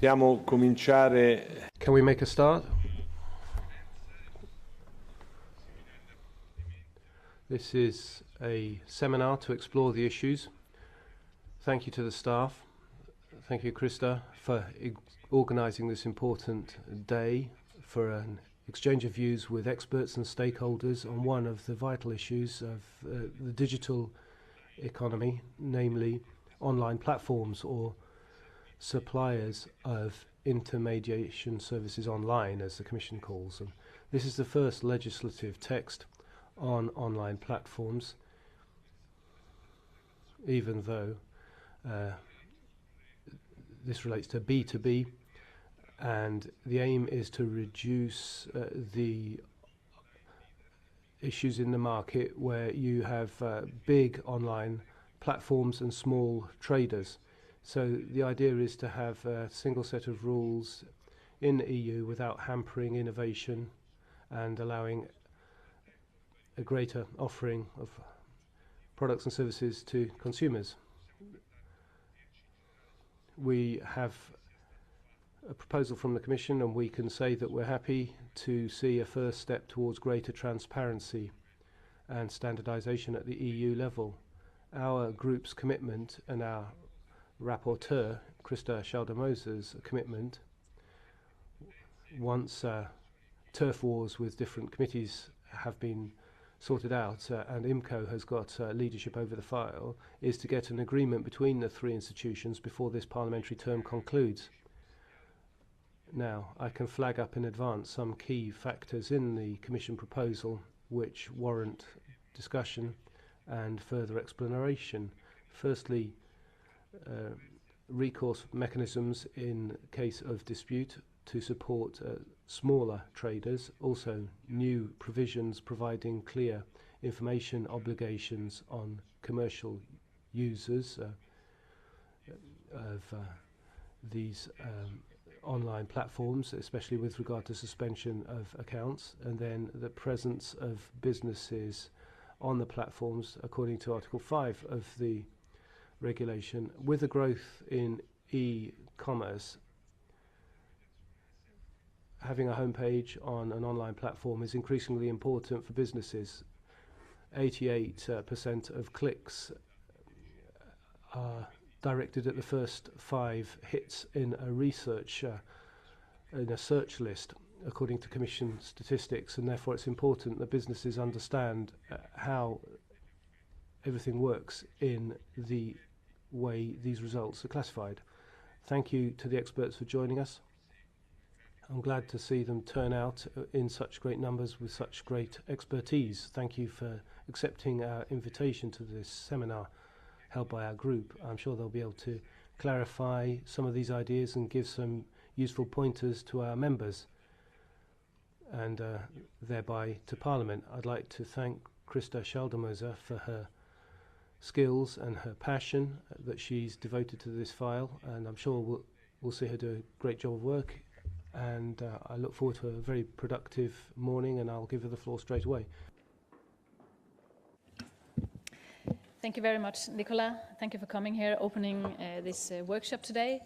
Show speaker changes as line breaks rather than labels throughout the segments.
Possiamo cominciare.
Can we make a start? This is a seminar to explore the issues. Thank you to the staff. Thank you, Krista, for organising this important day for an exchange of views with experts and stakeholders on one of the vital issues of the digital economy, namely online platforms or suppliers of intermediation services online, as the Commission calls them. This is the first legislative text on online platforms, even though this relates to B2B, and the aim is to reduce the issues in the market where you have big online platforms and small traders. So the idea is to have a single set of rules in the EU without hampering innovation and allowing a greater offering of products and services to consumers. We have a proposal from the Commission, and we can say that we're happy to see a first step towards greater transparency and standardization at the EU level. Our group's commitment and our rapporteur, Krista Schaldemose, commitment, once turf wars with different committees have been sorted out and IMCO has got leadership over the file, is to get an agreement between the three institutions before this parliamentary term concludes. Now, I can flag up in advance some key factors in the Commission proposal which warrant discussion and further exploration. Firstly, recourse mechanisms in case of dispute to support smaller traders. Also, new provisions providing clear information obligations on commercial users of these online platforms, especially with regard to suspension of accounts, and then the presence of businesses on the platforms according to Article 5 of the regulation. With the growth in e-commerce, having a homepage on an online platform is increasingly important for businesses. 88% of clicks are directed at the first 5 hits in a research, in a search list, according to Commission statistics, and therefore it's important that businesses understand how everything works in the way these results are classified. Thank you to the experts for joining us. I'm glad to see them turn out in such great numbers with such great expertise. Thank you for accepting our invitation to this seminar held by our group. I'm sure they'll be able to clarify some of these ideas and give some useful pointers to our members and thereby to Parliament. I'd like to thank Krista Schaldemose for her skills and her passion that she's devoted to this file, and I'm sure we'll see her do a great job of work, and I look forward to a very productive morning, and I'll give her the floor straight away.
Thank you very much, Nicola. Thank you for coming here, opening this workshop today,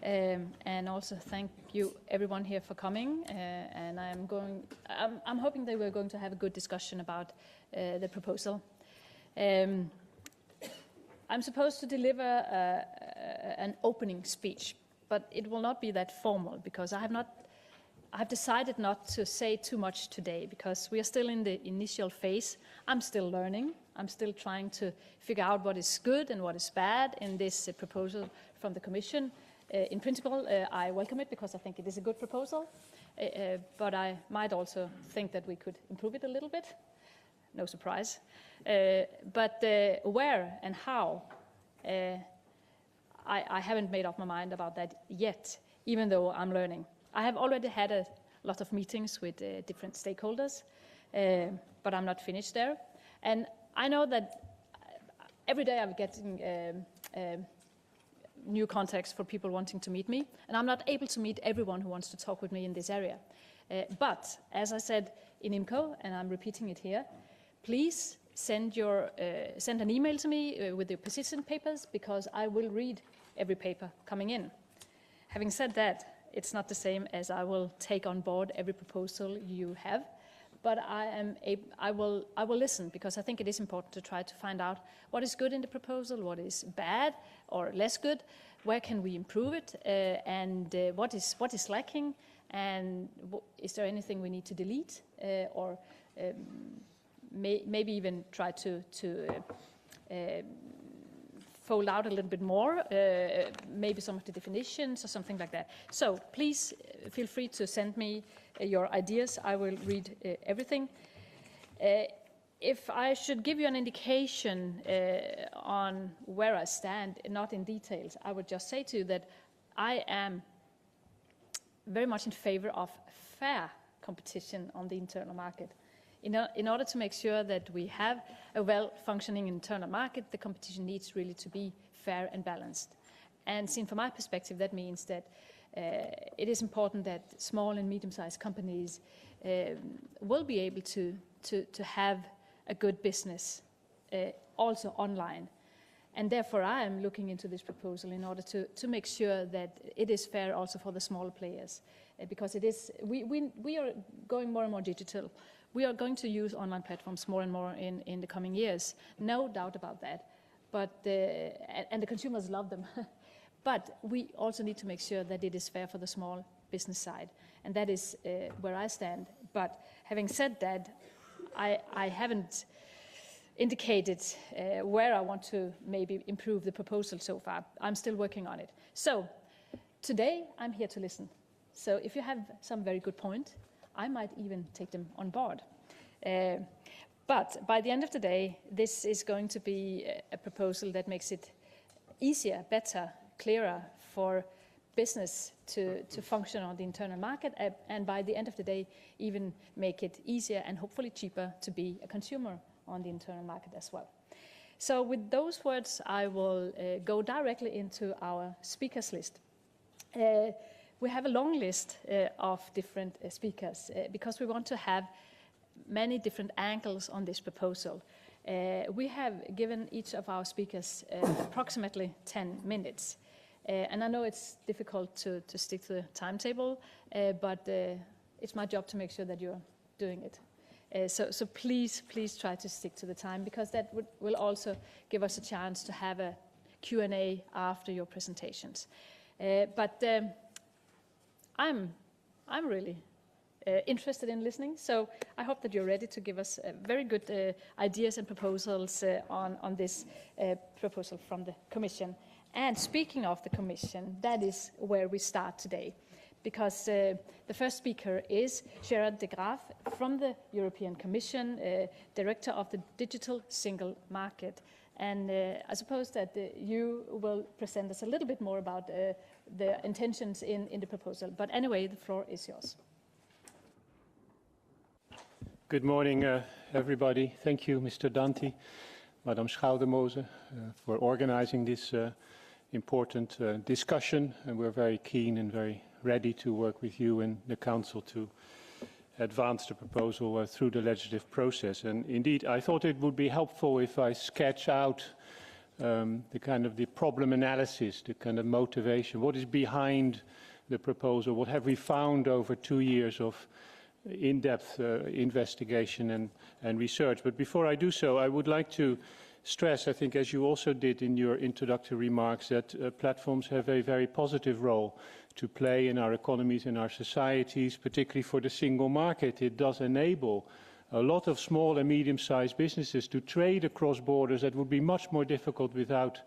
and also thank you everyone here for coming. And I'm hoping that we're going to have a good discussion about the proposal. I'm supposed to deliver an opening speech, but it will not be that formal because I have decided not to say too much today because we are still in the initial phase. I'm still learning. I'm still trying to figure out what is good and what is bad in this proposal from the Commission. In principle, I welcome it because I think it is a good proposal, but I might also think that we could improve it a little bit. No surprise. But where and how, I haven't made up my mind about that yet, even though I'm learning. I have already had a lot of meetings with different stakeholders, but I'm not finished there. And I know that every day I'm getting new contacts for people wanting to meet me, and I'm not able to meet everyone who wants to talk with me in this area. But as I said in IMCO, and I'm repeating it here, please send an email to me with your position papers, because I will read every paper coming in. having said that, it's not the same as I will take on board every proposal you have, but I will listen, because I think it is important to try to find out what is good in the proposal, what is bad or less good, where can we improve it, and what is lacking, and is there anything we need to delete, or maybe even try to fold out a little bit more, maybe some of the definitions or something like that. So please feel free to send me your ideas. I will read everything. If I should give you an indication on where I stand, not in details, I would just say to you that I am very much in favor of fair competition on the internal market. In order to make sure that we have a well-functioning internal market, the competition needs really to be fair and balanced. And seen from my perspective, that means that it is important that small and medium-sized companies will be able to have a good business also online. And therefore, I am looking into this proposal in order to make sure that it is fair also for the smaller players, because it is we are going more and more digital. We are going to use online platforms more and more in the coming years, no doubt about that. But and the consumers love them. But we also need to make sure that it is fair for the small business side, and that is where I stand. But having said that, I haven't indicated where I want to maybe improve the proposal so far. I'm still working on it. So today I'm here to listen. So if you have some very good point, I might even take them on board. But by the end of the day, this is going to be a proposal that makes it easier, better, clearer for business to function on the internal market, and by the end of the day, even make it easier and hopefully cheaper to be a consumer on the internal market as well. So with those words, I will go directly into our speakers list. We have a long list of different speakers because we want to have many different angles on this proposal. We have given each of our speakers approximately 10 minutes. And I know it's difficult to stick to the timetable, but it's my job to make sure that you're doing it. So please try to stick to the time, because that will also give us a chance to have a Q&A after your presentations. But I'm really interested in listening, so I hope that you're ready to give us very good ideas and proposals on this proposal from the Commission. And speaking of the Commission, that is where we start today, because the first speaker is Gerard de Graaf from the European Commission, Director of the Digital Single Market. And I suppose that you will present us a little bit more about the intentions in the proposal. But anyway, the floor is yours.
Good morning, everybody. Thank you, Mr. Danti, Madame Schoudermose, for organizing this important discussion. And we're very keen and very ready to work with you and the Council to advance the proposal through the legislative process. And indeed, I thought it would be helpful if I sketch out the problem analysis, the kind of motivation, what is behind the proposal, what have we found over 2 years of in-depth investigation and research. But before I do so, I would like to stress, I think as you also did in your introductory remarks, that platforms have a very positive role to play in our economies and our societies, particularly for the single market. It does enable a lot of small and medium-sized businesses to trade across borders that would be much more difficult without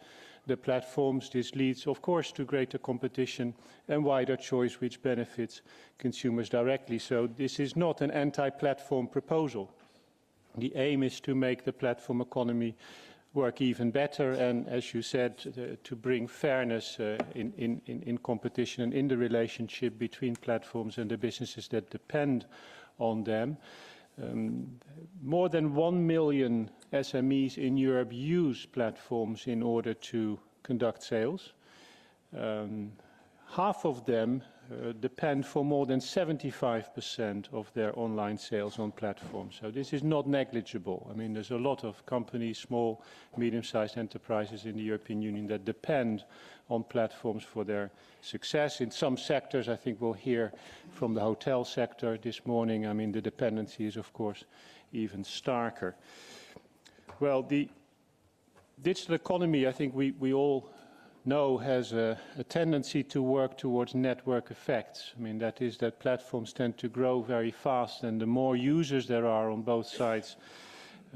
the platforms. This leads, of course, to greater competition and wider choice, which benefits consumers directly. So this is not an anti-platform proposal. The aim is to make the platform economy work even better and, as you said, to bring fairness in competition and in the relationship between platforms and the businesses that depend on them. More than 1 million SMEs in Europe use platforms in order to conduct sales. Half of them depend for more than 75% of their online sales on platforms. So this is not negligible. I mean, there's a lot of companies, small, medium-sized enterprises in the European Union that depend on platforms for their success. In some sectors, I think we'll hear from the hotel sector this morning, I mean, the dependency is, of course, even starker. Well, the digital economy, I think we all know, has a tendency to work towards network effects. I mean, that is that platforms tend to grow very fast, and the more users there are on both sides,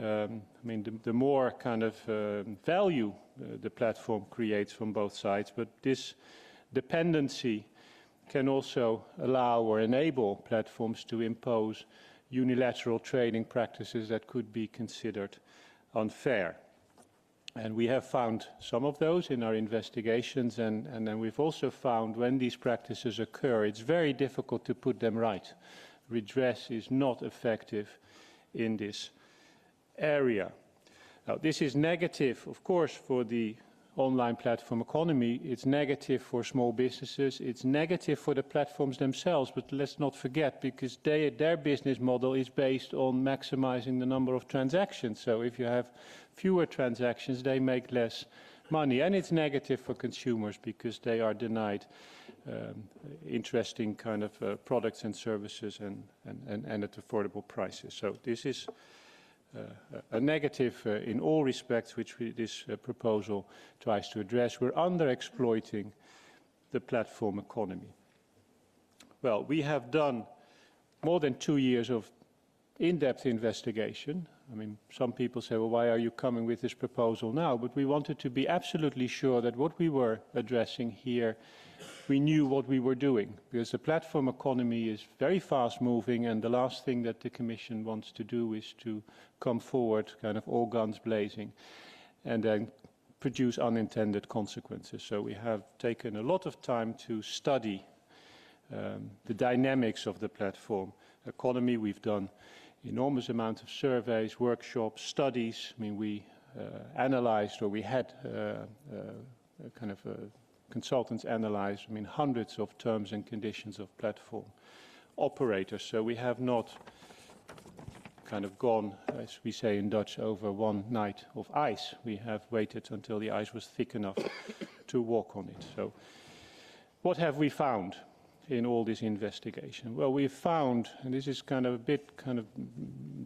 I mean, the more kind of value the platform creates from both sides. But this dependency can also allow or enable platforms to impose unilateral trading practices that could be considered unfair. And we have found some of those in our investigations, and then we've also found when these practices occur, it's very difficult to put them right. Redress is not effective in this area. Now, this is negative, of course, for the online platform economy. It's negative for small businesses. It's negative for the platforms themselves, but let's not forget, because their business model is based on maximizing the number of transactions. So if you have fewer transactions, they make less money. And it's negative for consumers because they are denied interesting kind of products and services and at affordable prices. So this is a negative in all respects, which this proposal tries to address. We're under-exploiting the platform economy. Well, we have done more than 2 years of in-depth investigation. I mean, some people say, well, why are you coming with this proposal now? But we wanted to be absolutely sure that what we were addressing here, we knew what we were doing, because the platform economy is very fast-moving, and the last thing that the Commission wants to do is to come forward kind of all guns blazing and then produce unintended consequences. So we have taken a lot of time to study the dynamics of the platform economy. We've done enormous amount of surveys, workshops, studies. I mean, we analyzed, or we had kind of consultants analyze, I mean, hundreds of terms and conditions of platform operators. So we have not kind of gone, as we say in Dutch, over one night of ice. We have waited until the ice was thick enough to walk on it. So what have we found in all this investigation? Well, we've found, and this is kind of a bit kind of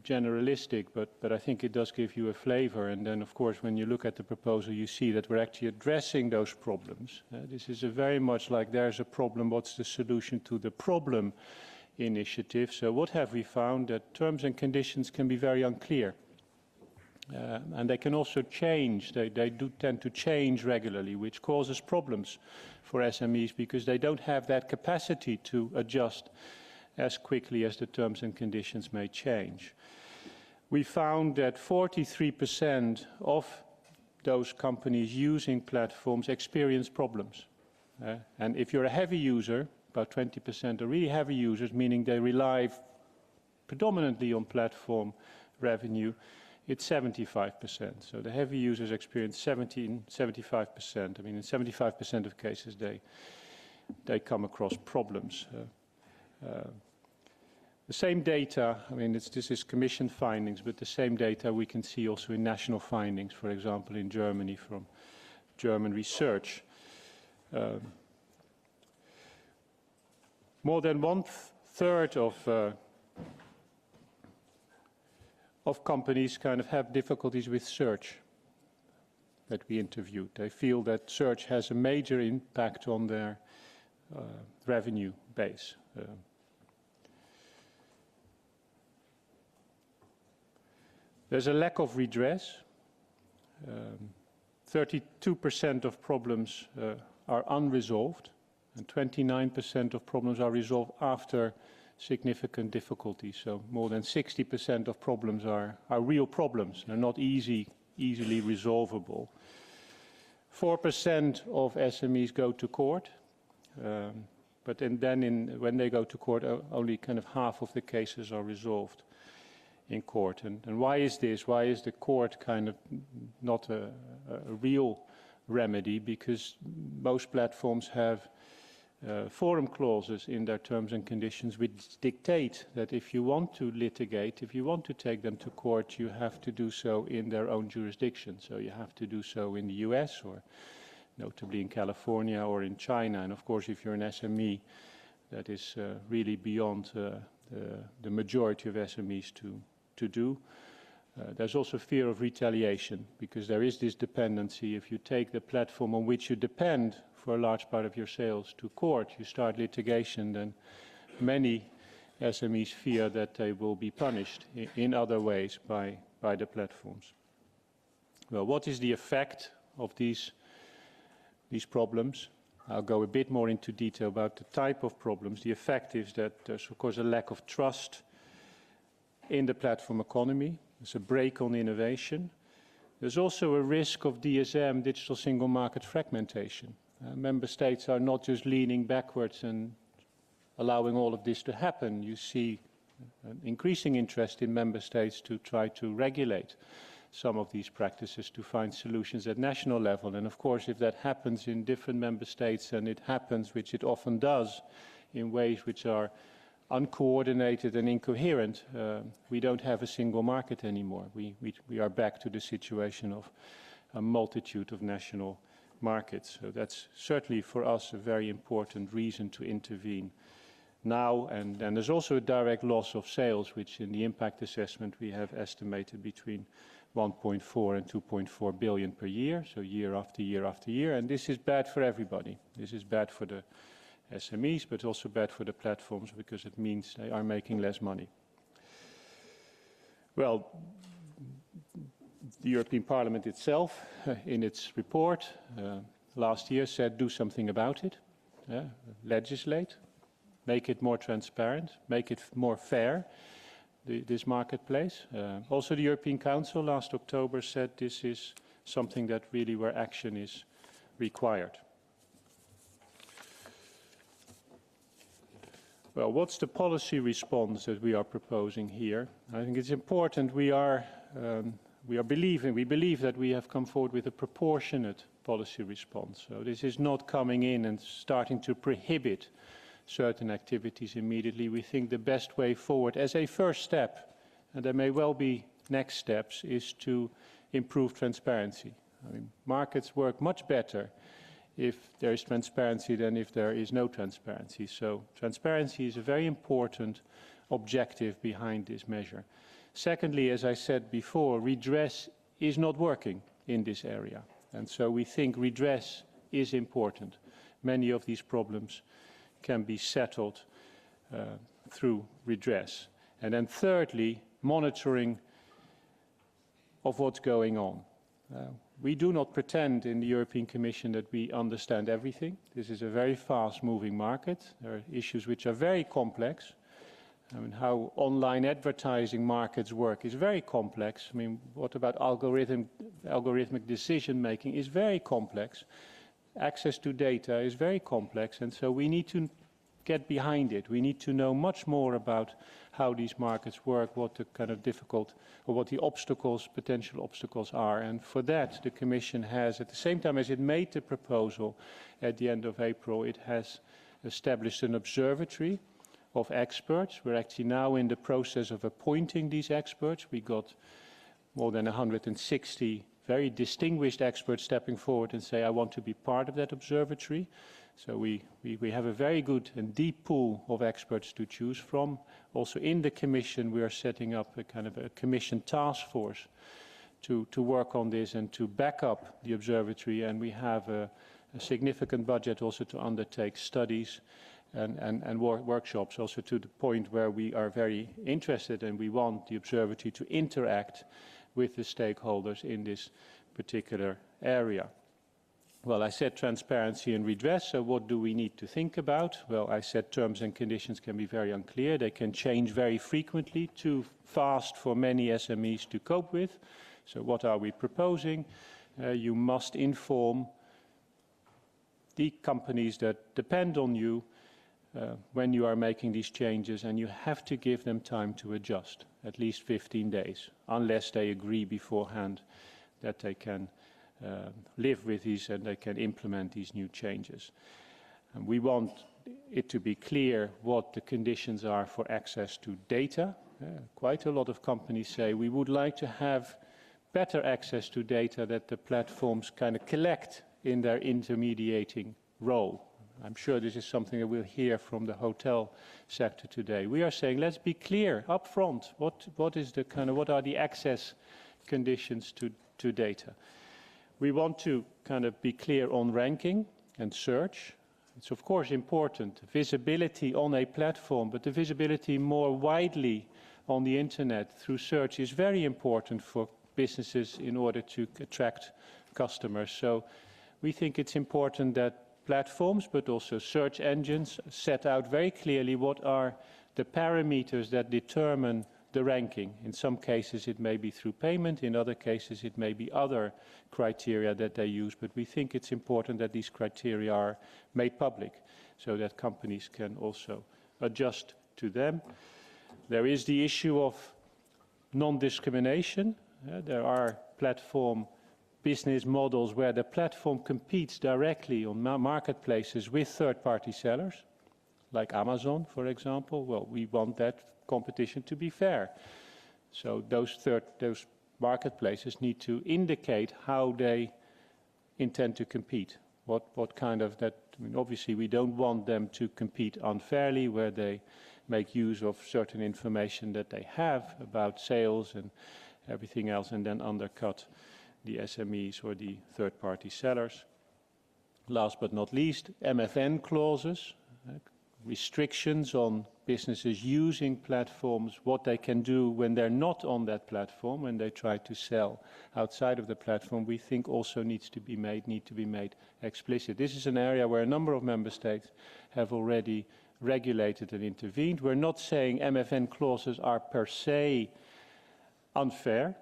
generalistic, but I think it does give you a flavor. And then, of course, when you look at the proposal, you see that we're actually addressing those problems. This is a very much like there's a problem, what's the solution to the problem initiative. So what have we found? That terms and conditions can be very unclear. And they can also change. They do tend to change regularly, which causes problems for SMEs because they don't have that capacity to adjust as quickly as the terms and conditions may change. We found that 43% of those companies using platforms experience problems. And if you're a heavy user, about 20% are really heavy users, meaning they rely predominantly on platform revenue, it's 75%. So the heavy users experience 75%. I mean, in 75% of cases, they come across problems. The same data, I mean, this is Commission findings, but the same data we can see also in national findings, for example, in Germany from German research. More than 1/3 of companies kind of have difficulties with search that we interviewed. They feel that search has a major impact on their revenue base. There's a lack of redress. 32% of problems are unresolved, and 29% of problems are resolved after significant difficulties. So more than 60% of problems are real problems. They're not easily resolvable. 4% of SMEs go to court, but then when they go to court, only kind of half of the cases are resolved in court. And why is this? Why is the court kind of not a real remedy? Because most platforms have forum clauses in their terms and conditions which dictate that if you want to litigate, if you want to take them to court, you have to do so in their own jurisdiction. So you have to do so in the US or notably in California or in China. And of course, if you're an SME, that is really beyond the majority of SMEs to do. There's also fear of retaliation, because there is this dependency. If you take the platform on which you depend for a large part of your sales to court, you start litigation, then many SMEs fear that they will be punished in other ways by the platforms. Well, what is the effect of these problems? I'll go a bit more into detail about the type of problems. The effect is that there's, of course, a lack of trust in the platform economy. There's a brake on innovation. There's also a risk of DSM, digital single market fragmentation. Member states are not just leaning backwards and allowing all of this to happen. You see an increasing interest in member states to try to regulate some of these practices, to find solutions at national level. And of course, if that happens in different member states, and it happens, which it often does, in ways which are uncoordinated and incoherent, we don't have a single market anymore. We are back to the situation of a multitude of national markets. So that's certainly for us a very important reason to intervene now. And then there's also a direct loss of sales, which in the impact assessment we have estimated between 1.4 and 2.4 billion per year, so year after year after year. And this is bad for everybody. This is bad for the SMEs, but also bad for the platforms, because it means they are making less money. Well, the European Parliament itself, in its report last year, said do something about it, legislate, make it more transparent, make it more fair, this marketplace. Also, the European Council last October said this is something that really where action is required. Well, what's the policy response that we are proposing here? I think it's important we believe that we have come forward with a proportionate policy response. So this is not coming in and starting to prohibit certain activities immediately. We think the best way forward as a first step, and there may well be next steps, is to improve transparency. I mean, markets work much better if there is transparency than if there is no transparency. So transparency is a very important objective behind this measure. Secondly, as I said before, redress is not working in this area. And so we think redress is important. Many of these problems can be settled through redress. And then thirdly, monitoring of what's going on. We do not pretend in the European Commission that we understand everything. This is a very fast-moving market. There are issues which are very complex. I mean, how online advertising markets work is very complex. I mean, what about algorithmic decision-making is very complex. Access to data is very complex, and so we need to get behind it. We need to know much more about how these markets work, what the kind of difficult, or what the obstacles, potential obstacles are. And for that, the Commission has, at the same time as it made the proposal at the end of April, it has established an observatory of experts. We're actually now in the process of appointing these experts. We got more than 160 very distinguished experts stepping forward and say, I want to be part of that observatory. So we have a very good and deep pool of experts to choose from. Also in the Commission, we are setting up a kind of a Commission task force to work on this and to back up the observatory. And we have a significant budget also to undertake studies and workshops, also to the point where we are very interested and we want the observatory to interact with the stakeholders in this particular area. Well, I said transparency and redress, so what do we need to think about? Well, I said terms and conditions can be very unclear. They can change very frequently, too fast for many SMEs to cope with. So what are we proposing? You must inform the companies that depend on you when you are making these changes, and you have to give them time to adjust, at least 15 days, unless they agree beforehand that they can live with these and they can implement these new changes. And we want it to be clear what the conditions are for access to data. Quite a lot of companies say we would like to have better access to data that the platforms kind of collect in their intermediating role. I'm sure this is something that we'll hear from the hotel sector today. We are saying let's be clear up front. What are the access conditions to data? We want to kind of be clear on ranking and search. It's of course important, visibility on a platform, but the visibility more widely on the internet through search is very important for businesses in order to attract customers. So we think it's important that platforms, but also search engines, set out very clearly what are the parameters that determine the ranking. In some cases it may be through payment, in other cases it may be other criteria that they use, but we think it's important that these criteria are made public so that companies can also adjust to them. There is the issue of non-discrimination. There are platform business models where the platform competes directly on marketplaces with third-party sellers, like Amazon, for example. Well, we want that competition to be fair. So those marketplaces need to indicate how they intend to compete. What kind of that, I mean, obviously we don't want them to compete unfairly where they make use of certain information that they have about sales and everything else and then undercut the SMEs or the third-party sellers. Last but not least, MFN clauses, restrictions on businesses using platforms, what they can do when they're not on that platform, when they try to sell outside of the platform, we think also need to be made explicit. This is an area where a number of member states have already regulated and intervened. We're not saying MFN clauses are per se unfair.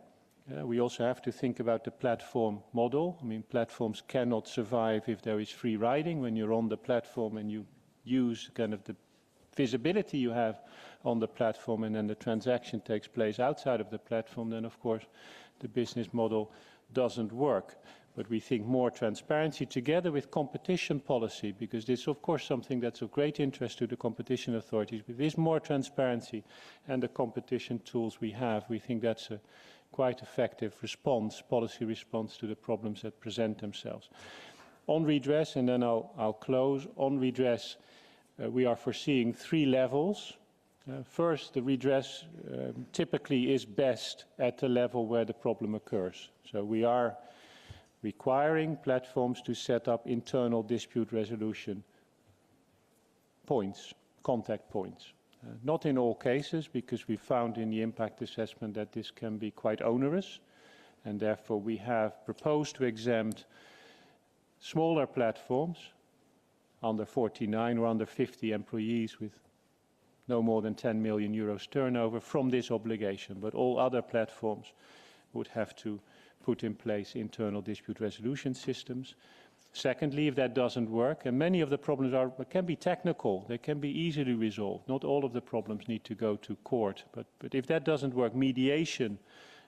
We also have to think about the platform model. I mean, platforms cannot survive if there is free riding. When you're on the platform and you use kind of the visibility you have on the platform and then the transaction takes place outside of the platform, then of course the business model doesn't work. But we think more transparency together with competition policy, because this is of course something that's of great interest to the competition authorities. With this more transparency and the competition tools we have, we think that's a quite effective response, policy response to the problems that present themselves. On redress, and then I'll close. On redress, we are foreseeing 3 levels. First, the redress typically is best at the level where the problem occurs. So we are requiring platforms to set up internal dispute resolution points, contact points. Not in all cases, because we found in the impact assessment that this can be quite onerous, and therefore we have proposed to exempt smaller platforms, under 49 or under 50 employees with no more than 10 million euros turnover, from this obligation. But all other platforms would have to put in place internal dispute resolution systems. Secondly, if that doesn't work, and many of the problems can be technical, they can be easily resolved. Not all of the problems need to go to court. But if that doesn't work, mediation,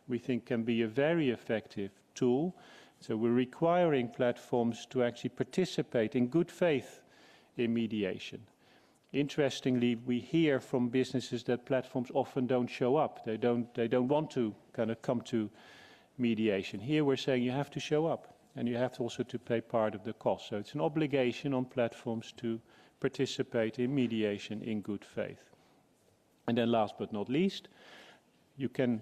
we think, can be a very effective tool. So we're requiring platforms to actually participate in good faith in mediation. Interestingly, we hear from businesses that platforms often don't show up. They don't want to kind of come to mediation. Here we're saying you have to show up. And you have also to pay part of the cost. So it's an obligation on platforms to participate in mediation in good faith. And then last but not least, you can,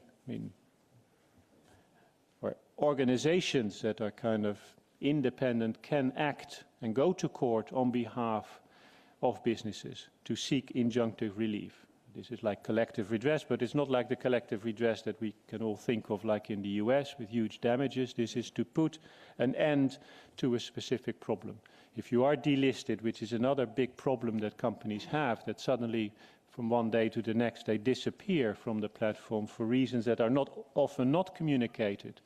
or organizations that are kind of independent can act and go to court on behalf of businesses to seek injunctive relief. This is like collective redress, but it's not like the collective redress that we can all think of like in the US with huge damages. This is to put an end to a specific problem. If you are delisted, which is another big problem that companies have, that suddenly from one day to the next they disappear from the platform for reasons that are often not communicated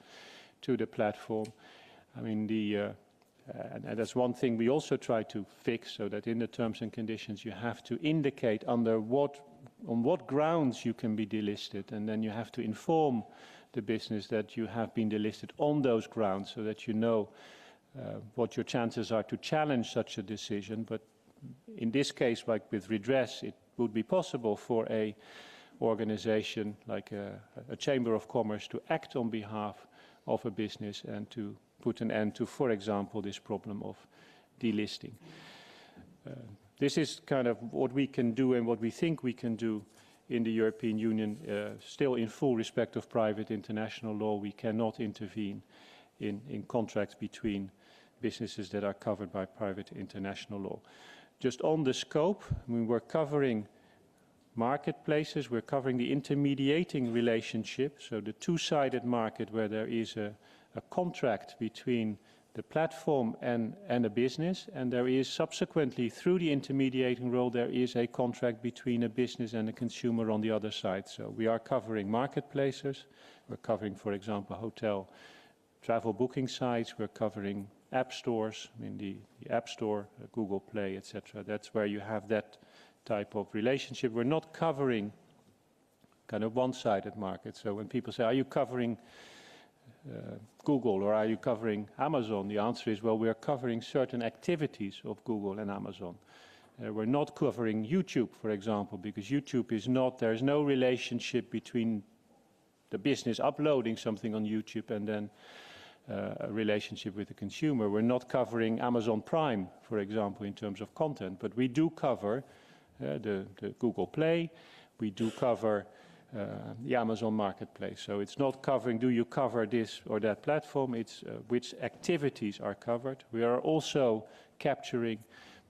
to the platform. I mean, and that's one thing we also try to fix, so that in the terms and conditions you have to indicate on what grounds you can be delisted, and then you have to inform the business that you have been delisted on those grounds, so that you know what your chances are to challenge such a decision. But in this case, like with redress, it would be possible for a organization like a Chamber of Commerce to act on behalf of a business and to put an end to, for example, this problem of delisting. This is kind of what we can do and what we think we can do in the European Union, still in full respect of private international law. We cannot intervene in contracts between businesses that are covered by private international law. Just on the scope, I mean, we're covering marketplaces, we're covering the intermediating relationship, so the two-sided market where there is a contract between the platform and a business, and there is subsequently, through the intermediating role, there is a contract between a business and a consumer on the other side. So we are covering marketplaces, we're covering, for example, hotel travel booking sites, we're covering app stores, I mean the App Store, Google Play, etc. That's where you have that type of relationship. We're not covering kind of one-sided market. So when people say, are you covering Google or are you covering Amazon? The answer is, well, we are covering certain activities of Google and Amazon. We're not covering YouTube, for example, because YouTube is not, there's no relationship between the business uploading something on YouTube and then a relationship with the consumer. We're not covering Amazon Prime, for example, in terms of content, but we do cover the Google Play, we do cover the Amazon Marketplace. So it's not covering, do you cover this or that platform, it's which activities are covered. We are also capturing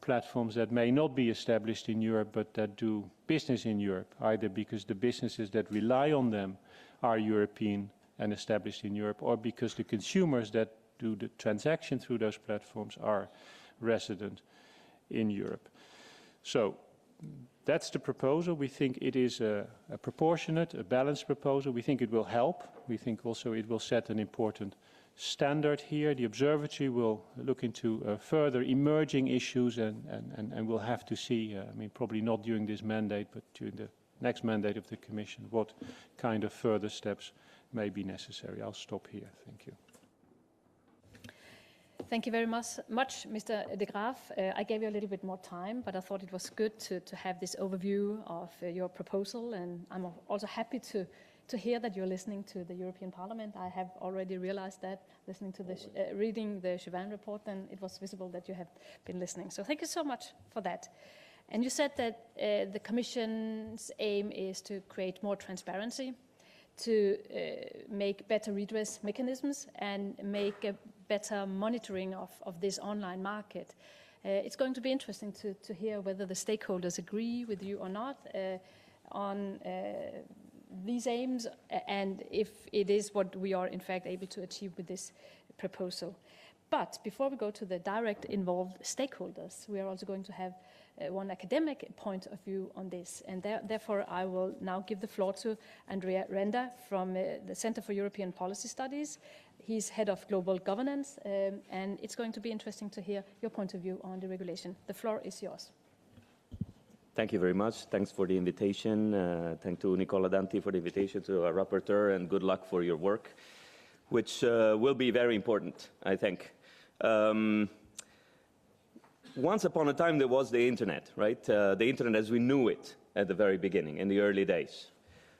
platforms that may not be established in Europe, but that do business in Europe, either because the businesses that rely on them are European and established in Europe, or because the consumers that do the transaction through those platforms are resident in Europe. So that's the proposal. We think it is a proportionate, a balanced proposal. We think it will help. We think also it will set an important standard here. The observatory will look into further emerging issues and we'll have to see, I mean, probably not during this mandate, but during the next mandate of the Commission, what kind of further steps may be necessary. I'll stop here. Thank you.
Thank you very much, Mr. De Graaf. I gave you a little bit more time, but I thought it was good to have this overview of your proposal, and I'm also happy to hear that you're listening to the European Parliament. I have already realized that listening to the reading the Chauvin report, and it was visible that you have been listening. So thank you so much for that. And you said that the Commission's aim is to create more transparency, to make better redress mechanisms and make a better monitoring of this online market. It's going to be interesting to hear whether the stakeholders agree with you or not on these aims and if it is what we are in fact able to achieve with this proposal. But before we go to the direct involved stakeholders, we are also going to have one academic point of view on this. And therefore, I will now give the floor to Andrea Renda from the Center for European Policy Studies. He's head of global governance, and it's going to be interesting to hear your point of view on the regulation. The floor is yours.
Thank you very much. Thanks for the invitation. Thank to Nicola Danti for the invitation, to our rapporteur, and good luck for your work, which will be very important, I think. Once upon a time, there was the internet, right? The internet as we knew it at the very beginning, in the early days.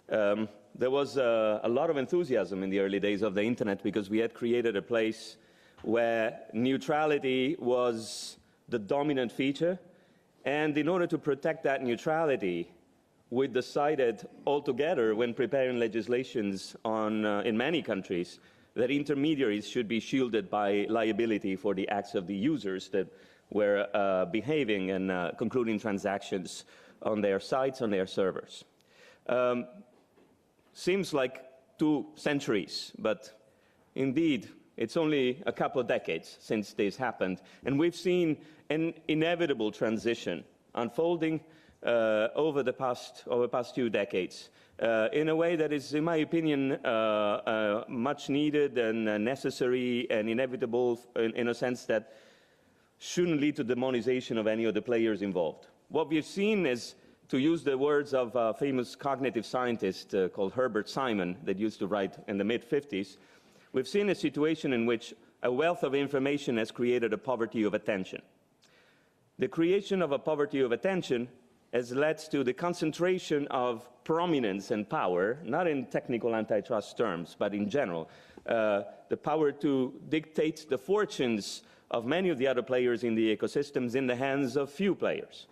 There was a lot of enthusiasm in the early days of the internet because we had created a place where neutrality was the dominant feature. And in order to protect that neutrality, we decided altogether, when preparing legislations in many countries, that intermediaries should be shielded by liability for the acts of the users that were behaving and concluding transactions on their sites, on their servers. Seems like 2 centuries, but indeed, it's only a couple of decades since this happened, and we've seen an inevitable transition unfolding over the past few decades in a way that is, in my opinion, much needed and necessary and inevitable in a sense that shouldn't lead to demonization of any of the players involved. What we've seen is, to use the words of a famous cognitive scientist called Herbert Simon that used to write in the mid-50s, we've seen a situation in which a wealth of information has created a poverty of attention. The creation of a poverty of attention has led to the concentration of prominence and power, not in technical antitrust terms, but in general, the power to dictate the fortunes of many of the other players in the ecosystems in the hands of few players.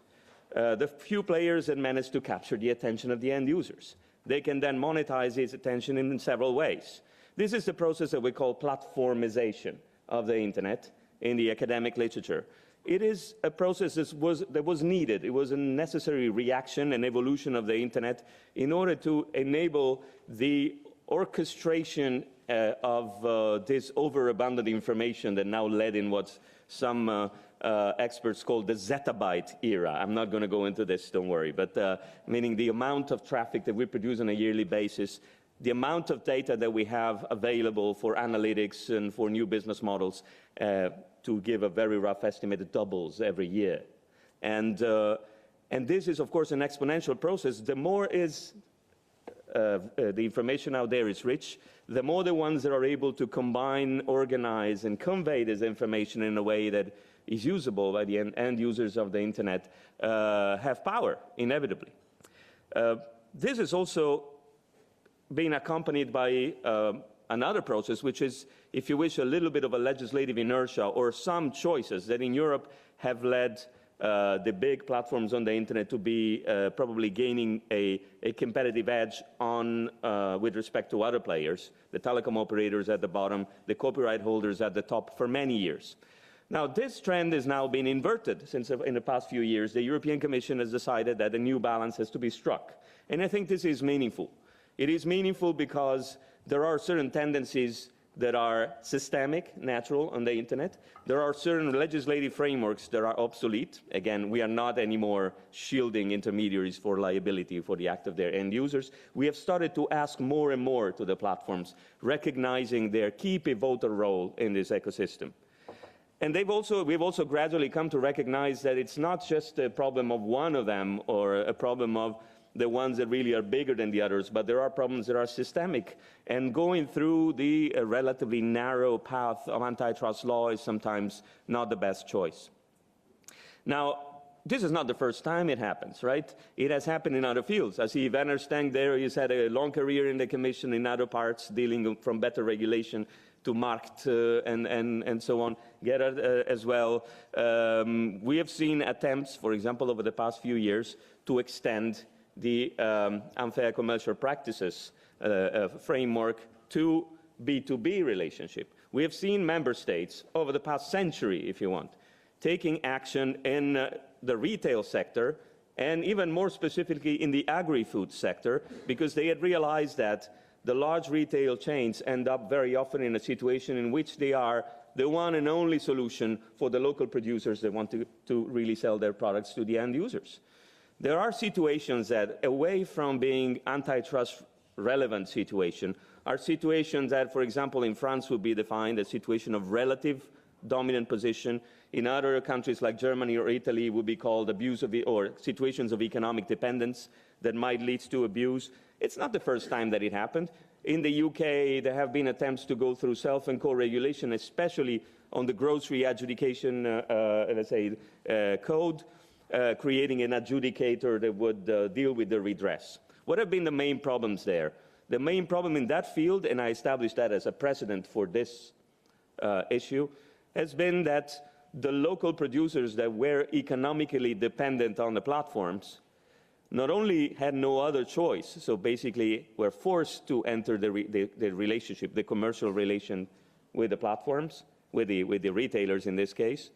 The few players that manage to capture the attention of the end users. They can then monetize this attention in several ways. This is the process that we call platformization of the internet in the academic literature. It is a process that was needed. It was a necessary reaction and evolution of the internet in order to enable the orchestration of this overabundant information that now led in what some experts call the zettabyte era. I'm not going to go into this, don't worry, but meaning the amount of traffic that we produce on a yearly basis, the amount of data that we have available for analytics and for new business models, to give a very rough estimate, it doubles every year. And this is, of course, an exponential process. The more is the information out there is rich, the more the ones that are able to combine, organize, and convey this information in a way that is usable by the end users of the internet have power, inevitably. This is also being accompanied by another process, which is, if you wish, a little bit of a legislative inertia or some choices that in Europe have led the big platforms on the internet to be probably gaining a competitive edge on with respect to other players, the telecom operators at the bottom, the copyright holders at the top for many years. Now, this trend is now being inverted since in the past few years. The European Commission has decided that a new balance has to be struck. And I think this is meaningful. It is meaningful because there are certain tendencies that are systemic, natural on the internet. There are certain legislative frameworks that are obsolete. Again, we are not anymore shielding intermediaries for liability for the act of their end users. We have started to ask more and more to the platforms, recognizing their key pivotal role in this ecosystem. And we've also gradually come to recognize that it's not just a problem of one of them or a problem of the ones that really are bigger than the others, but there are problems that are systemic. And going through the relatively narrow path of antitrust law is sometimes not the best choice. Now, this is not the first time it happens, right? It has happened in other fields. I see Werner Steng there. He's had a long career in the Commission in other parts, dealing from better regulation to Markt and so on, Gerhard as well. We have seen attempts, for example, over the past few years, to extend the unfair commercial practices framework to B2B relationship. We have seen member states over the past century, if you want, taking action in the retail sector and even more specifically in the agri-food sector, because they had realized that the large retail chains end up very often in a situation in which they are the one and only solution for the local producers that want to really sell their products to the end users. There are situations that, away from being antitrust relevant situation, are situations that, for example, in France would be defined as a situation of relative dominant position. In other countries like Germany or Italy would be called abuse of or situations of economic dependence that might lead to abuse. It's not the first time that it happened. In the UK, there have been attempts to go through self and co-regulation, especially on the grocery adjudication, let's say, code, creating an adjudicator that would deal with the redress. What have been the main problems there? The main problem in that field, and I established that as a precedent for this issue, has been that the local producers that were economically dependent on the platforms not only had no other choice, so basically were forced to enter the relationship, the commercial relation with the platforms, with the retailers in this case,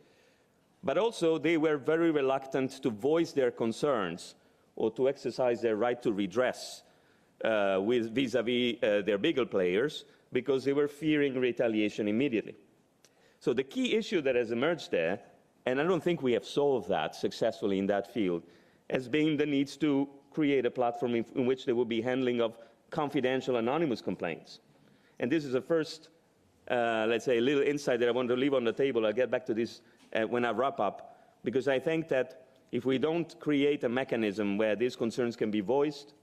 but also they were very reluctant to voice their concerns or to exercise their right to redress vis-à-vis their bigger players, because they were fearing retaliation immediately. So the key issue that has emerged there, and I don't think we have solved that successfully in that field, has been the need to create a platform in which there will be handling of confidential anonymous complaints. And this is the first, let's say, a little insight that I want to leave on the table. I'll get back to this when I wrap up, because I think that if we don't create a mechanism where these concerns can be voiced,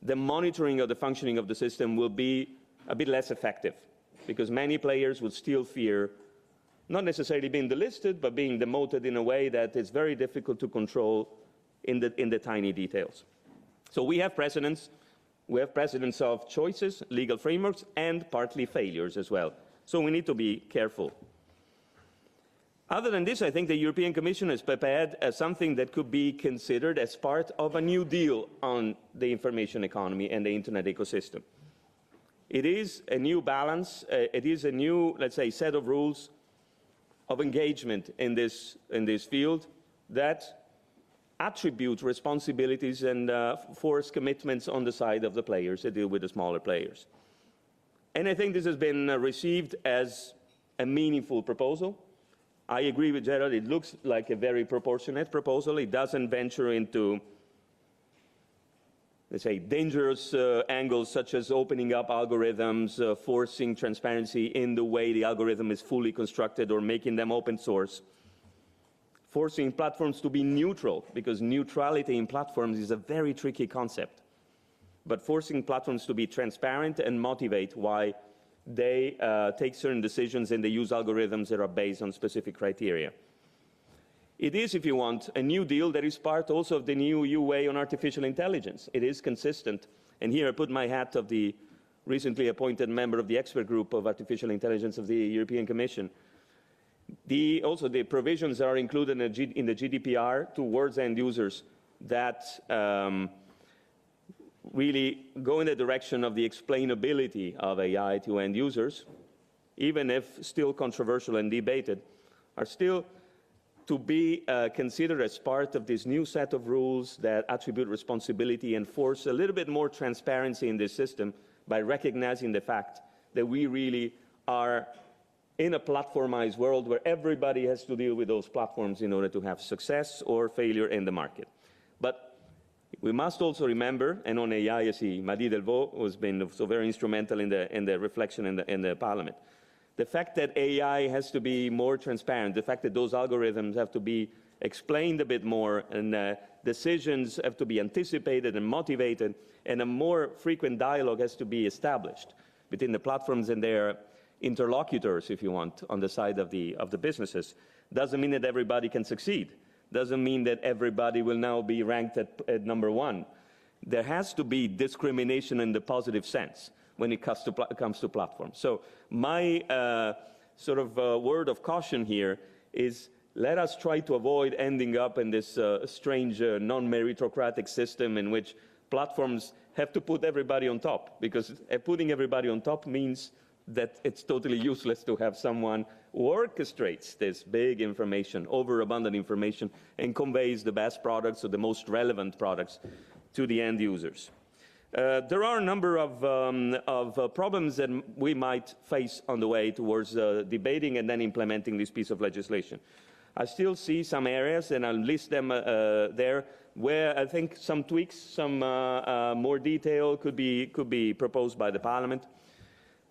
the monitoring of the functioning of the system will be a bit less effective, because many players will still fear not necessarily being delisted, but being demoted in a way that is very difficult to control in the tiny details. So we have precedents. We have precedents of choices, legal frameworks, and partly failures as well. So we need to be careful. Other than this, I think the European Commission has prepared something that could be considered as part of a new deal on the information economy and the internet ecosystem. It is a new balance. It is a new, let's say, set of rules of engagement in this field that attribute responsibilities and force commitments on the side of the players that deal with the smaller players. And I think this has been received as a meaningful proposal. I agree with Gerald, it looks like a very proportionate proposal. It doesn't venture into, let's say, dangerous angles such as opening up algorithms, forcing transparency in the way the algorithm is fully constructed, or making them open source. Forcing platforms to be neutral, because neutrality in platforms is a very tricky concept. But forcing platforms to be transparent and motivate why they take certain decisions and they use algorithms that are based on specific criteria. It is, if you want, a new deal that is part also of the new UA on artificial intelligence. It is consistent. And here I put my hat of the recently appointed member of the expert group of artificial intelligence of the European Commission. Also, the provisions that are included in the GDPR towards end users that really go in the direction of the explainability of AI to end users, even if still controversial and debated, are still to be considered as part of this new set of rules that attribute responsibility and force a little bit more transparency in this system by recognizing the fact that we really are in a platformized world where everybody has to deal with those platforms in order to have success or failure in the market. But we must also remember, and on AI, I see Madi Delvaux, who has been so very instrumental in the reflection in the Parliament, the fact that AI has to be more transparent, the fact that those algorithms have to be explained a bit more, and decisions have to be anticipated and motivated, and a more frequent dialogue has to be established between the platforms and their interlocutors, if you want, on the side of the businesses, doesn't mean that everybody can succeed. Doesn't mean that everybody will now be ranked at number one. There has to be discrimination in the positive sense when it comes to platforms. So my word of caution here is, let us try to avoid ending up in this strange non-meritocratic system in which platforms have to put everybody on top, because putting everybody on top means that it's totally useless to have someone who orchestrates this big information, overabundant information, and conveys the best products or the most relevant products to the end users. There are a number of problems that we might face on the way towards debating and then implementing this piece of legislation. I still see some areas, and I'll list them there, where I think some tweaks, some more detail could be proposed by the Parliament.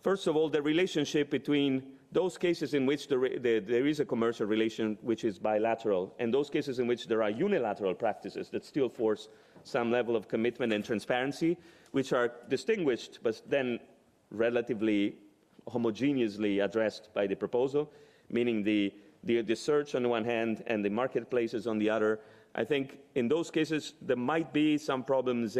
First of all, the relationship between those cases in which there is a commercial relation which is bilateral, and those cases in which there are unilateral practices that still force some level of commitment and transparency, which are distinguished but then relatively homogeneously addressed by the proposal, meaning the search on the one hand and the marketplaces on the other. I think in those cases there might be some problems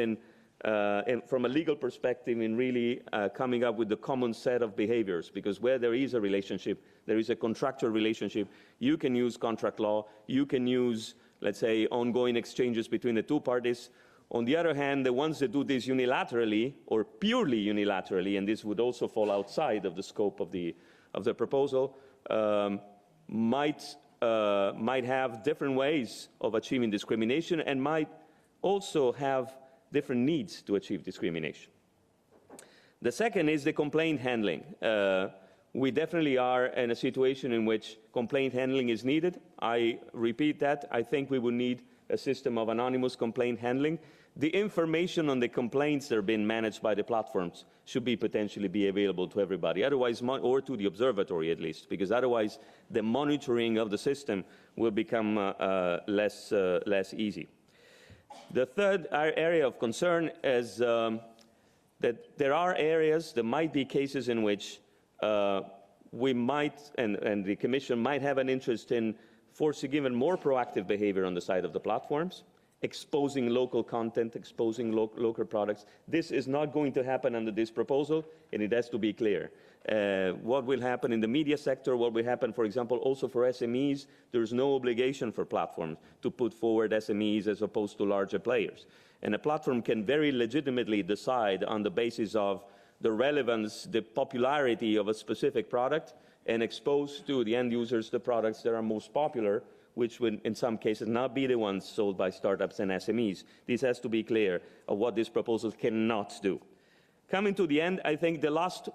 from a legal perspective in really coming up with the common set of behaviors, because where there is a relationship, there is a contractual relationship, you can use contract law, you can use, let's say, ongoing exchanges between the two parties. On the other hand, the ones that do this unilaterally or purely unilaterally, and this would also fall outside of the scope of the proposal, might have different ways of achieving discrimination and might also have different needs to achieve discrimination. The second is the complaint handling. We definitely are in a situation in which complaint handling is needed. I repeat that. I think we would need a system of anonymous complaint handling. The information on the complaints that are being managed by the platforms should potentially be available to everybody, otherwise, or to the observatory at least, because otherwise the monitoring of the system will become less easy. The third area of concern is that there are areas, there might be cases in which we might, and the Commission might have an interest in forcing even more proactive behavior on the side of the platforms, exposing local content, exposing local products. This is not going to happen under this proposal, and it has to be clear. What will happen in the media sector, what will happen, for example, also for SMEs, there is no obligation for platforms to put forward SMEs as opposed to larger players. And a platform can very legitimately decide on the basis of the relevance, the popularity of a specific product, and expose to the end users the products that are most popular, which would in some cases not be the ones sold by startups and SMEs. This has to be clear of what this proposal cannot do. Coming to the end, I think the last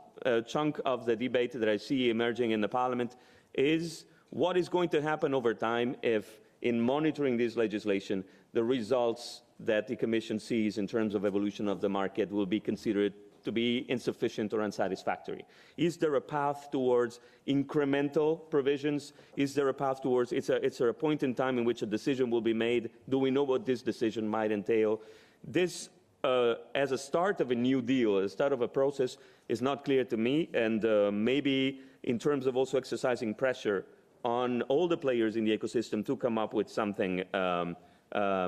chunk of the debate that I see emerging in the Parliament is what is going to happen over time if, in monitoring this legislation, the results that the Commission sees in terms of evolution of the market will be considered to be insufficient or unsatisfactory. Is there a path towards incremental provisions? Is there a path towards, is there a point in time in which a decision will be made? Do we know what this decision might entail? This, as a start of a new deal, as a start of a process, is not clear to me, and maybe in terms of also exercising pressure on all the players in the ecosystem to come up with something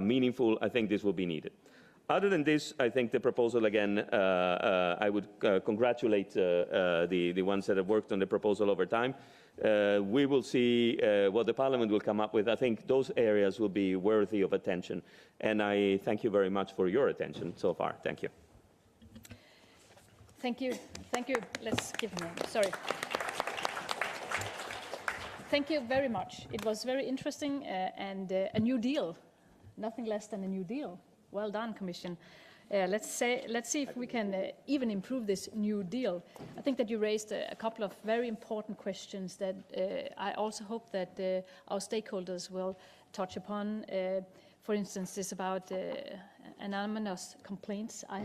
meaningful, I think this will be needed. Other than this, I think the proposal, again, I would congratulate the ones that have worked on the proposal over time. We will see what the Parliament will come up with. I think those areas will be worthy of attention. And I thank you very much for your attention so far. Thank you.
Thank you. Thank you. Let's give him a, sorry. Thank you very much. It was very interesting and a new deal. Nothing less than a new deal. Well done, Commission. Let's see if we can even improve this new deal. I think that you raised a couple of very important questions that I also hope that our stakeholders will touch upon. For instance, this about anonymous complaints. I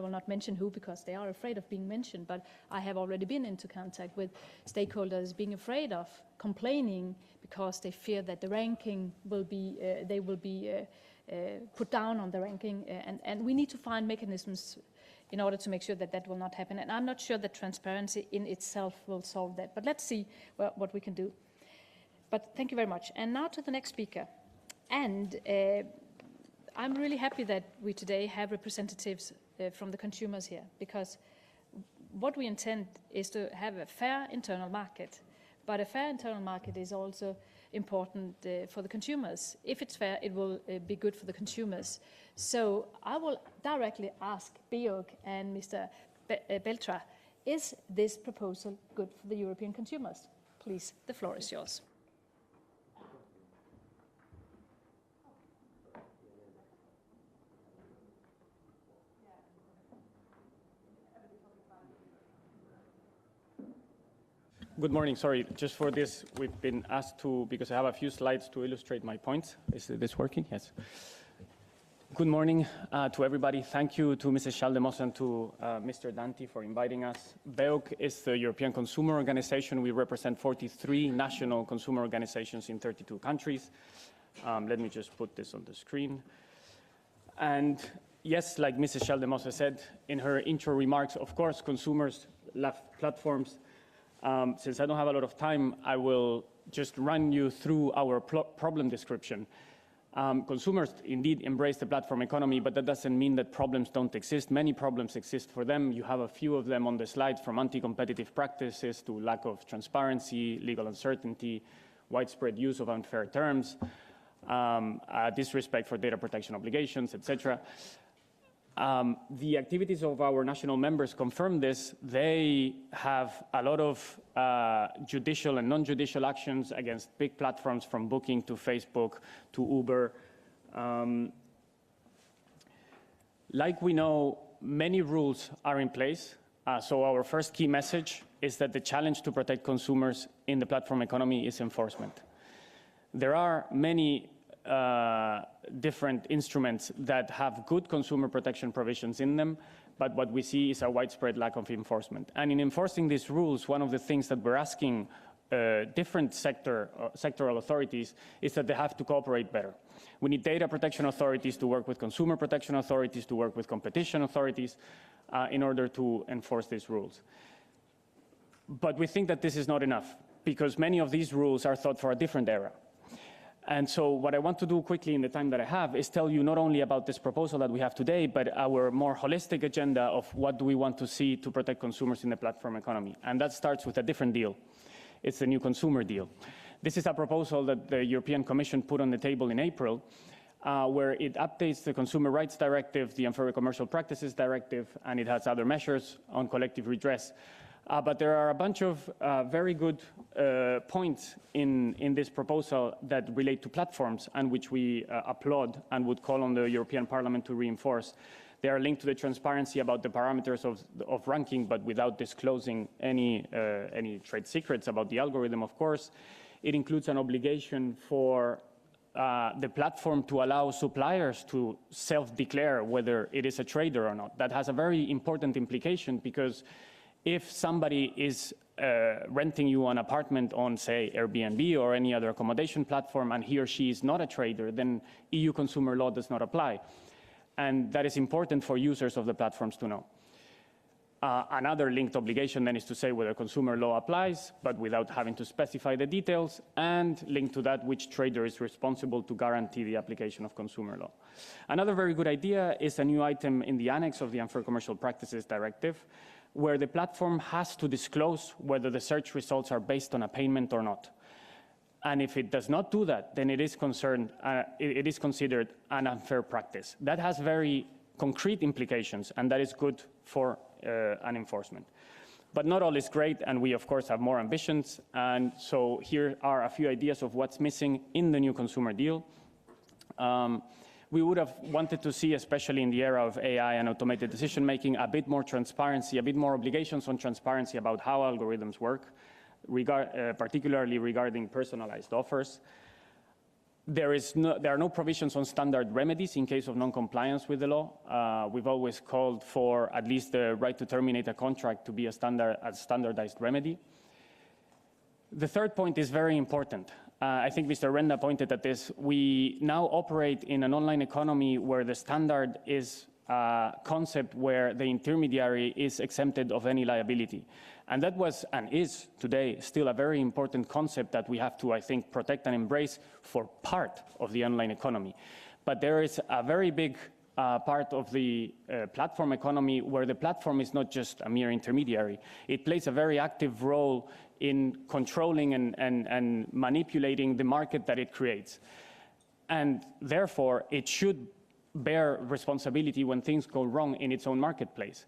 will not mention who because they are afraid of being mentioned, but I have already been into contact with stakeholders being afraid of complaining because they fear that the ranking will be, they will be put down on the ranking, and we need to find mechanisms in order to make sure that that will not happen. And I'm not sure that transparency in itself will solve that, but let's see what we can do. But thank you very much. And now to the next speaker. And I'm really happy that we today have representatives from the consumers here, because what we intend is to have a fair internal market, but a fair internal market is also important for the consumers. If it's fair, it will be good for the consumers. So I will directly ask Beog and Mr. Beltra, is this proposal good for the European consumers? Please, the floor is yours.
Good morning. Sorry, just for this, we've been asked to, because I have a few slides to illustrate my points. Is this working? Yes. Good morning to everybody. Thank you to Mrs. Schaldemose and to Mr. Danti for inviting us. BEOC is the European Consumer Organization. We represent 43 national consumer organizations in 32 countries. Let me just put this on the screen. And yes, like Mrs. Schaldemose said in her intro remarks, of course, consumers love platforms. Since I don't have a lot of time, I will just run you through our problem description. Consumers indeed embrace the platform economy, but that doesn't mean that problems don't exist. Many problems exist for them. You have a few of them on the slide, from anti-competitive practices to lack of transparency, legal uncertainty, widespread use of unfair terms, disrespect for data protection obligations, etc. The activities of our national members confirm this. They have a lot of judicial and non-judicial actions against big platforms, from Booking to Facebook to Uber. Like we know, many rules are in place. So our first key message is that the challenge to protect consumers in the platform economy is enforcement. There are many different instruments that have good consumer protection provisions in them, but what we see is a widespread lack of enforcement. And in enforcing these rules, one of the things that we're asking different sectoral authorities is that they have to cooperate better. We need data protection authorities to work with consumer protection authorities, to work with competition authorities in order to enforce these rules. But we think that this is not enough, because many of these rules are thought for a different era. And so what I want to do quickly in the time that I have is tell you not only about this proposal that we have today, but our more holistic agenda of what do we want to see to protect consumers in the platform economy. And that starts with a different deal. It's the new consumer deal. This is a proposal that the European Commission put on the table in April, where it updates the Consumer Rights Directive, the Unfair Commercial Practices Directive, and it has other measures on collective redress. But there are a bunch of very good points in this proposal that relate to platforms and which we applaud and would call on the European Parliament to reinforce. They are linked to the transparency about the parameters of ranking, but without disclosing any trade secrets about the algorithm, of course. It includes an obligation for the platform to allow suppliers to self-declare whether it is a trader or not. That has a very important implication, because if somebody is renting you an apartment on, say, Airbnb or any other accommodation platform, and he or she is not a trader, then EU consumer law does not apply. And that is important for users of the platforms to know. Another linked obligation then is to say whether consumer law applies, but without having to specify the details, and linked to that, which trader is responsible to guarantee the application of consumer law. Another very good idea is a new item in the annex of the Unfair Commercial Practices Directive, where the platform has to disclose whether the search results are based on a payment or not. And if it does not do that, then it is considered an unfair practice. That has very concrete implications, and that is good for an enforcement. But not all is great, and we, of course, have more ambitions. And so here are a few ideas of what's missing in the new consumer deal. We would have wanted to see, especially in the era of AI and automated decision-making, a bit more transparency, a bit more obligations on transparency about how algorithms work, particularly regarding personalized offers. There are no provisions on standard remedies in case of non-compliance with the law. We've always called for at least the right to terminate a contract to be a standardized remedy. The third point is very important. I think Mr. Renda pointed at this. We now operate in an online economy where the standard is a concept where the intermediary is exempted of any liability. And that was and is today still a very important concept that we have to, I think, protect and embrace for part of the online economy. But there is a very big part of the platform economy where the platform is not just a mere intermediary. It plays a very active role in controlling and manipulating the market that it creates. And therefore, it should bear responsibility when things go wrong in its own marketplace.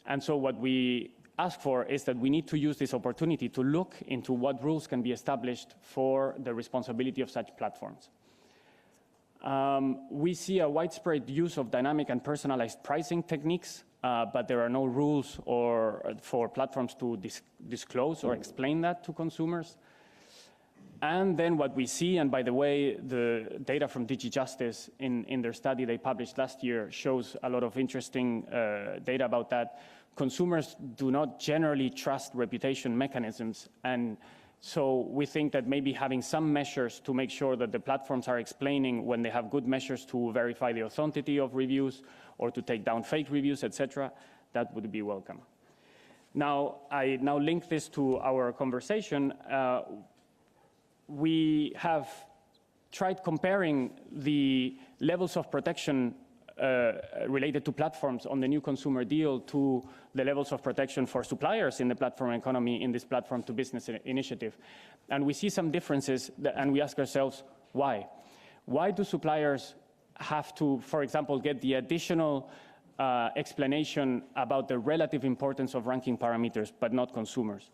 And so what we ask for is that we need to use this opportunity to look into what rules can be established for the responsibility of such platforms. We see a widespread use of dynamic and personalized pricing techniques, but there are no rules for platforms to disclose or explain that to consumers. And then what we see, and by the way, the data from DigiJustice in their study they published last year shows a lot of interesting data about that. Consumers do not generally trust reputation mechanisms, and so we think that maybe having some measures to make sure that the platforms are explaining when they have good measures to verify the authenticity of reviews or to take down fake reviews, etc., that would be welcome. Now, I link this to our conversation. We have tried comparing the levels of protection related to platforms on the new consumer deal to the levels of protection for suppliers in the platform economy in this platform to business initiative. And we see some differences, and we ask ourselves, why? Why do suppliers have to, for example, get the additional explanation about the relative importance of ranking parameters, but not consumers?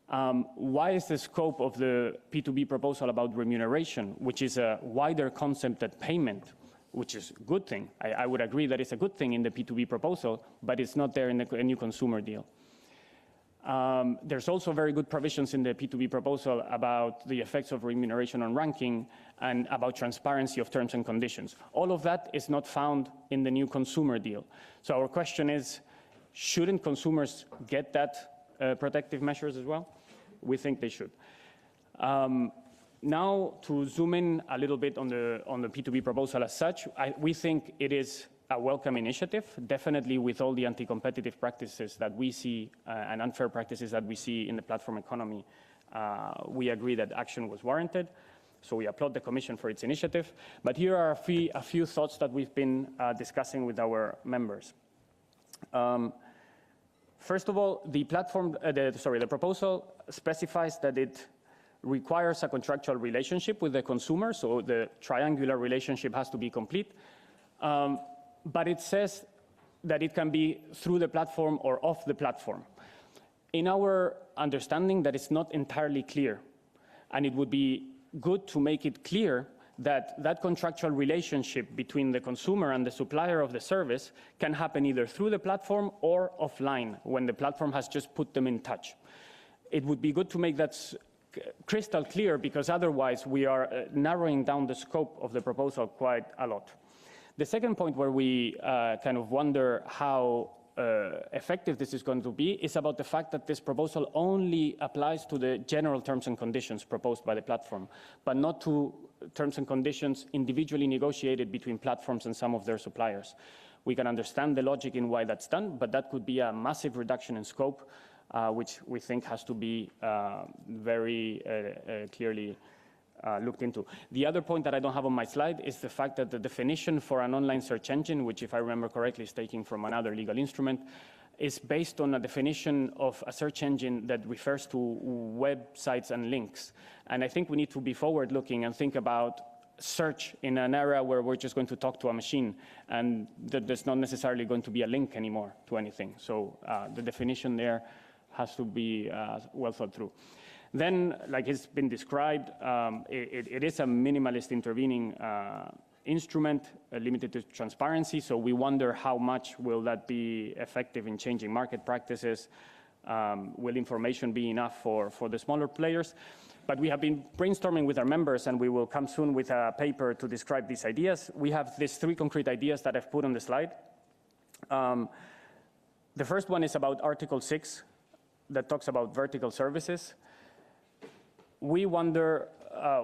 Why is the scope of the P2B proposal about remuneration, which is a wider concept than payment, which is a good thing? I would agree that it's a good thing in the P2B proposal, but it's not there in the new consumer deal. There's also very good provisions in the P2B proposal about the effects of remuneration on ranking and about transparency of terms and conditions. All of that is not found in the new consumer deal. So our question is, shouldn't consumers get that protective measures as well? We think they should. Now, to zoom in a little bit on the P2B proposal as such, we think it is a welcome initiative. Definitely with all the anti-competitive practices that we see and unfair practices that we see in the platform economy, we agree that action was warranted. So we applaud the Commission for its initiative. But here are a few thoughts that we've been discussing with our members. First of all, the proposal specifies that it requires a contractual relationship with the consumer, so the triangular relationship has to be complete. But it says that it can be through the platform or off the platform. In our understanding, that is not entirely clear, and it would be good to make it clear that that contractual relationship between the consumer and the supplier of the service can happen either through the platform or offline, when the platform has just put them in touch. It would be good to make that crystal clear, because otherwise we are narrowing down the scope of the proposal quite a lot. The second point where we kind of wonder how effective this is going to be is about the fact that this proposal only applies to the general terms and conditions proposed by the platform, but not to terms and conditions individually negotiated between platforms and some of their suppliers. We can understand the logic in why that's done, but that could be a massive reduction in scope, which we think has to be very clearly looked into. The other point that I don't have on my slide is the fact that the definition for an online search engine, which if I remember correctly is taken from another legal instrument, is based on a definition of a search engine that refers to websites and links. And I think we need to be forward-looking and think about search in an era where we're just going to talk to a machine, and that there's not necessarily going to be a link anymore to anything. So the definition there has to be well thought through. Then, like it's been described, it is a minimalist intervening instrument limited to transparency, so we wonder how much will that be effective in changing market practices. Will information be enough for the smaller players? But we have been brainstorming with our members, and we will come soon with a paper to describe these ideas. We have these 3 concrete ideas that I've put on the slide. The first one is about Article 6, that talks about vertical services. We wonder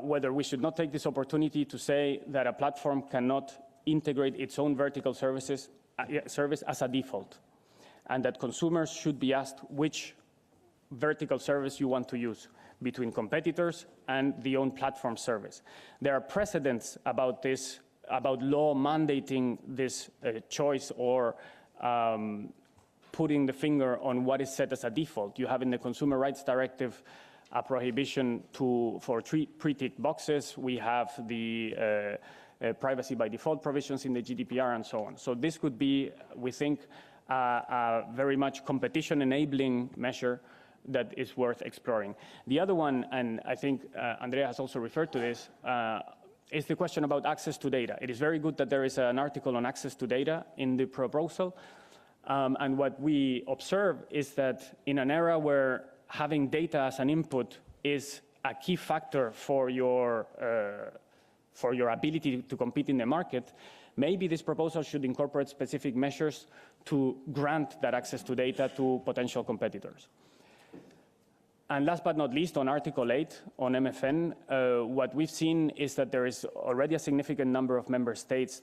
whether we should not take this opportunity to say that a platform cannot integrate its own vertical service as a default, and that consumers should be asked which vertical service you want to use between competitors and the own platform service. There are precedents about this, about law mandating this choice or putting the finger on what is set as a default. You have in the Consumer Rights Directive a prohibition for pre-ticked boxes. We have the privacy by default provisions in the GDPR and so on. So this could be, we think, a very much competition-enabling measure that is worth exploring. The other one, and I think Andrea has also referred to this, is the question about access to data. It is very good that there is an article on access to data in the proposal. And what we observe is that in an era where having data as an input is a key factor for your ability to compete in the market, maybe this proposal should incorporate specific measures to grant that access to data to potential competitors. And last but not least, on Article 8, on MFN, what we've seen is that there is already a significant number of member states,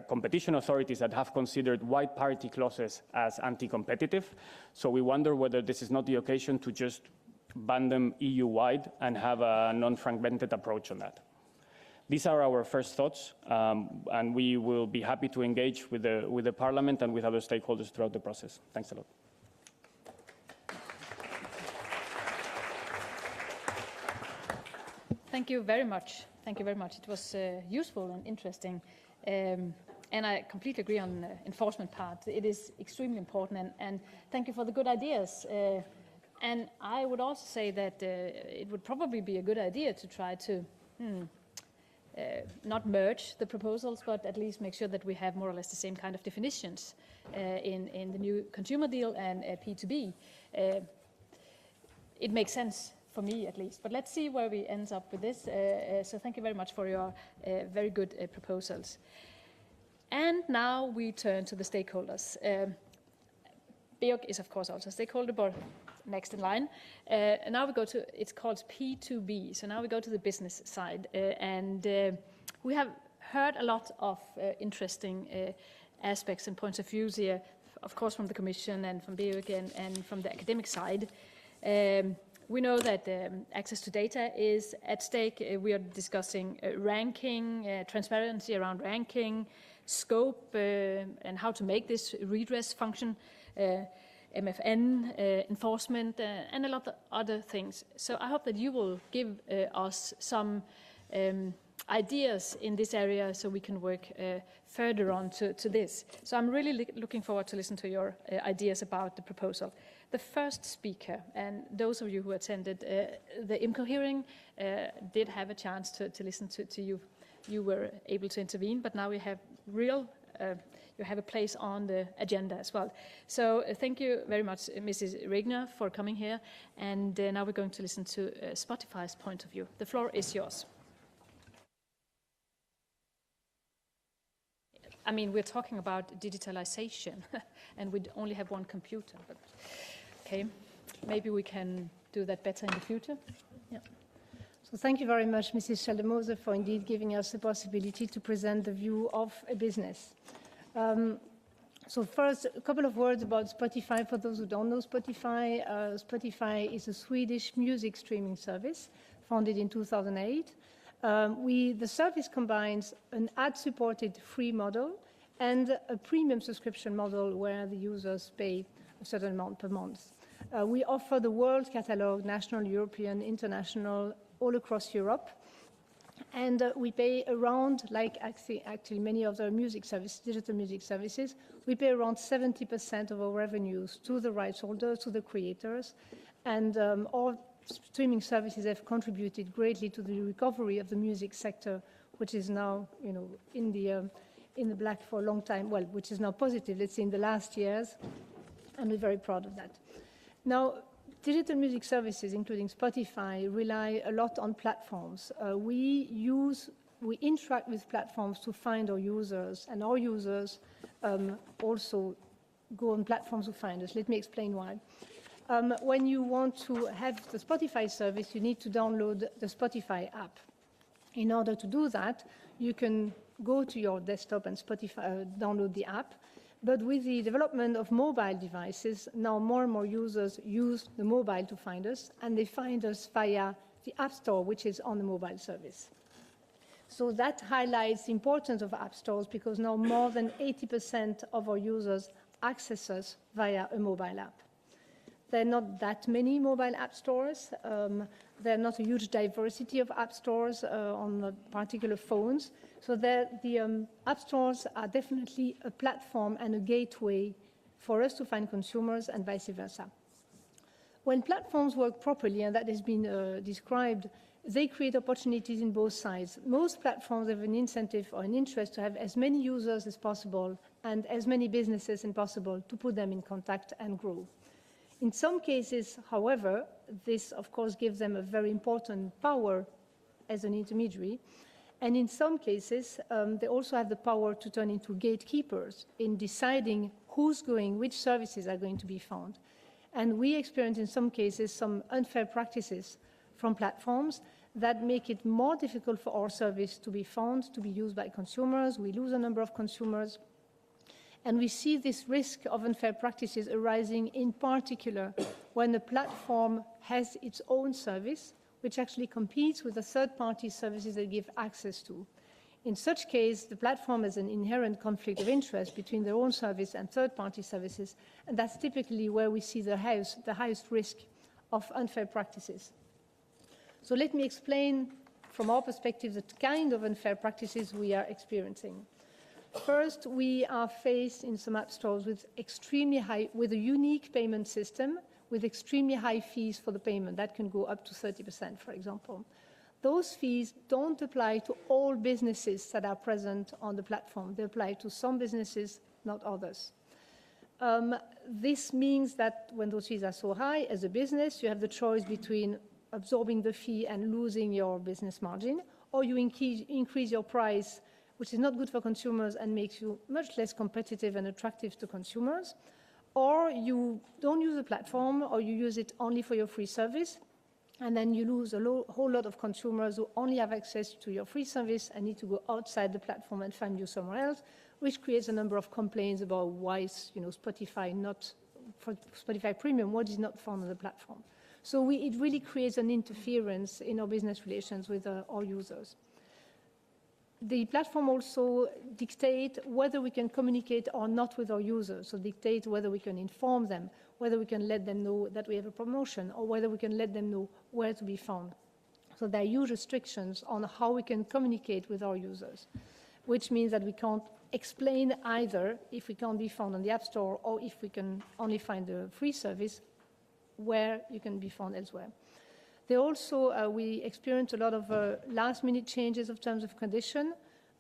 competition authorities, that have considered wide parity clauses as anti-competitive. So we wonder whether this is not the occasion to just ban them EU-wide and have a non-fragmented approach on that. These are our first thoughts, and we will be happy to engage with the Parliament and with other stakeholders throughout the process. Thanks a lot.
Thank you very much. Thank you very much. It was useful and interesting. And I completely agree on the enforcement part. It is extremely important, and thank you for the good ideas. And I would also say that it would probably be a good idea to try to not merge the proposals, but at least make sure that we have more or less the same kind of definitions in the new consumer deal and P2B. It makes sense for me at least, but let's see where we end up with this. So thank you very much for your very good proposals. And now we turn to the stakeholders. BEOC is of course also a stakeholder, but next in line. And now we go to, it's called P2B, so now we go to the business side. And we have heard a lot of interesting aspects and points of views here, of course from the Commission and from BEUC and from the academic side. We know that access to data is at stake. We are discussing ranking, transparency around ranking, scope, and how to make this redress function, MFN, enforcement, and a lot of other things. So I hope that you will give us some ideas in this area so we can work further on to this. So I'm really looking forward to listen to your ideas about the proposal. The first speaker, and those of you who attended the IMCO hearing did have a chance to listen to you. You were able to intervene, but now we have you have a place on the agenda as well. So thank you very much, Mrs. Regner, for coming here. And now we're going to listen to Spotify's point of view. The floor is yours. I mean, we're talking about digitalization, and we only have one computer. But okay, maybe we can do that better in the future. Yeah.
So thank you very much, Mrs. Schaldemose, for indeed giving us the possibility to present the view of a business. So first, a couple of words about Spotify. For those who don't know Spotify, Spotify is a Swedish music streaming service founded in 2008. The service combines an ad-supported free model and a premium subscription model where the users pay a certain amount per month. We offer the world catalog, national, European, international, all across Europe. And we pay around, like actually many other music services, digital music services, we pay around 70% of our revenues to the rights holders, to the creators. And all streaming services have contributed greatly to the recovery of the music sector, which is now, in the black for a long time. Well, which is now positive, let's say, in the last years, and we're very proud of that. Now, digital music services, including Spotify, rely a lot on platforms. We interact with platforms to find our users, and our users also go on platforms to find us. Let me explain why. When you want to have the Spotify service, you need to download the Spotify app. In order to do that, you can go to your desktop and download the app. But with the development of mobile devices, now more and more users use the mobile to find us, and they find us via the App Store, which is on the mobile service. So that highlights the importance of app stores, because now more than 80% of our users access us via a mobile app. There are not that many mobile app stores. There are not a huge diversity of app stores on particular phones. So the app stores are definitely a platform and a gateway for us to find consumers and vice versa. When platforms work properly, and that has been described, they create opportunities in both sides. Most platforms have an incentive or an interest to have as many users as possible and as many businesses as possible to put them in contact and grow. In some cases, however, this, of course, gives them a very important power as an intermediary. And in some cases, they also have the power to turn into gatekeepers in deciding which services are going to be found. And we experience, in some cases, some unfair practices from platforms that make it more difficult for our service to be found, to be used by consumers. We lose a number of consumers. And we see this risk of unfair practices arising in particular when a platform has its own service, which actually competes with the third-party services they give access to. In such case, the platform has an inherent conflict of interest between their own service and third-party services, and that's typically where we see the highest risk of unfair practices. So let me explain from our perspective the kind of unfair practices we are experiencing. First, we are faced in some app stores with a unique payment system with extremely high fees for the payment. That can go up to 30%, for example. Those fees don't apply to all businesses that are present on the platform. They apply to some businesses, not others. This means that when those fees are so high, as a business, you have the choice between absorbing the fee and losing your business margin, or you increase your price, which is not good for consumers and makes you much less competitive and attractive to consumers, or you don't use the platform, or you use it only for your free service, And then you lose a whole lot of consumers who only have access to your free service and need to go outside the platform and find you somewhere else, which creates a number of complaints about why is, Spotify not, for Spotify Premium, what is not found on the platform. So it really creates an interference in our business relations with our users. The platform also dictates whether we can communicate or not with our users, so dictate whether we can inform them, whether we can let them know that we have a promotion, or whether we can let them know where to be found. So there are huge restrictions on how we can communicate with our users, which means that we can't explain either if we can't be found on the App Store or if we can only find the free service where you can be found elsewhere. They also, we experienced a lot of last-minute changes of terms of condition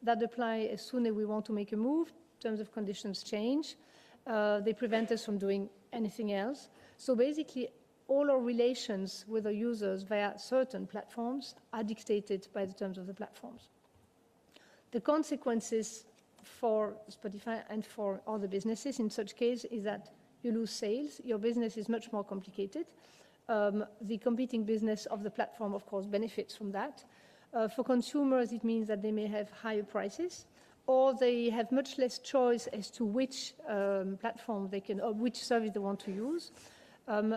that apply as soon as we want to make a move. Terms of conditions change. They prevent us from doing anything else. So basically, all our relations with our users via certain platforms are dictated by the terms of the platforms. The consequences for Spotify and for other businesses in such case is that you lose sales. Your business is much more complicated. The competing business of the platform, of course, benefits from that. For consumers, it means that they may have higher prices, or they have much less choice as to which platform they can, or which service they want to use.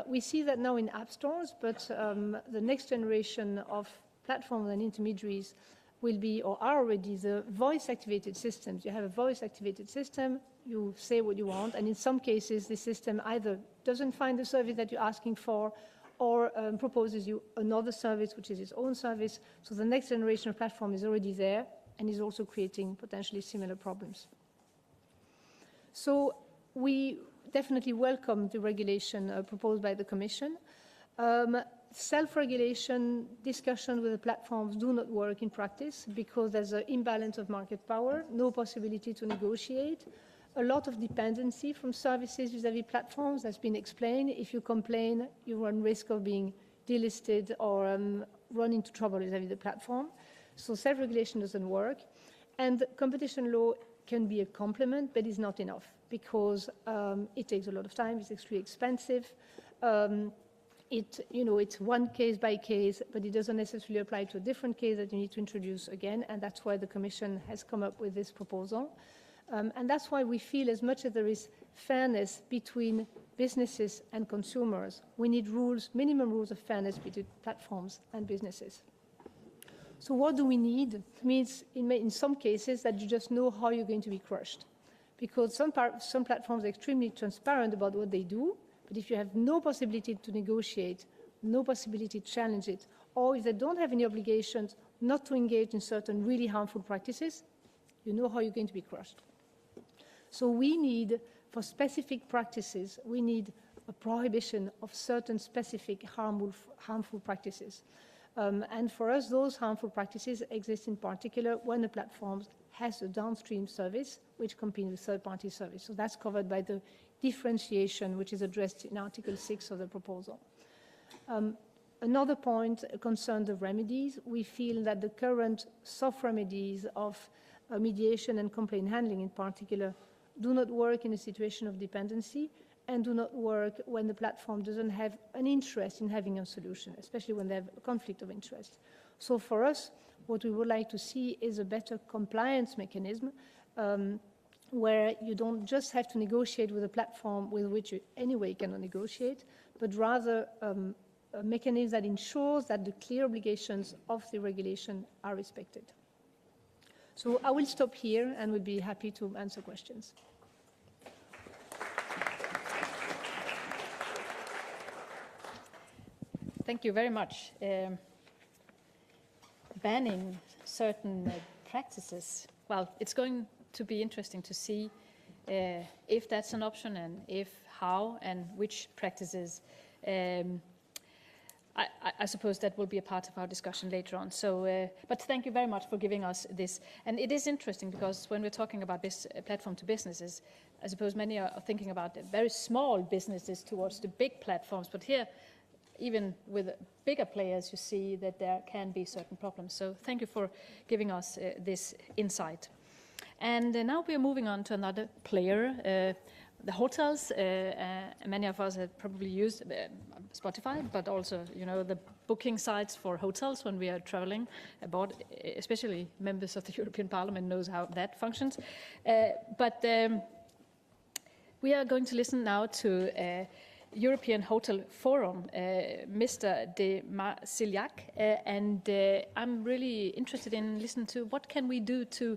We see that now in app stores, but the next generation of platforms and intermediaries will be, or are already, the voice-activated systems. You have a voice-activated system, you say what you want, and in some cases, the system either doesn't find the service that you're asking for, or proposes you another service, which is its own service. So the next generation of platform is already there and is also creating potentially similar problems. So we definitely welcome the regulation proposed by the Commission. Self-regulation discussion with the platforms do not work in practice because there's an imbalance of market power, no possibility to negotiate, a lot of dependency from services vis-à-vis platforms has been explained. If you complain, you run risk of being delisted or run into trouble vis-à-vis the platform. So self-regulation doesn't work. And competition law can be a complement, but it's not enough because it takes a lot of time, it's extremely expensive. It's one case by case, but it doesn't necessarily apply to a different case that you need to introduce again, and that's why the Commission has come up with this proposal. And that's why we feel as much as there is fairness between businesses and consumers, we need rules, minimum rules of fairness between platforms and businesses. So what do we need? It means in some cases that you just know how you're going to be crushed. Because some platforms are extremely transparent about what they do, but if you have no possibility to negotiate, no possibility to challenge it, or if they don't have any obligations not to engage in certain really harmful practices, you know how you're going to be crushed. So we need, for specific practices, we need a prohibition of certain specific harmful practices. And for us, those harmful practices exist in particular when a platform has a downstream service which competes with third-party service. So that's covered by the differentiation which is addressed in Article 6 of the proposal. Another point concerns the remedies. We feel that the current soft remedies of mediation and complaint handling in particular do not work in a situation of dependency and do not work when the platform doesn't have an interest in having a solution, especially when they have a conflict of interest. So for us, what we would like to see is a better compliance mechanism where you don't just have to negotiate with a platform with which you anyway cannot negotiate, but rather a mechanism that ensures that the clear obligations of the regulation are respected. So I will stop here and would be happy to answer questions.
Thank you very much. Banning certain practices, well, it's going to be interesting to see if that's an option and if, how, and which practices. I suppose that will be a part of our discussion later on. So, but thank you very much for giving us this. And it is interesting because when we're talking about platform to businesses, I suppose many are thinking about very small businesses towards the big platforms. But here, even with bigger players, you see that there can be certain problems. So thank you for giving us this insight. And now we are moving on to another player, the hotels. Many of us have probably used Spotify, but also, the booking sites for hotels when we are traveling abroad, especially members of the European Parliament knows how that functions. But we are going to listen now to European Hotel Forum, Mr. de Marsillac, and I'm really interested in listening to what can we do to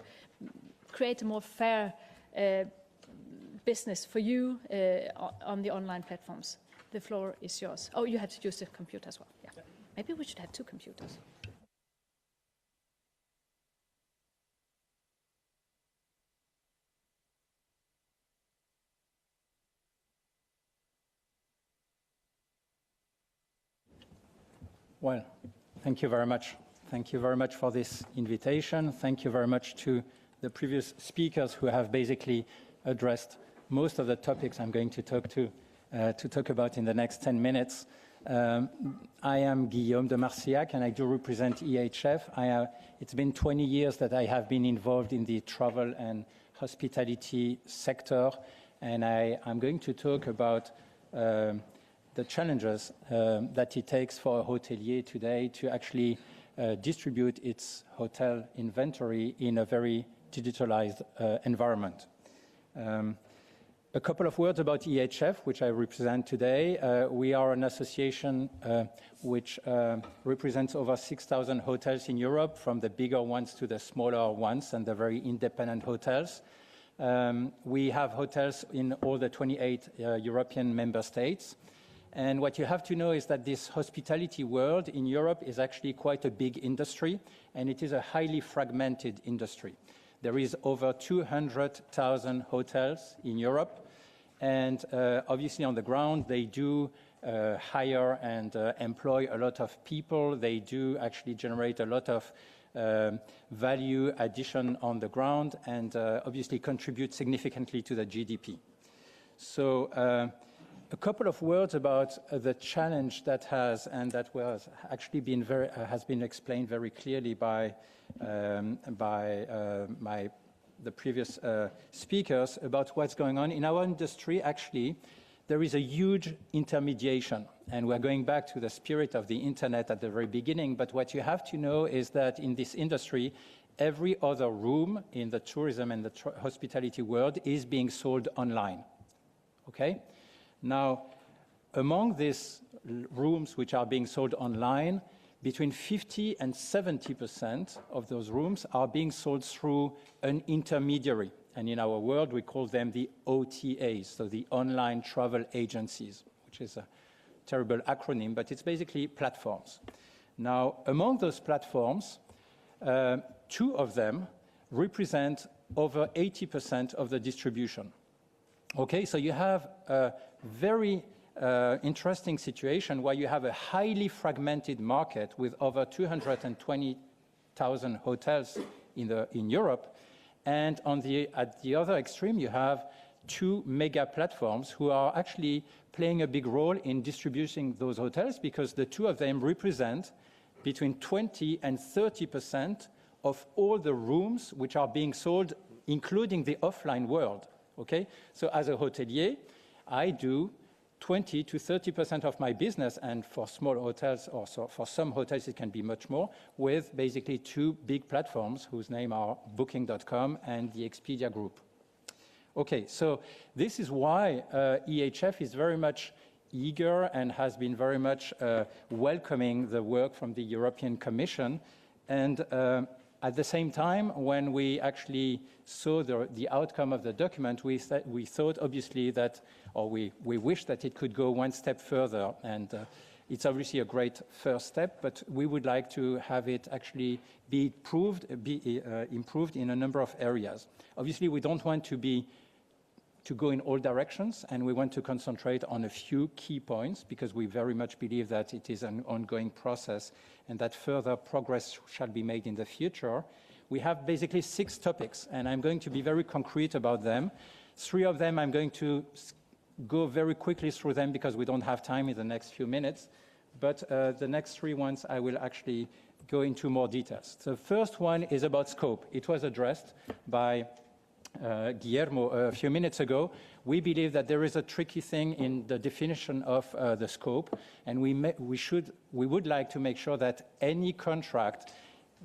create a more fair business for you on the online platforms. The floor is yours. Oh, you had to use the computer as well. Yeah. Maybe we should have 2 computers.
Well, thank you very much. Thank you very much for this invitation. Thank you very much to the previous speakers who have basically addressed most of the topics I'm going to talk about in the next 10 minutes. I am Guillaume de Marsillac, and I do represent EHF. It's been 20 years that I have been involved in the travel and hospitality sector, and I'm going to talk about the challenges that it takes for a hotelier today to actually distribute its hotel inventory in a very digitalized environment. A couple of words about EHF, which I represent today. We are an association which represents over 6,000 hotels in Europe, from the bigger ones to the smaller ones and the very independent hotels. We have hotels in all the 28 European member states. And what you have to know is that this hospitality world in Europe is actually quite a big industry, and it is a highly fragmented industry. There is over 200,000 hotels in Europe, and obviously on the ground they do hire and employ a lot of people. They do actually generate a lot of value addition on the ground, and obviously contribute significantly to the GDP. So a couple of words about the challenge that has, and that was actually been has been explained very clearly by the previous speakers about what's going on in our industry. Actually, there is a huge intermediation, and we're going back to the spirit of the internet at the very beginning. But what you have to know is that in this industry, every other room in the tourism and the hospitality world is being sold online. Okay? Now, among these rooms which are being sold online, between 50 and 70% of those rooms are being sold through an intermediary. And in our world, we call them the OTAs, so the online travel agencies, which is a terrible acronym, but it's basically platforms. Now, among those platforms, 2 of them represent over 80% of the distribution. Okay, so you have a very interesting situation where you have a highly fragmented market with over 220,000 hotels in Europe, and at the other extreme you have 2 mega platforms who are actually playing a big role in distributing those hotels, because the 2 of them represent between 20 and 30% of all the rooms which are being sold, including the offline world. Okay, so as a hotelier, I do 20 to 30% of my business, and for small hotels, or so for some hotels it can be much more, with basically 2 big platforms whose name are Booking.com and the Expedia Group. Okay, so this is why EHF is very much eager and has been very much welcoming the work from the European Commission. And at the same time, when we actually saw the outcome of the document, we thought obviously that, or we wished that it could go one step further. And it's obviously a great first step, but we would like to have it actually be improved in a number of areas. Obviously, we don't want to go in all directions, and we want to concentrate on a few key points, because we very much believe that it is an ongoing process and that further progress shall be made in the future. We have basically 6 topics, and I'm going to be very concrete about them. 3 of them I'm going to go very quickly through them because we don't have time in the next few minutes, but the next 3 ones I will actually go into more details. The first one is about scope. It was addressed by Guillermo a few minutes ago, we believe that there is a tricky thing in the definition of the scope, and we would like to make sure that any contract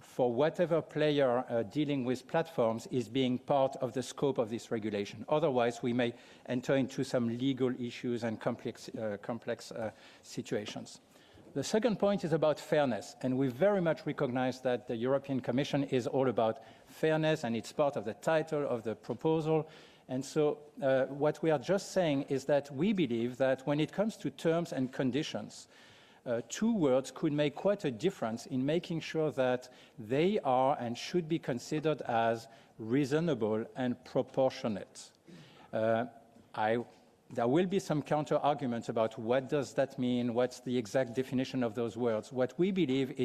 for whatever player dealing with platforms is being part of the scope of this regulation. Otherwise, we may enter into some legal issues and complex situations. The second point is about fairness, and we very much recognize that the European Commission is all about fairness, and it's part of the title of the proposal. And so what we are just saying is that we believe that when it comes to terms and conditions, two words could make quite a difference in making sure that they are and should be considered as reasonable and proportionate. There will be some counter-arguments about what does that mean, what's the exact definition of those words. What we believe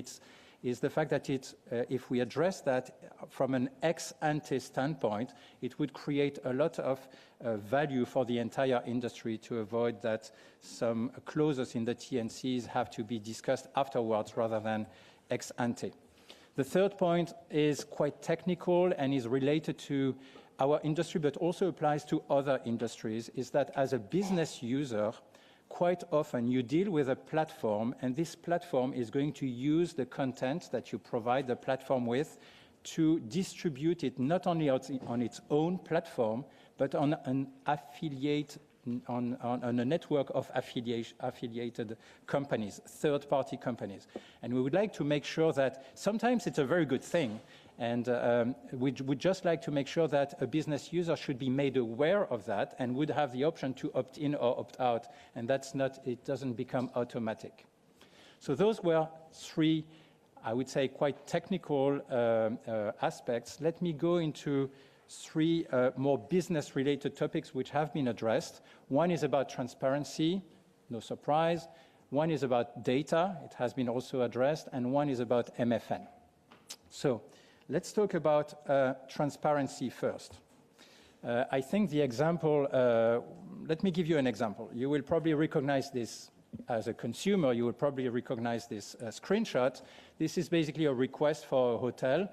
is the fact that if we address that from an ex-ante standpoint, it would create a lot of value for the entire industry to avoid that some clauses in the T&Cs have to be discussed afterwards rather than ex-ante. The third point is quite technical and is related to our industry, but also applies to other industries, is that as a business user, quite often you deal with a platform, and this platform is going to use the content that you provide the platform with to distribute it not only on its own platform, but on an affiliate, on a network of affiliated companies, third-party companies. And we would like to make sure that sometimes it's a very good thing, and we would just like to make sure that a business user should be made aware of that and would have the option to opt in or opt out, and it doesn't become automatic. So those were three, I would say, quite technical aspects. Let me go into three more business-related topics which have been addressed. One is about transparency, no surprise. One is about data, it has been also addressed, and one is about MFN. So let's talk about transparency first. I think the example, let me give you an example. You will probably recognize this as a consumer, you will probably recognize this screenshot. This is basically a request for a hotel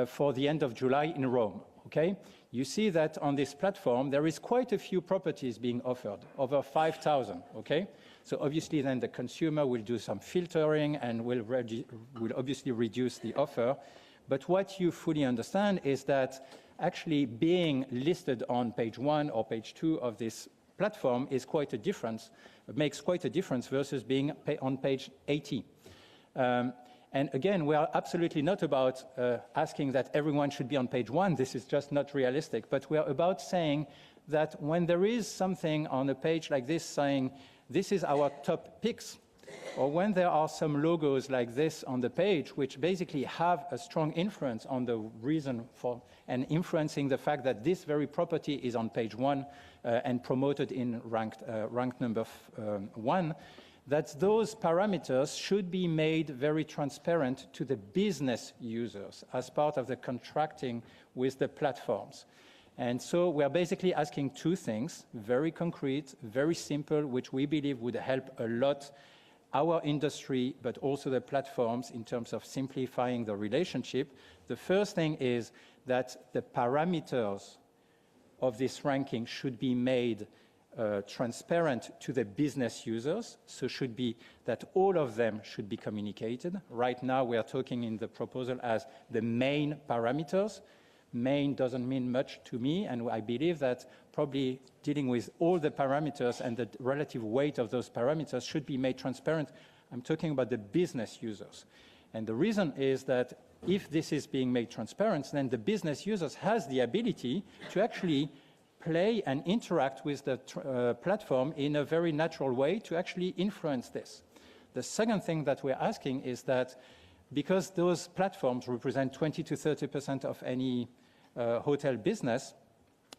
for the end of July in Rome, okay? You see that on this platform, there is quite a few properties being offered, over 5,000, okay? So obviously then the consumer will do some filtering and will obviously reduce the offer. But what you fully understand is that actually being listed on page 1 or page 2 of this platform is quite a difference, makes quite a difference versus being on page 80. And again, we are absolutely not about asking that everyone should be on page 1. This is just not realistic. But we are about saying that when there is something on a page like this saying, this is our top picks, or when there are some logos like this on the page, which basically have a strong influence on the reason for, and influencing the fact that this very property is on page 1 and promoted in ranked number 1, that those parameters should be made very transparent to the business users as part of the contracting with the platforms. And so we are basically asking two things, very concrete, very simple, which we believe would help a lot our industry, but also the platforms in terms of simplifying the relationship. The first thing is that the parameters of this ranking should be made transparent to the business users, so should be that all of them should be communicated. Right now we are talking in the proposal as the main parameters. Main doesn't mean much to me, and I believe that probably dealing with all the parameters and the relative weight of those parameters should be made transparent. I'm talking about the business users. And the reason is that if this is being made transparent, then the business users has the ability to actually play and interact with the platform in a very natural way to actually influence this. The second thing that we're asking is that because those platforms represent 20 to 30% of any hotel business,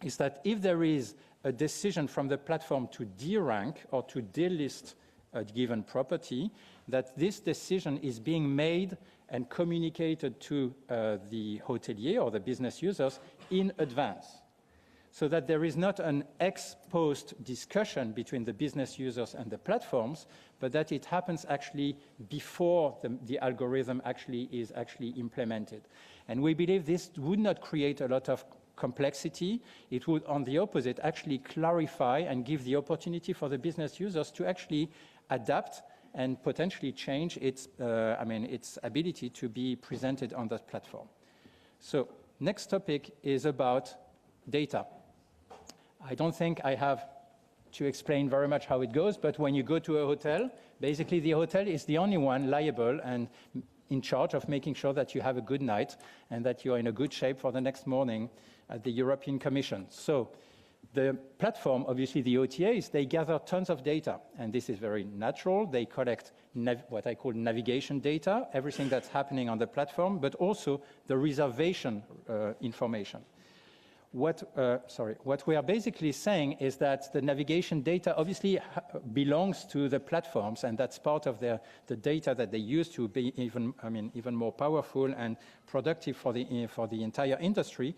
is that if there is a decision from the platform to derank or to delist a given property, that this decision is being made and communicated to the hotelier or the business users in advance, so that there is not an ex-post discussion between the business users and the platforms, but that it happens actually before the algorithm is implemented. And we believe this would not create a lot of complexity. It would, on the opposite, actually clarify and give the opportunity for the business users to actually adapt and potentially change its ability to be presented on that platform. So next topic is about data. I don't think I have to explain very much how it goes, but when you go to a hotel, basically the hotel is the only one liable and in charge of making sure that you have a good night and that you're in a good shape for the next morning at the European Commission. So the platform, obviously the OTAs, they gather tons of data, and this is very natural. They collect what I call navigation data, everything that's happening on the platform, but also the reservation information. What we are basically saying is that the navigation data obviously belongs to the platforms, and that's part of the data that they use to be even more powerful and productive for the entire industry.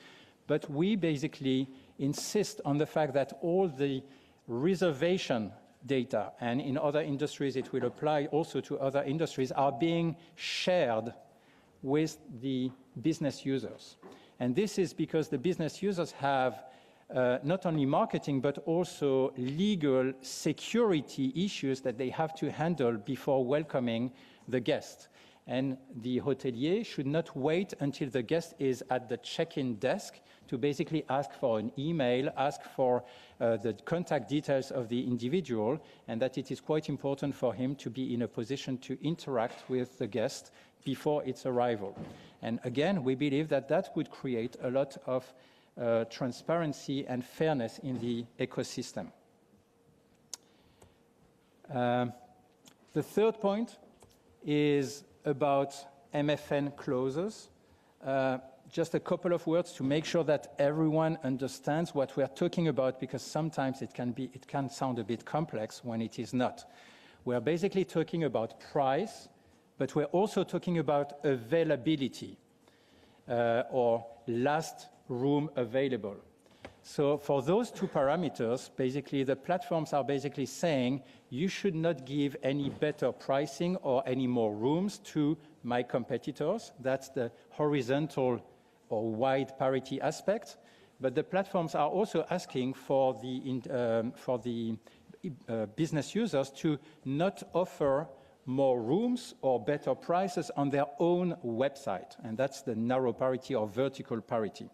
But we basically insist on the fact that all the reservation data, and in other industries it will apply also to other industries, are being shared with the business users. And this is because the business users have not only marketing, but also legal security issues that they have to handle before welcoming the guest. And the hotelier should not wait until the guest is at the check-in desk to basically ask for an email, ask for the contact details of the individual, and that it is quite important for him to be in a position to interact with the guest before its arrival. And again, we believe that that would create a lot of transparency and fairness in the ecosystem. The third point is about MFN clauses. Just a couple of words to make sure that everyone understands what we are talking about, because sometimes it can sound a bit complex when it is not. We are basically talking about price, but we're also talking about availability or last room available. So for those two parameters, basically the platforms are basically saying you should not give any better pricing or any more rooms to my competitors. That's the horizontal or wide parity aspect. But the platforms are also asking for the business users to not offer more rooms or better prices on their own website. And that's the narrow parity or vertical parity.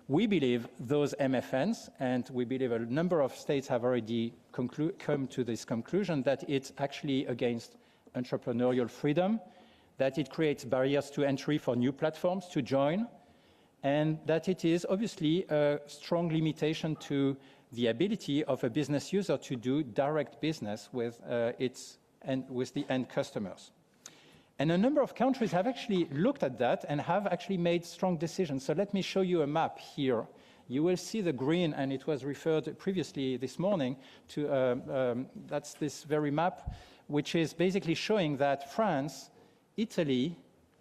We believe those MFNs, and we believe a number of states have already come to this conclusion, that it's actually against entrepreneurial freedom, that it creates barriers to entry for new platforms to join, and that it is obviously a strong limitation to the ability of a business user to do direct business with with the end customers. And a number of countries have actually looked at that and have actually made strong decisions. So let me show you a map here. You will see the green, and it was referred previously this morning to, that's this very map, which is basically showing that France, Italy,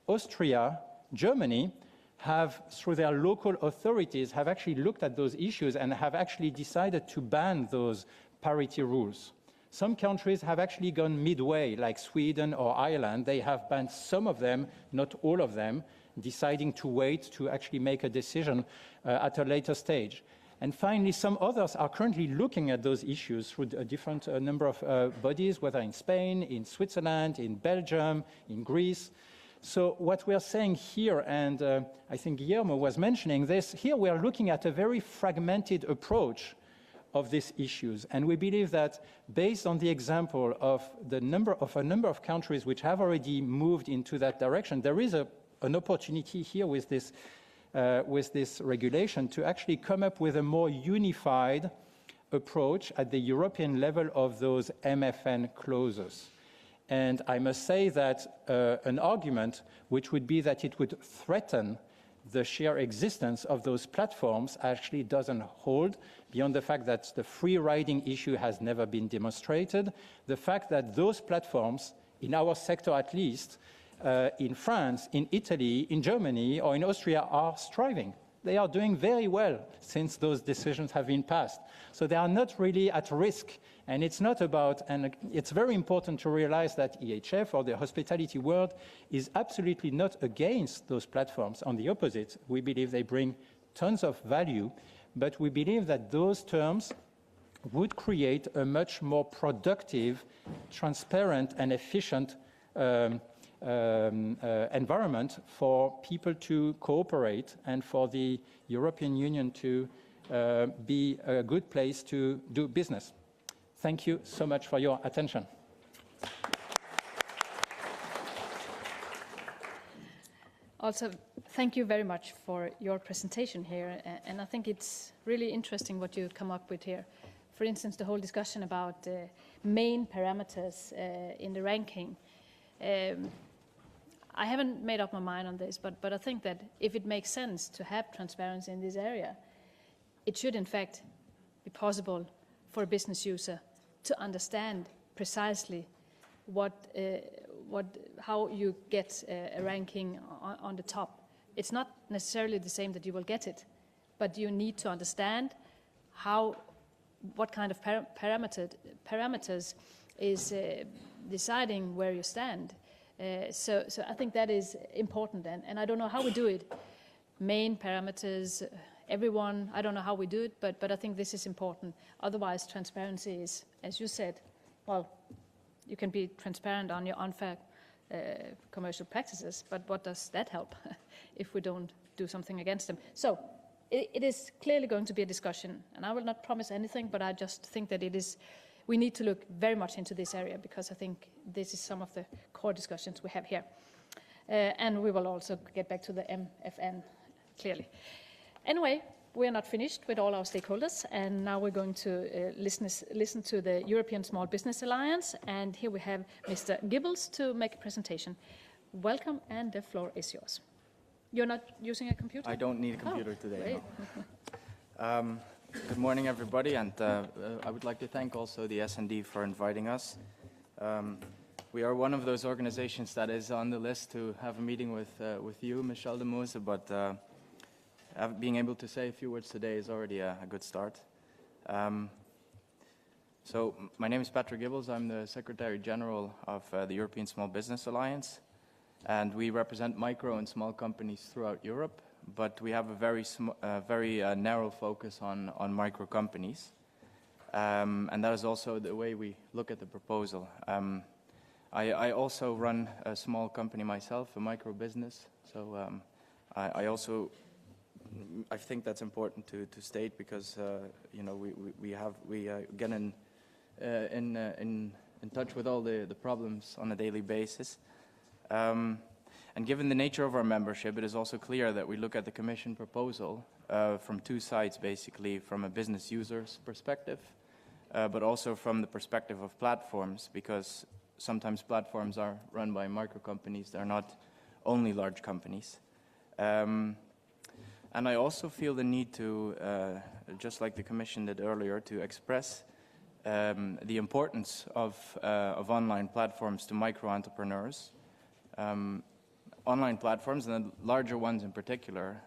Austria, Germany have, through their local authorities, have actually looked at those issues and have actually decided to ban those parity rules. Some countries have actually gone midway, like Sweden or Ireland. They have banned some of them, not all of them, deciding to wait to actually make a decision at a later stage. And finally, some others are currently looking at those issues through a different number of bodies, whether in Spain, in Switzerland, in Belgium, in Greece. So what we are saying here, and I think Guillermo was mentioning this, here we are looking at a very fragmented approach of these issues. And we believe that based on the example of a number of countries which have already moved into that direction, there is an opportunity here with this regulation to actually come up with a more unified approach at the European level of those MFN clauses. And I must say that an argument which would be that it would threaten the sheer existence of those platforms actually doesn't hold, beyond the fact that the free riding issue has never been demonstrated. The fact that those platforms, in our sector at least, in France, in Italy, in Germany, or in Austria, are striving. They are doing very well since those decisions have been passed. So they are not really at risk. And it's not about, and it's very important to realize that EHF, or the hospitality world, is absolutely not against those platforms. On the opposite, we believe they bring tons of value, but we believe that those terms would create a much more productive, transparent, and efficient environment for people to cooperate and for the European Union to be a good place to do business. Thank you so much for your attention.
Also, thank you very much for your presentation here. And I think it's really interesting what you come up with here. For instance, the whole discussion about main parameters in the ranking. I haven't made up my mind on this, but I think that if it makes sense to have transparency in this area, it should in fact be possible for a business user to understand precisely how you get a ranking on the top. It's not necessarily the same that you will get it, but you need to understand what kind of parameters is deciding where you stand. So I think that is important, and I don't know how we do it. Main parameters, everyone, I don't know how we do it, but I think this is important. Otherwise, transparency is, as you said, well, you can be transparent on your unfair commercial practices, but what does that help if we don't do something against them? So it is clearly going to be a discussion, and I will not promise anything, but I just think that we need to look very much into this area, because I think this is some of the core discussions we have here. And we will also get back to the MFN, clearly. Anyway, we are not finished with all our stakeholders, and now we're going to listen to the European Small Business Alliance, and here we have Mr. Gibbles to make a presentation. Welcome, and the floor is yours. You're not using a computer?
I don't need a computer today.
No.
Good morning, everybody, and I would like to thank also the S&D for inviting us. We are one of those organizations that is on the list to have a meeting with you, Ms. Schaldemose, but being able to say a few words today is already a good start. So my name is Patrick Gibbles. I'm the Secretary General of the European Small Business Alliance, and we represent micro and small companies throughout Europe, but we have a very narrow focus on micro companies. And that is also the way we look at the proposal. I also run a small company myself, a micro business, so I think that's important to state, because you know, we get in touch with all the problems on a daily basis. And given the nature of our membership, it is also clear that we look at the Commission proposal from two sides, basically, from a business user's perspective, but also from the perspective of platforms, because sometimes platforms are run by micro companies. They're not only large companies. And I also feel the need to, just like the Commission did earlier, to express the importance of online platforms to micro entrepreneurs. Online platforms, and the larger ones in particular,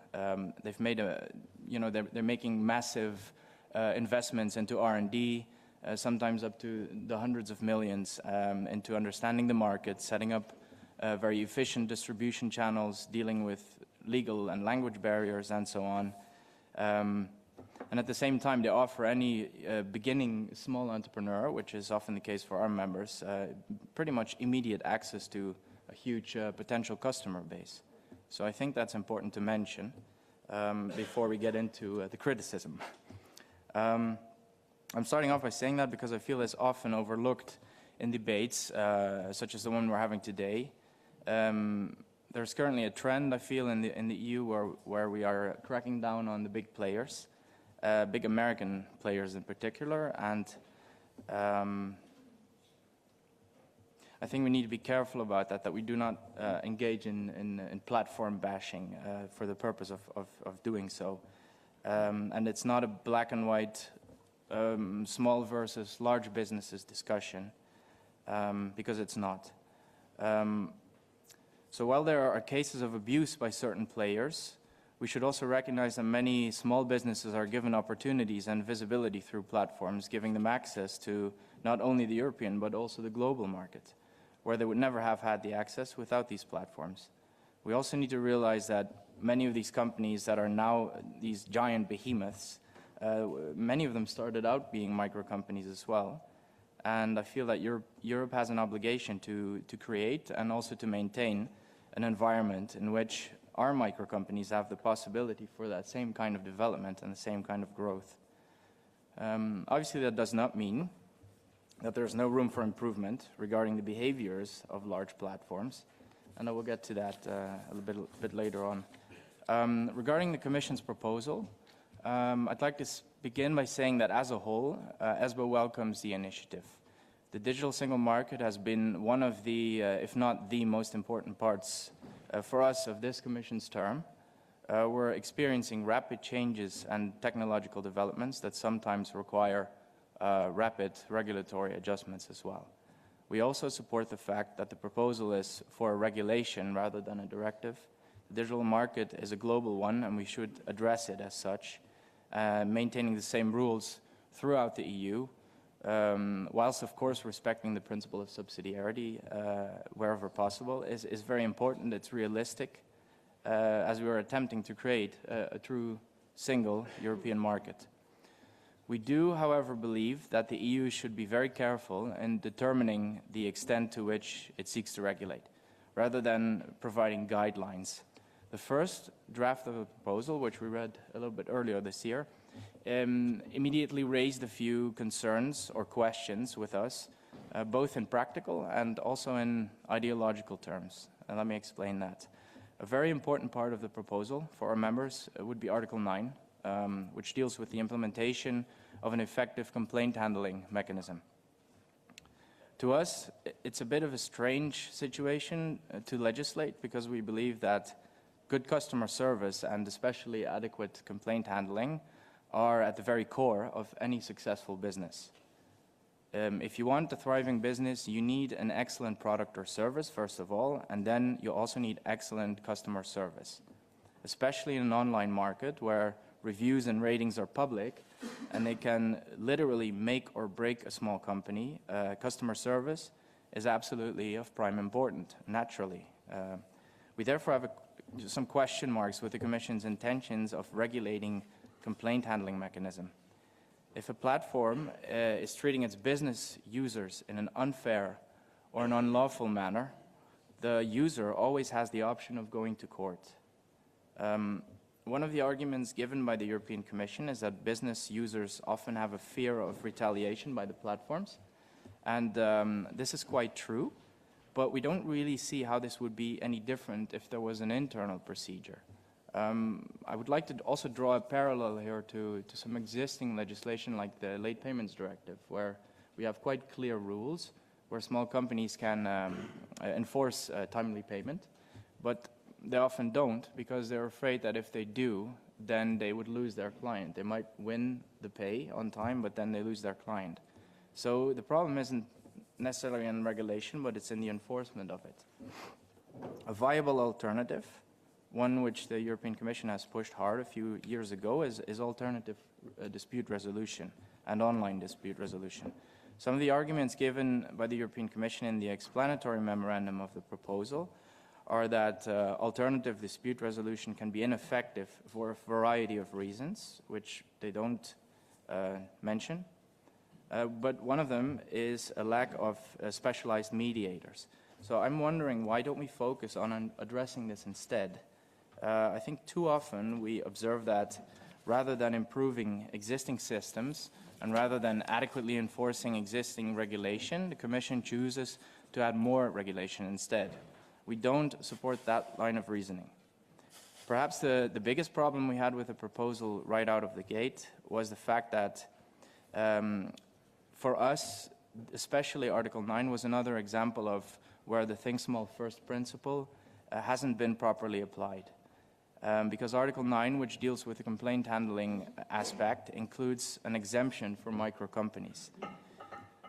they've made they're making massive investments into R&D, sometimes up to the hundreds of millions, into understanding the market, setting up very efficient distribution channels, dealing with legal and language barriers, and so on. And at the same time, they offer any beginning small entrepreneur, which is often the case for our members, pretty much immediate access to a huge potential customer base. So I think that's important to mention before we get into the criticism. I'm starting off by saying that because I feel it's often overlooked in debates, such as the one we're having today. There's currently a trend, I feel, in the EU where we are cracking down on the big players, big American players in particular, and I think we need to be careful about that we do not engage in platform bashing for the purpose of doing so. And it's not a black and white small versus large businesses discussion, because it's not. So while there are cases of abuse by certain players, we should also recognize that many small businesses are given opportunities and visibility through platforms, giving them access to not only the European but also the global market, where they would never have had the access without these platforms. We also need to realize that many of these companies that are now these giant behemoths, many of them started out being micro companies as well. And I feel that Europe has an obligation to create and also to maintain an environment in which our micro companies have the possibility for that same kind of development and the same kind of growth. Obviously, that does not mean that there's no room for improvement regarding the behaviors of large platforms, and I will get to that a little bit later on. Regarding the Commission's proposal, I'd like to begin by saying that as a whole, ESBO welcomes the initiative. The digital single market has been one of the, if not the most important parts for us of this Commission's term. We're experiencing rapid changes and technological developments that sometimes require rapid regulatory adjustments as well. We also support the fact that the proposal is for a regulation rather than a directive. The digital market is a global one, and we should address it as such, maintaining the same rules throughout the EU, whilst of course respecting the principle of subsidiarity wherever possible is very important. It's realistic, as we are attempting to create a true single European market. We do, however, believe that the EU should be very careful in determining the extent to which it seeks to regulate, rather than providing guidelines. The first draft of the proposal, which we read a little bit earlier this year, immediately raised a few concerns or questions with us, both in practical and also in ideological terms. And let me explain that. A very important part of the proposal for our members would be Article 9, which deals with the implementation of an effective complaint handling mechanism. To us, it's a bit of a strange situation to legislate, because we believe that good customer service and especially adequate complaint handling are at the very core of any successful business. If you want a thriving business, you need an excellent product or service, first of all, and then you also need excellent customer service, especially in an online market where reviews and ratings are public and they can literally make or break a small company. Customer service is absolutely of prime importance, naturally. We therefore have some question marks with the Commission's intentions of regulating complaint handling mechanism. If a platform is treating its business users in an unfair or an unlawful manner, the user always has the option of going to court. One of the arguments given by the European Commission is that business users often have a fear of retaliation by the platforms, and this is quite true, but we don't really see how this would be any different if there was an internal procedure. I would like to also draw a parallel here to some existing legislation like the Late Payments Directive, where we have quite clear rules where small companies can enforce timely payment, but they often don't, because they're afraid that if they do, then they would lose their client. They might win the pay on time, but then they lose their client. So the problem isn't necessarily in regulation, but it's in the enforcement of it. A viable alternative, one which the European Commission has pushed hard a few years ago, is alternative dispute resolution and online dispute resolution. Some of the arguments given by the European Commission in the explanatory memorandum of the proposal are that alternative dispute resolution can be ineffective for a variety of reasons, which they don't mention. But one of them is a lack of specialized mediators. So I'm wondering, why don't we focus on addressing this instead? I think too often we observe that rather than improving existing systems and rather than adequately enforcing existing regulation, the Commission chooses to add more regulation instead. We don't support that line of reasoning. Perhaps the biggest problem we had with the proposal right out of the gate was the fact that for us, especially Article 9 was another example of where the think small first principle hasn't been properly applied. Because Article 9, which deals with the complaint handling aspect, includes an exemption for micro companies.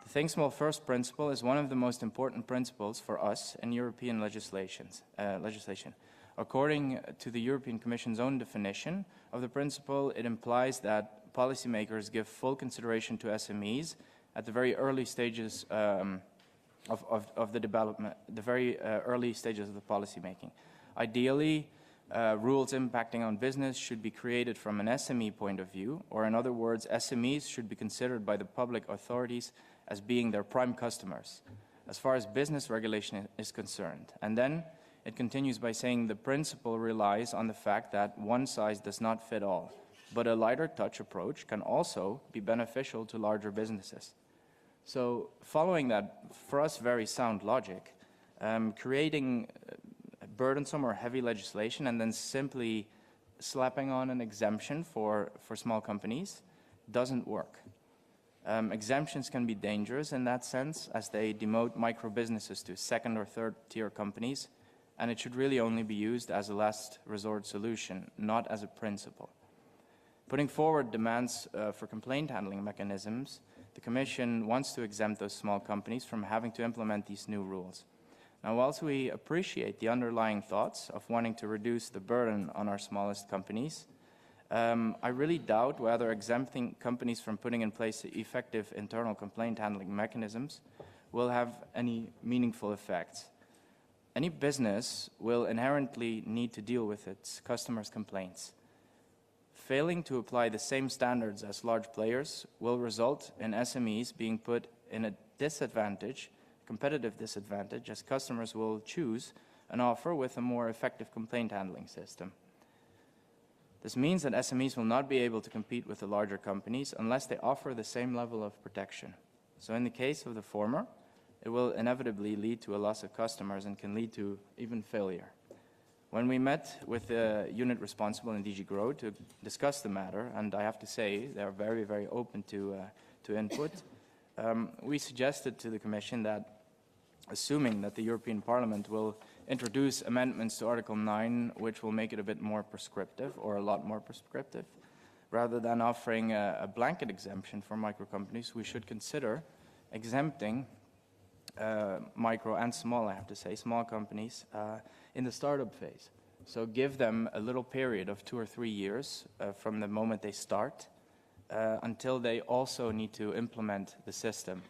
The think small first principle is one of the most important principles for us in European legislation. According to the European Commission's own definition of the principle, it implies that policymakers give full consideration to SMEs at the very early stages of the development, the very early stages of the policy making. Ideally, rules impacting on business should be created from an SME point of view, or in other words, SMEs should be considered by the public authorities as being their prime customers, as far as business regulation is concerned. And then it continues by saying the principle relies on the fact that one size does not fit all, but a lighter touch approach can also be beneficial to larger businesses. So following that, for us, very sound logic, creating burdensome or heavy legislation and then simply slapping on an exemption for small companies doesn't work. Exemptions can be dangerous in that sense, as they demote micro businesses to second or third tier companies, and it should really only be used as a last resort solution, not as a principle. Putting forward demands for complaint handling mechanisms, the Commission wants to exempt those small companies from having to implement these new rules. Now, whilst we appreciate the underlying thoughts of wanting to reduce the burden on our smallest companies, I really doubt whether exempting companies from putting in place effective internal complaint handling mechanisms will have any meaningful effects. Any business will inherently need to deal with its customers' complaints. Failing to apply the same standards as large players will result in SMEs being put in a competitive disadvantage, as customers will choose an offer with a more effective complaint handling system. This means that SMEs will not be able to compete with the larger companies unless they offer the same level of protection. So in the case of the former, it will inevitably lead to a loss of customers and can lead to even failure. When we met with the unit responsible in DG Grow to discuss the matter, and I have to say they're very, very open to input, we suggested to the Commission that, assuming that the European Parliament will introduce amendments to Article 9, which will make it a bit more prescriptive, or a lot more prescriptive, rather than offering a blanket exemption for micro companies, we should consider exempting micro and small, I have to say, small companies in the startup phase. So give them a little period of 2 or 3 years from the moment they start until they also need to implement the system.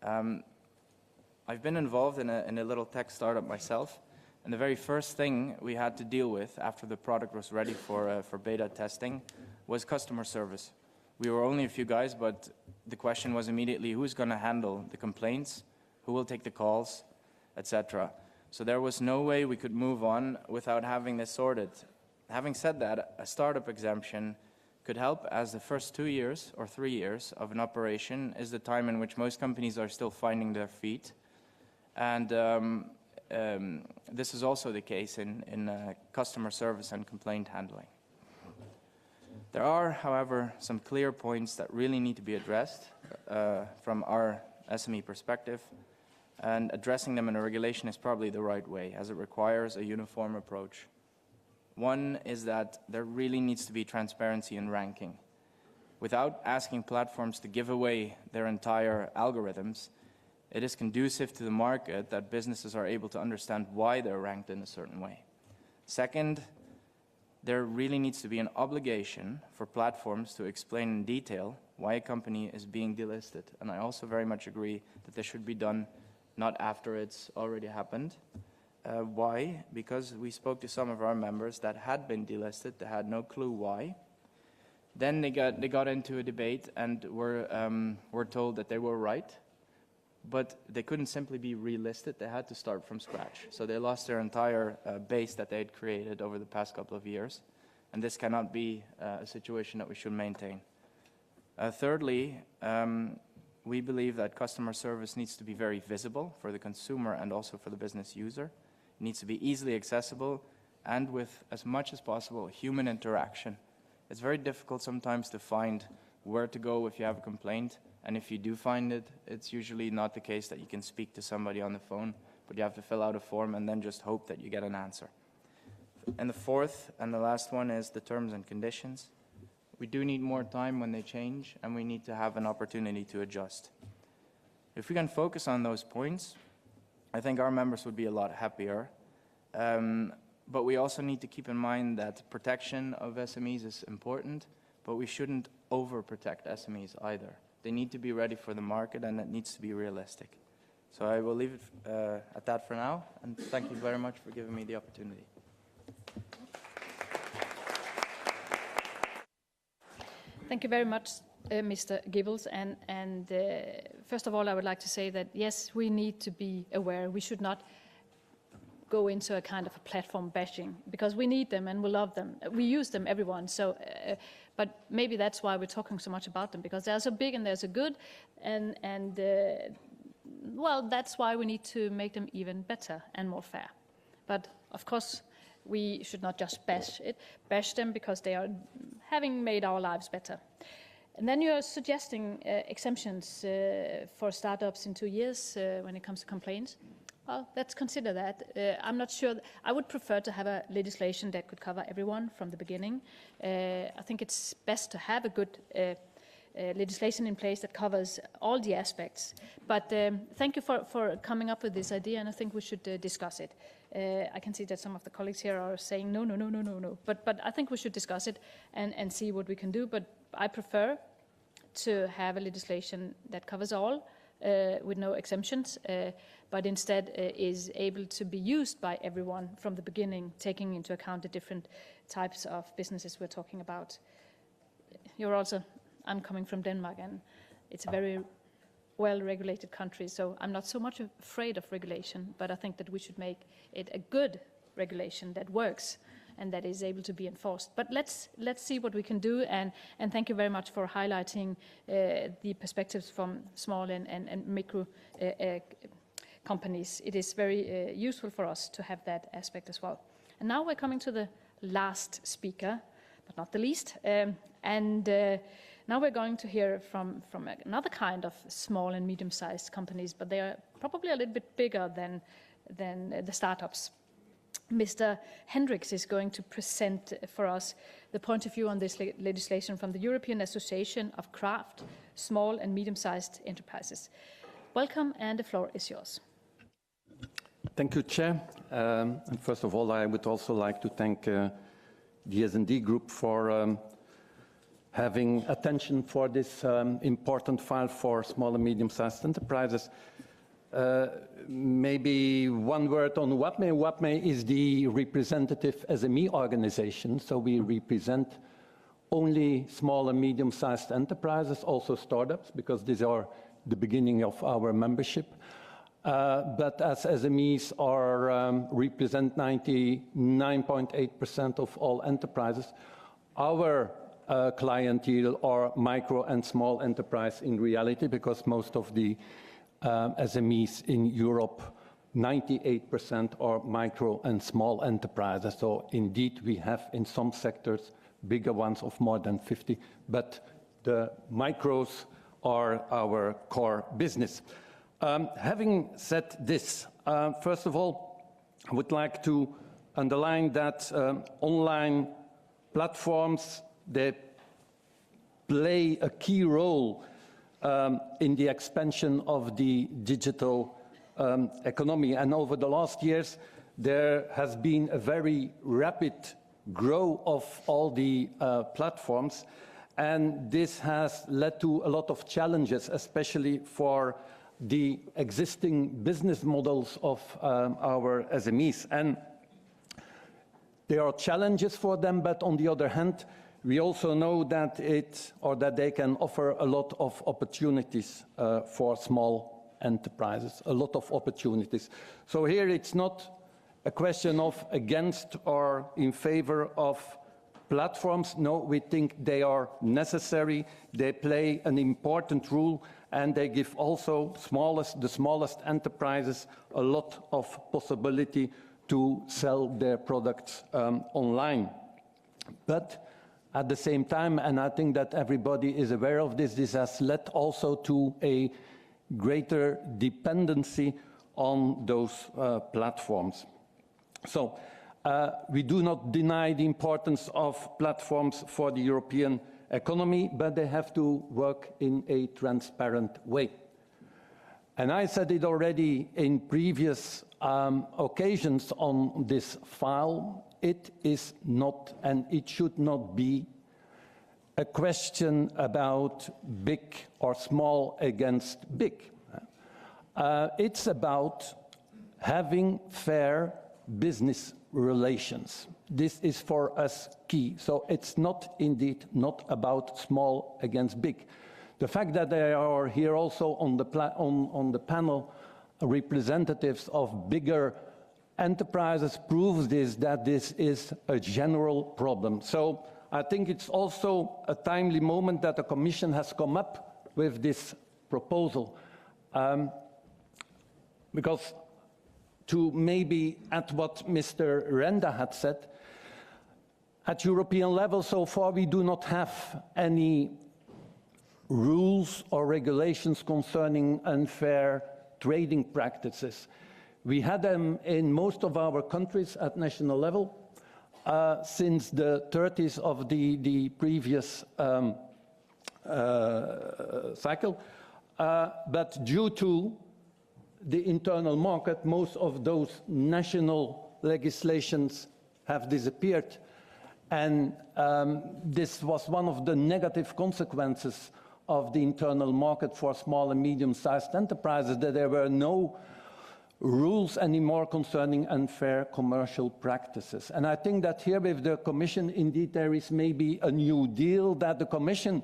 I've been involved in a little tech startup myself, and the very first thing we had to deal with after the product was ready for beta testing was customer service. We were only a few guys, but the question was immediately, who's going to handle the complaints, who will take the calls, etc. So there was no way we could move on without having this sorted. Having said that, a startup exemption could help, as the first 2 years or 3 years of an operation is the time in which most companies are still finding their feet. And this is also the case in customer service and complaint handling. There are, however, some clear points that really need to be addressed from our SME perspective, and addressing them in a regulation is probably the right way, as it requires a uniform approach. One is that there really needs to be transparency in ranking. Without asking platforms to give away their entire algorithms, it is conducive to the market that businesses are able to understand why they're ranked in a certain way. Second, there really needs to be an obligation for platforms to explain in detail why a company is being delisted. And I also very much agree that this should be done not after it's already happened. Why? Because we spoke to some of our members that had been delisted, they had no clue why. Then they got into a debate and were told that they were right, but they couldn't simply be relisted, they had to start from scratch. So they lost their entire base that they had created over the past couple of years, and this cannot be a situation that we should maintain. Thirdly, we believe that customer service needs to be very visible for the consumer and also for the business user. It needs to be easily accessible and with, as much as possible, human interaction. It's very difficult sometimes to find where to go if you have a complaint, and if you do find it, it's usually not the case that you can speak to somebody on the phone, but you have to fill out a form and then just hope that you get an answer. And the fourth and the last one is the terms and conditions. We do need more time when they change, and we need to have an opportunity to adjust. If we can focus on those points, I think our members would be a lot happier. But we also need to keep in mind that protection of SMEs is important, but we shouldn't overprotect SMEs either. They need to be ready for the market, and it needs to be realistic. So I will leave it at that for now, and thank you very much for giving me the opportunity.
Thank you very much, Mr. Gibbles. And first of all, I would like to say that, yes, we need to be aware. We should not go into a kind of a platform bashing, because we need them and we love them. We use them, everyone. So, but maybe that's why we're talking so much about them, because they're so big and they're so good. And well, that's why we need to make them even better and more fair. But of course, we should not just bash them because they are having made our lives better. And then you're suggesting exemptions for startups in 2 years when it comes to complaints. Well, let's consider that. I'm not sure. I would prefer to have a legislation that could cover everyone from the beginning. I think it's best to have a good legislation in place that covers all the aspects. But thank you for coming up with this idea, and I think we should discuss it. I can see that some of the colleagues here are saying no. But I think we should discuss it and see what we can do. But I prefer to have a legislation that covers all with no exemptions, but instead is able to be used by everyone from the beginning, taking into account the different types of businesses we're talking about. I'm coming from Denmark, and it's a very well-regulated country, so I'm not so much afraid of regulation, but I think that we should make it a good regulation that works and that is able to be enforced. But let's see what we can do, and thank you very much for highlighting the perspectives from small and micro companies. It is very useful for us to have that aspect as well. And now we're coming to the last speaker, but not the least. Now we're going to hear from another kind of small and medium-sized companies, but they are probably a little bit bigger than the startups. Mr. Hendricks is going to present for us the point of view on this legislation from the European Association of Craft, Small and Medium-Sized Enterprises. Welcome, and the floor is yours.
Thank you, Chair. And first of all, I would also like to thank the S&D Group for having attention for this important file for small and medium-sized enterprises. Maybe one word on WAPME. WAPME is the representative SME organization, so we represent only small and medium-sized enterprises, also startups, because these are the beginning of our membership. But as SMEs represent 99.8% of all enterprises, our clientele are micro and small enterprise in reality, because most of the SMEs in Europe, 98% are micro and small enterprises. So indeed, we have in some sectors bigger ones of more than 50, but the micros are our core business. Having said this, first of all, I would like to underline that online platforms, they play a key role in the expansion of the digital economy. And over the last years, there has been a very rapid growth of all the platforms. And this has led to a lot of challenges, especially for the existing business models of our SMEs. And there are challenges for them, but on the other hand, we also know that they can offer a lot of opportunities for small enterprises, a lot of opportunities. So here it's not a question of against or in favor of platforms. No, we think they are necessary, they play an important role, and they give also the smallest enterprises a lot of possibility to sell their products online. But at the same time, and I think that everybody is aware of this, this has led also to a greater dependency on those platforms. So we do not deny the importance of platforms for the European economy, but they have to work in a transparent way. And I said it already in previous occasions on this file, it is not, and it should not be, a question about big or small against big. It's about having fair business relations. This is for us key. So it's not indeed not about small against big. The fact that there are here also on the panel representatives of bigger enterprises proves that this is a general problem. So I think it's also a timely moment that the Commission has come up with this proposal. Because to maybe add what Mr. Renda had said, at European level so far we do not have any rules or regulations concerning unfair trading practices. We had them in most of our countries at national level since the 30s of the previous cycle, but due to the internal market, most of those national legislations have disappeared. And this was one of the negative consequences of the internal market for small and medium-sized enterprises, that there were no rules anymore concerning unfair commercial practices. And I think that here with the Commission, indeed, there is maybe a new deal that the Commission,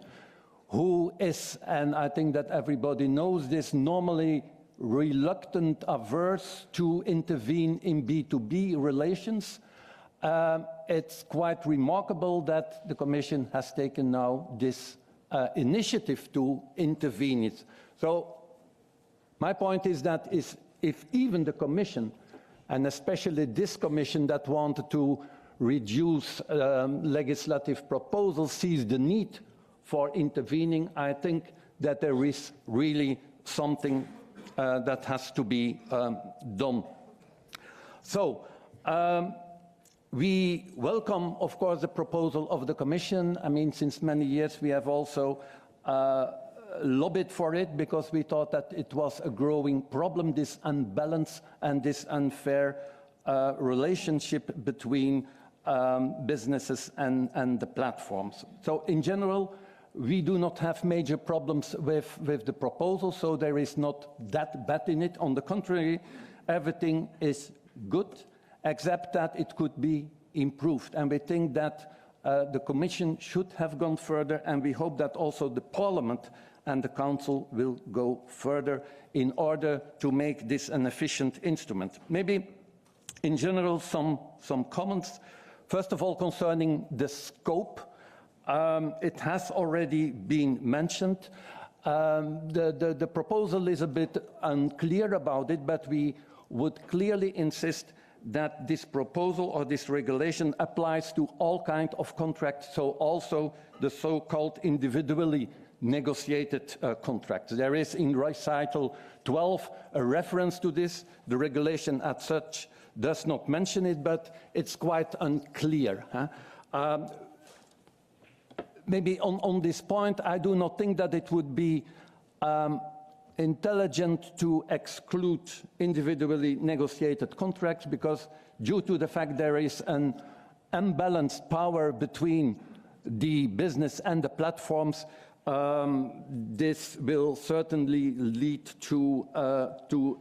who is, and I think that everybody knows this, normally reluctant, averse to intervene in B2B relations, it's quite remarkable that the Commission has taken now this initiative to intervene. So my point is that if even the Commission, and especially this Commission that wanted to reduce legislative proposals, sees the need for intervening, I think that there is really something that has to be done. So we welcome, of course, the proposal of the Commission. I mean, since many years we have also lobbied for it because we thought that it was a growing problem, this unbalance and this unfair relationship between businesses and the platforms. So in general, we do not have major problems with the proposal, so there is not that bad in it. On the contrary, everything is good, except that it could be improved. And we think that the Commission should have gone further, and we hope that also the Parliament and the Council will go further in order to make this an efficient instrument. Maybe in general some comments. First of all, concerning the scope, it has already been mentioned. The proposal is a bit unclear about it, but we would clearly insist that this proposal or this regulation applies to all kinds of contracts, so also the so-called individually negotiated contracts. There is in recital 12 a reference to this. The regulation as such does not mention it, but it's quite unclear. Maybe on this point, I do not think that it would be intelligent to exclude individually negotiated contracts, because due to the fact there is an unbalanced power between the business and the platforms, this will certainly lead to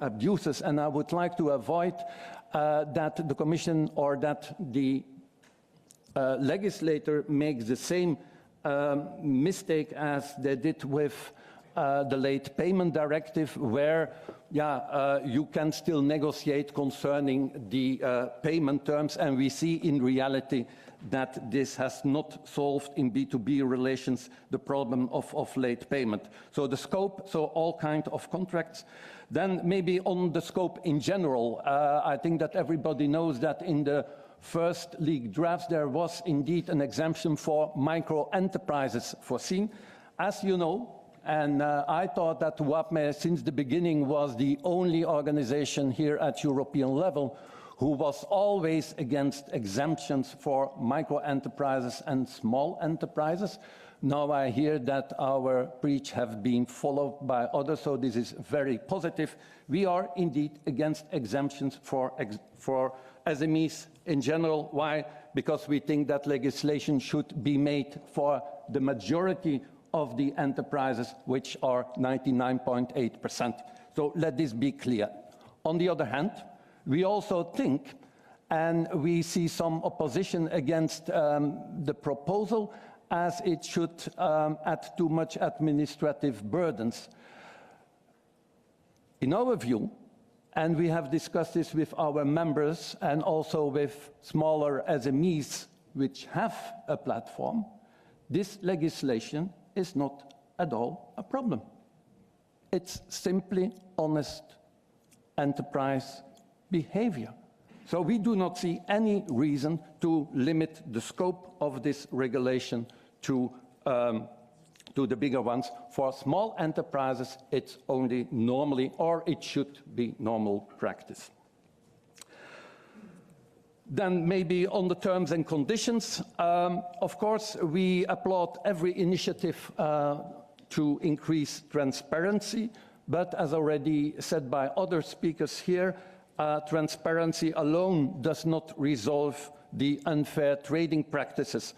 abuses. And I would like to avoid that the Commission or that the legislator makes the same mistake as they did with the Late Payment Directive, where you can still negotiate concerning the payment terms, and we see in reality that this has not solved in B2B relations the problem of late payment. So the scope, so all kinds of contracts. Then maybe on the scope in general, I think that everybody knows that in the first leaked drafts there was indeed an exemption for micro enterprises foreseen. As you know, and I thought that WAPME since the beginning was the only organization here at European level who was always against exemptions for micro enterprises and small enterprises. Now I hear that our preach have been followed by others, so this is very positive. We are indeed against exemptions for SMEs in general. Why? Because we think that legislation should be made for the majority of the enterprises, which are 99.8%. So let this be clear. On the other hand, we also think, and we see some opposition against the proposal, as it should add too much administrative burdens. In our view, and we have discussed this with our members and also with smaller SMEs which have a platform, this legislation is not at all a problem. It's simply honest enterprise behavior. So we do not see any reason to limit the scope of this regulation to the bigger ones. For small enterprises, it's only normally, or it should be normal practice. Then maybe on the terms and conditions, of course, we applaud every initiative to increase transparency, but as already said by other speakers here, transparency alone does not resolve the unfair trading practices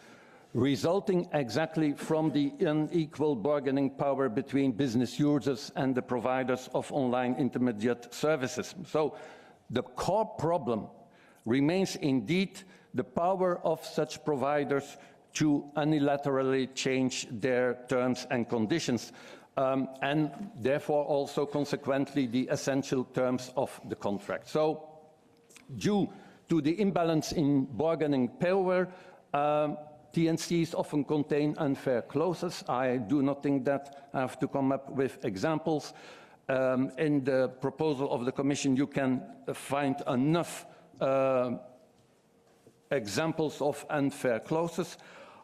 resulting exactly from the unequal bargaining power between business users and the providers of online intermediate services. So the core problem remains indeed the power of such providers to unilaterally change their terms and conditions, and therefore also consequently the essential terms of the contract. So due to the imbalance in bargaining power, TNCs often contain unfair clauses. I do not think that I have to come up with examples. In the proposal of the Commission, you can find enough examples of unfair clauses.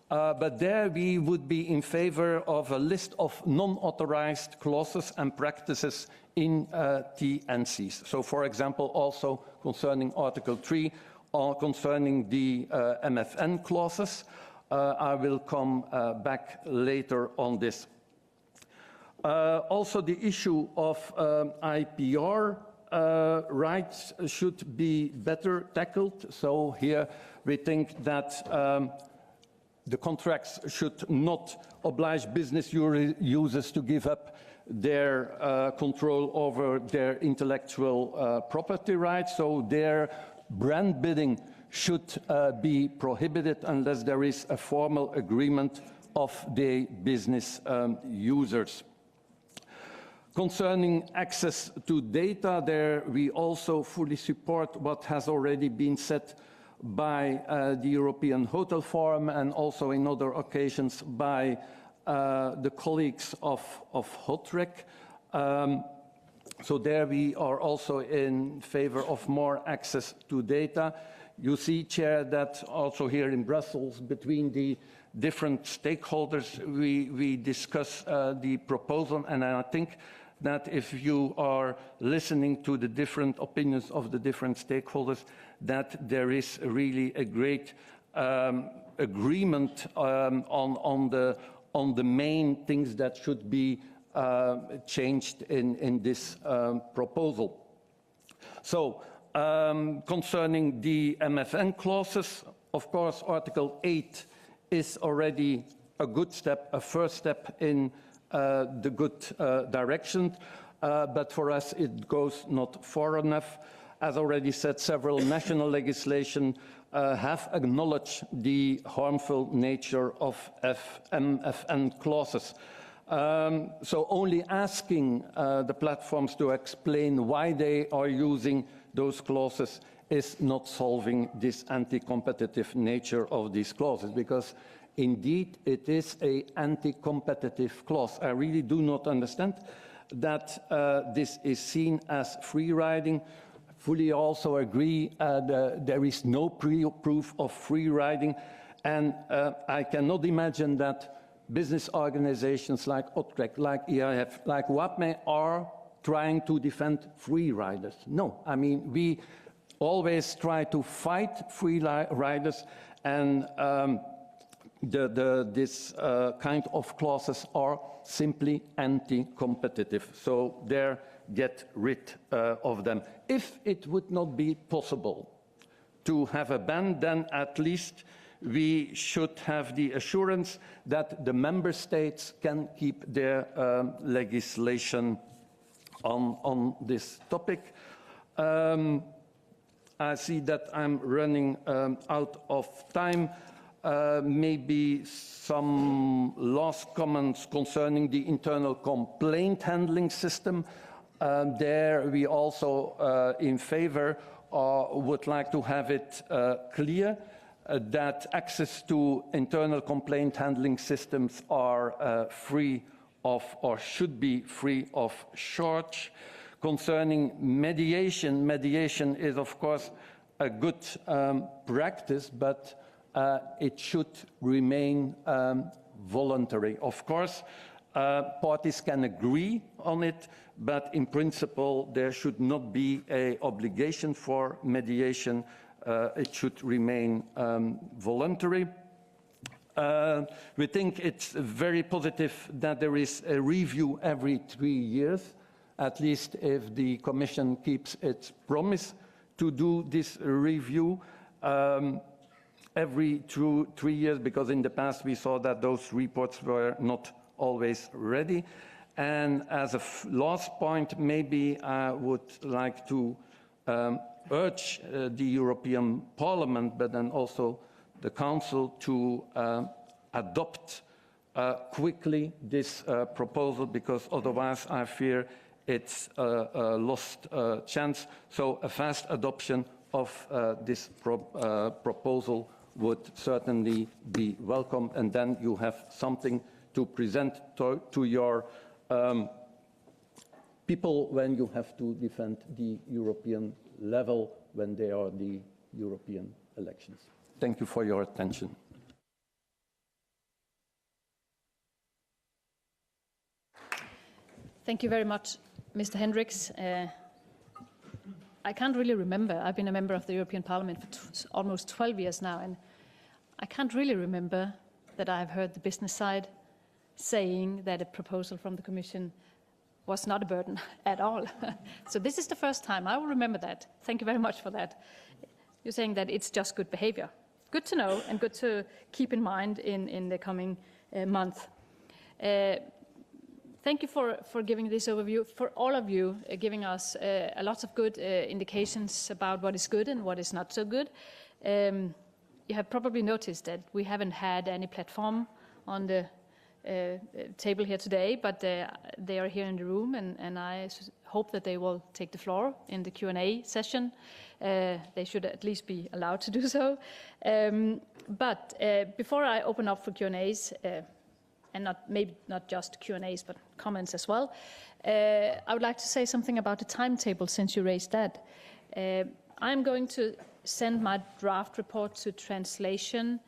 But there we would be in favor of a list of non-authorized clauses and practices in TNCs. So, for example, also concerning Article 3 or concerning the MFN clauses. I will come back later on this. Also, the issue of IPR rights should be better tackled. So here we think that the contracts should not oblige business users to give up their control over their intellectual property rights. So their brand bidding should be prohibited unless there is a formal agreement of the business users. Concerning access to data, there we also fully support what has already been said by the European Hotel Forum and also in other occasions by the colleagues of HOTREC. So there we are also in favor of more access to data. You see, Chair, that also here in Brussels, between the different stakeholders, we discuss the proposal, and I think that if you are listening to the different opinions of the different stakeholders, that there is really a great agreement on the main things that should be changed in this proposal. So, concerning the MFN clauses, of course, Article 8 is already a good step, a first step in the good direction, but for us it goes not far enough. As already said, several national legislation have acknowledged the harmful nature of MFN clauses. So only asking the platforms to explain why they are using those clauses is not solving this anti-competitive nature of these clauses, because indeed it is an anti-competitive clause. I really do not understand that this is seen as free riding. Fully also agree there is no proof of free riding, and I cannot imagine that business organizations like HOTREC, like EIF, like WAPME are trying to defend free riders. No, I mean, we always try to fight free riders, and this kind of clauses are simply anti-competitive. So there, get rid of them. If it would not be possible to have a ban, then at least we should have the assurance that the member states can keep their legislation on this topic. I see that I'm running out of time. Maybe some last comments concerning the internal complaint handling system. There we also in favor would like to have it clear that access to internal complaint handling systems are free of or should be free of charge. Concerning mediation, mediation is of course a good practice, but it should remain voluntary. Of course, parties can agree on it, but in principle there should not be an obligation for mediation. It should remain voluntary. We think it's very positive that there is a review every 3 years, at least if the Commission keeps its promise to do this review every 3 years, because in the past we saw that those reports were not always ready. And as a last point, maybe I would like to urge the European Parliament, but then also the Council, to adopt quickly this proposal, because otherwise I fear it's a lost chance. So a fast adoption of this proposal would certainly be welcome, and then you have something to present to your people when you have to defend the European level when there are the European elections. Thank you for your attention.
Thank you very much, Mr. Hendricks. I can't really remember. I've been a member of the European Parliament for almost 12 years now, and I can't really remember that I've heard the business side saying that a proposal from the Commission was not a burden at all. So this is the first time. I will remember that. Thank you very much for that. You're saying that it's just good behavior. Good to know and good to keep in mind in the coming month. Thank you for giving this overview, for all of you giving us a lot of good indications about what is good and what is not so good. You have probably noticed that we haven't had any platform on the table here today, but they are here in the room, and I hope that they will take the floor in the Q&A session. They should at least be allowed to do so. But before I open up for Q&As, and maybe not just Q&As, but comments as well, I would like to say something about the timetable, since you raised that. I'm going to send my draft report to translation.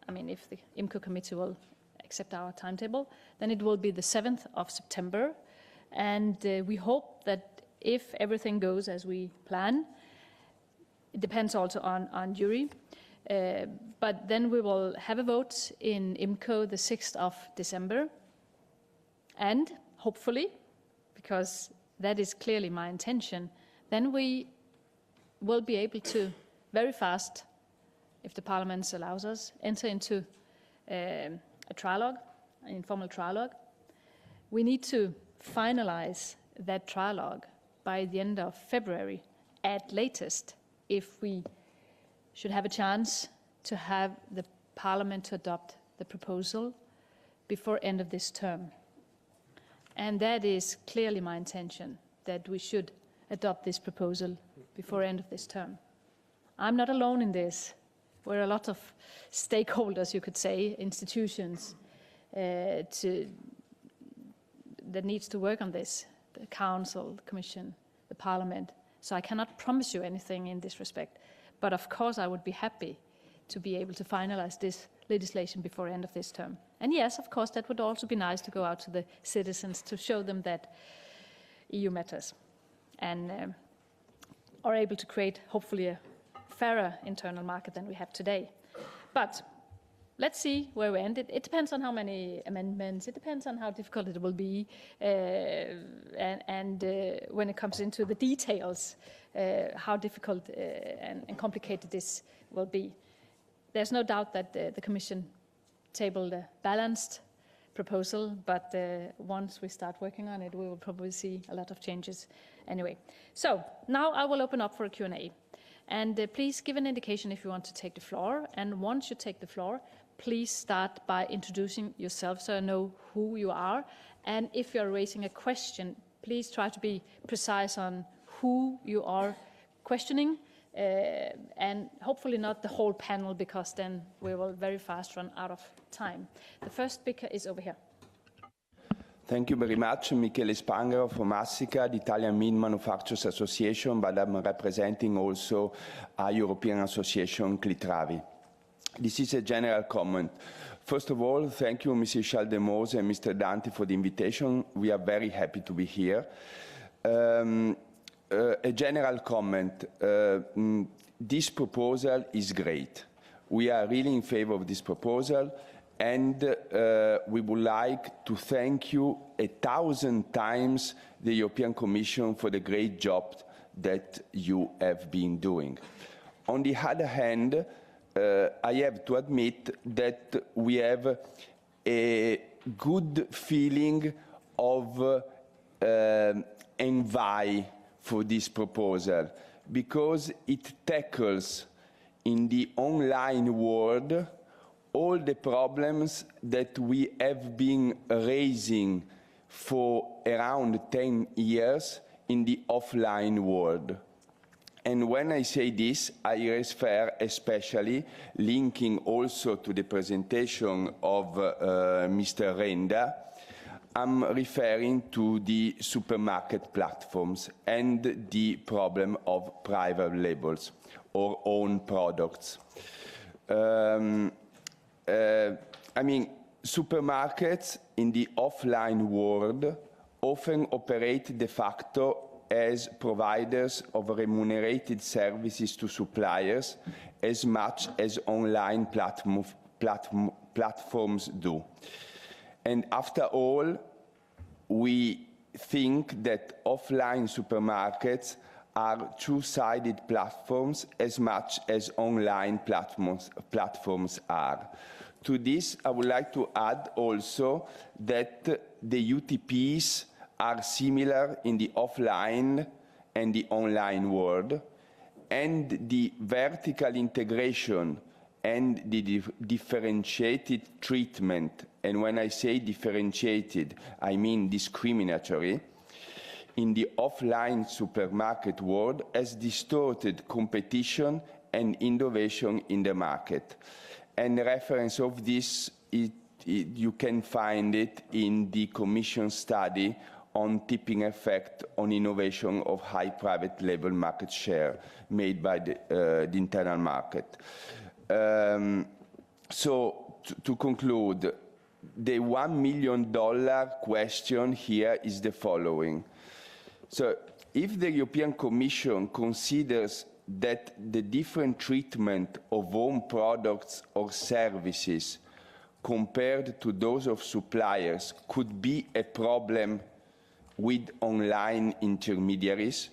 I mean, if the IMCO committee will accept our timetable, then it will be the 7th of September. And we hope that if everything goes as we plan, it depends also on jury, but then we will have a vote in IMCO the 6th of December. And hopefully, because that is clearly my intention, then we will be able to very fast, if the Parliament allows us, enter into a trilogue, an informal trilogue. We need to finalize that trilogue by the end of February at latest, if we should have a chance to have the Parliament to adopt the proposal before end of this term. And that is clearly my intention, that we should adopt this proposal before end of this term. I'm not alone in this. We're a lot of stakeholders, you could say, institutions that needs to work on this, the Council, the Commission, the Parliament. So I cannot promise you anything in this respect. But of course, I would be happy to be able to finalize this legislation before end of this term. And yes, of course, that would also be nice to go out to the citizens to show them that EU matters and are able to create, hopefully, a fairer internal market than we have today. But let's see where we end. It depends on how many amendments, it depends on how difficult it will be, and when it comes into the details, how difficult and complicated this will be. There's no doubt that the Commission tabled a balanced proposal, but once we start working on it, we will probably see a lot of changes anyway. So now I will open up for a Q&A. And please give an indication if you want to take the floor. And once you take the floor, please start by introducing yourself so I know who you are. And if you're raising a question, please try to be precise on who you are questioning, and hopefully not the whole panel, because then we will very fast run out of time. The first speaker is over here.
Thank you very much. Michele Spangaro from ASSICA, the Italian Meat Manufacturers Association, but I'm representing also a European association, Clitravi. This is a general comment. First of all, thank you, Mrs. Schaldemose and Mr. Danti, for the invitation. We are very happy to be here. A general comment. This proposal is great. We are really in favor of this proposal, and we would like to thank you 1,000 times the European Commission for the great job that you have been doing. On the other hand, I have to admit that we have a good feeling of envy for this proposal, because it tackles in the online world all the problems that we have been raising for around 10 years in the offline world. And when I say this, I refer especially, linking also to the presentation of Mr. Renda, I'm referring to the supermarket platforms and the problem of private labels or own products. I mean, supermarkets in the offline world often operate de facto as providers of remunerated services to suppliers as much as online platforms do. And after all, we think that offline supermarkets are two-sided platforms as much as online platforms are. To this, I would like to add also that the UTPs are similar in the offline and the online world, and the vertical integration and the differentiated treatment, and when I say differentiated, I mean discriminatory, in the offline supermarket world has distorted competition and innovation in the market. And reference of this, you can find it in the Commission study on tipping effect on innovation of high private label market share made by the internal market. So to conclude, the $1 million question here is the following. So if the European Commission considers that the different treatment of own products or services compared to those of suppliers could be a problem with online intermediaries,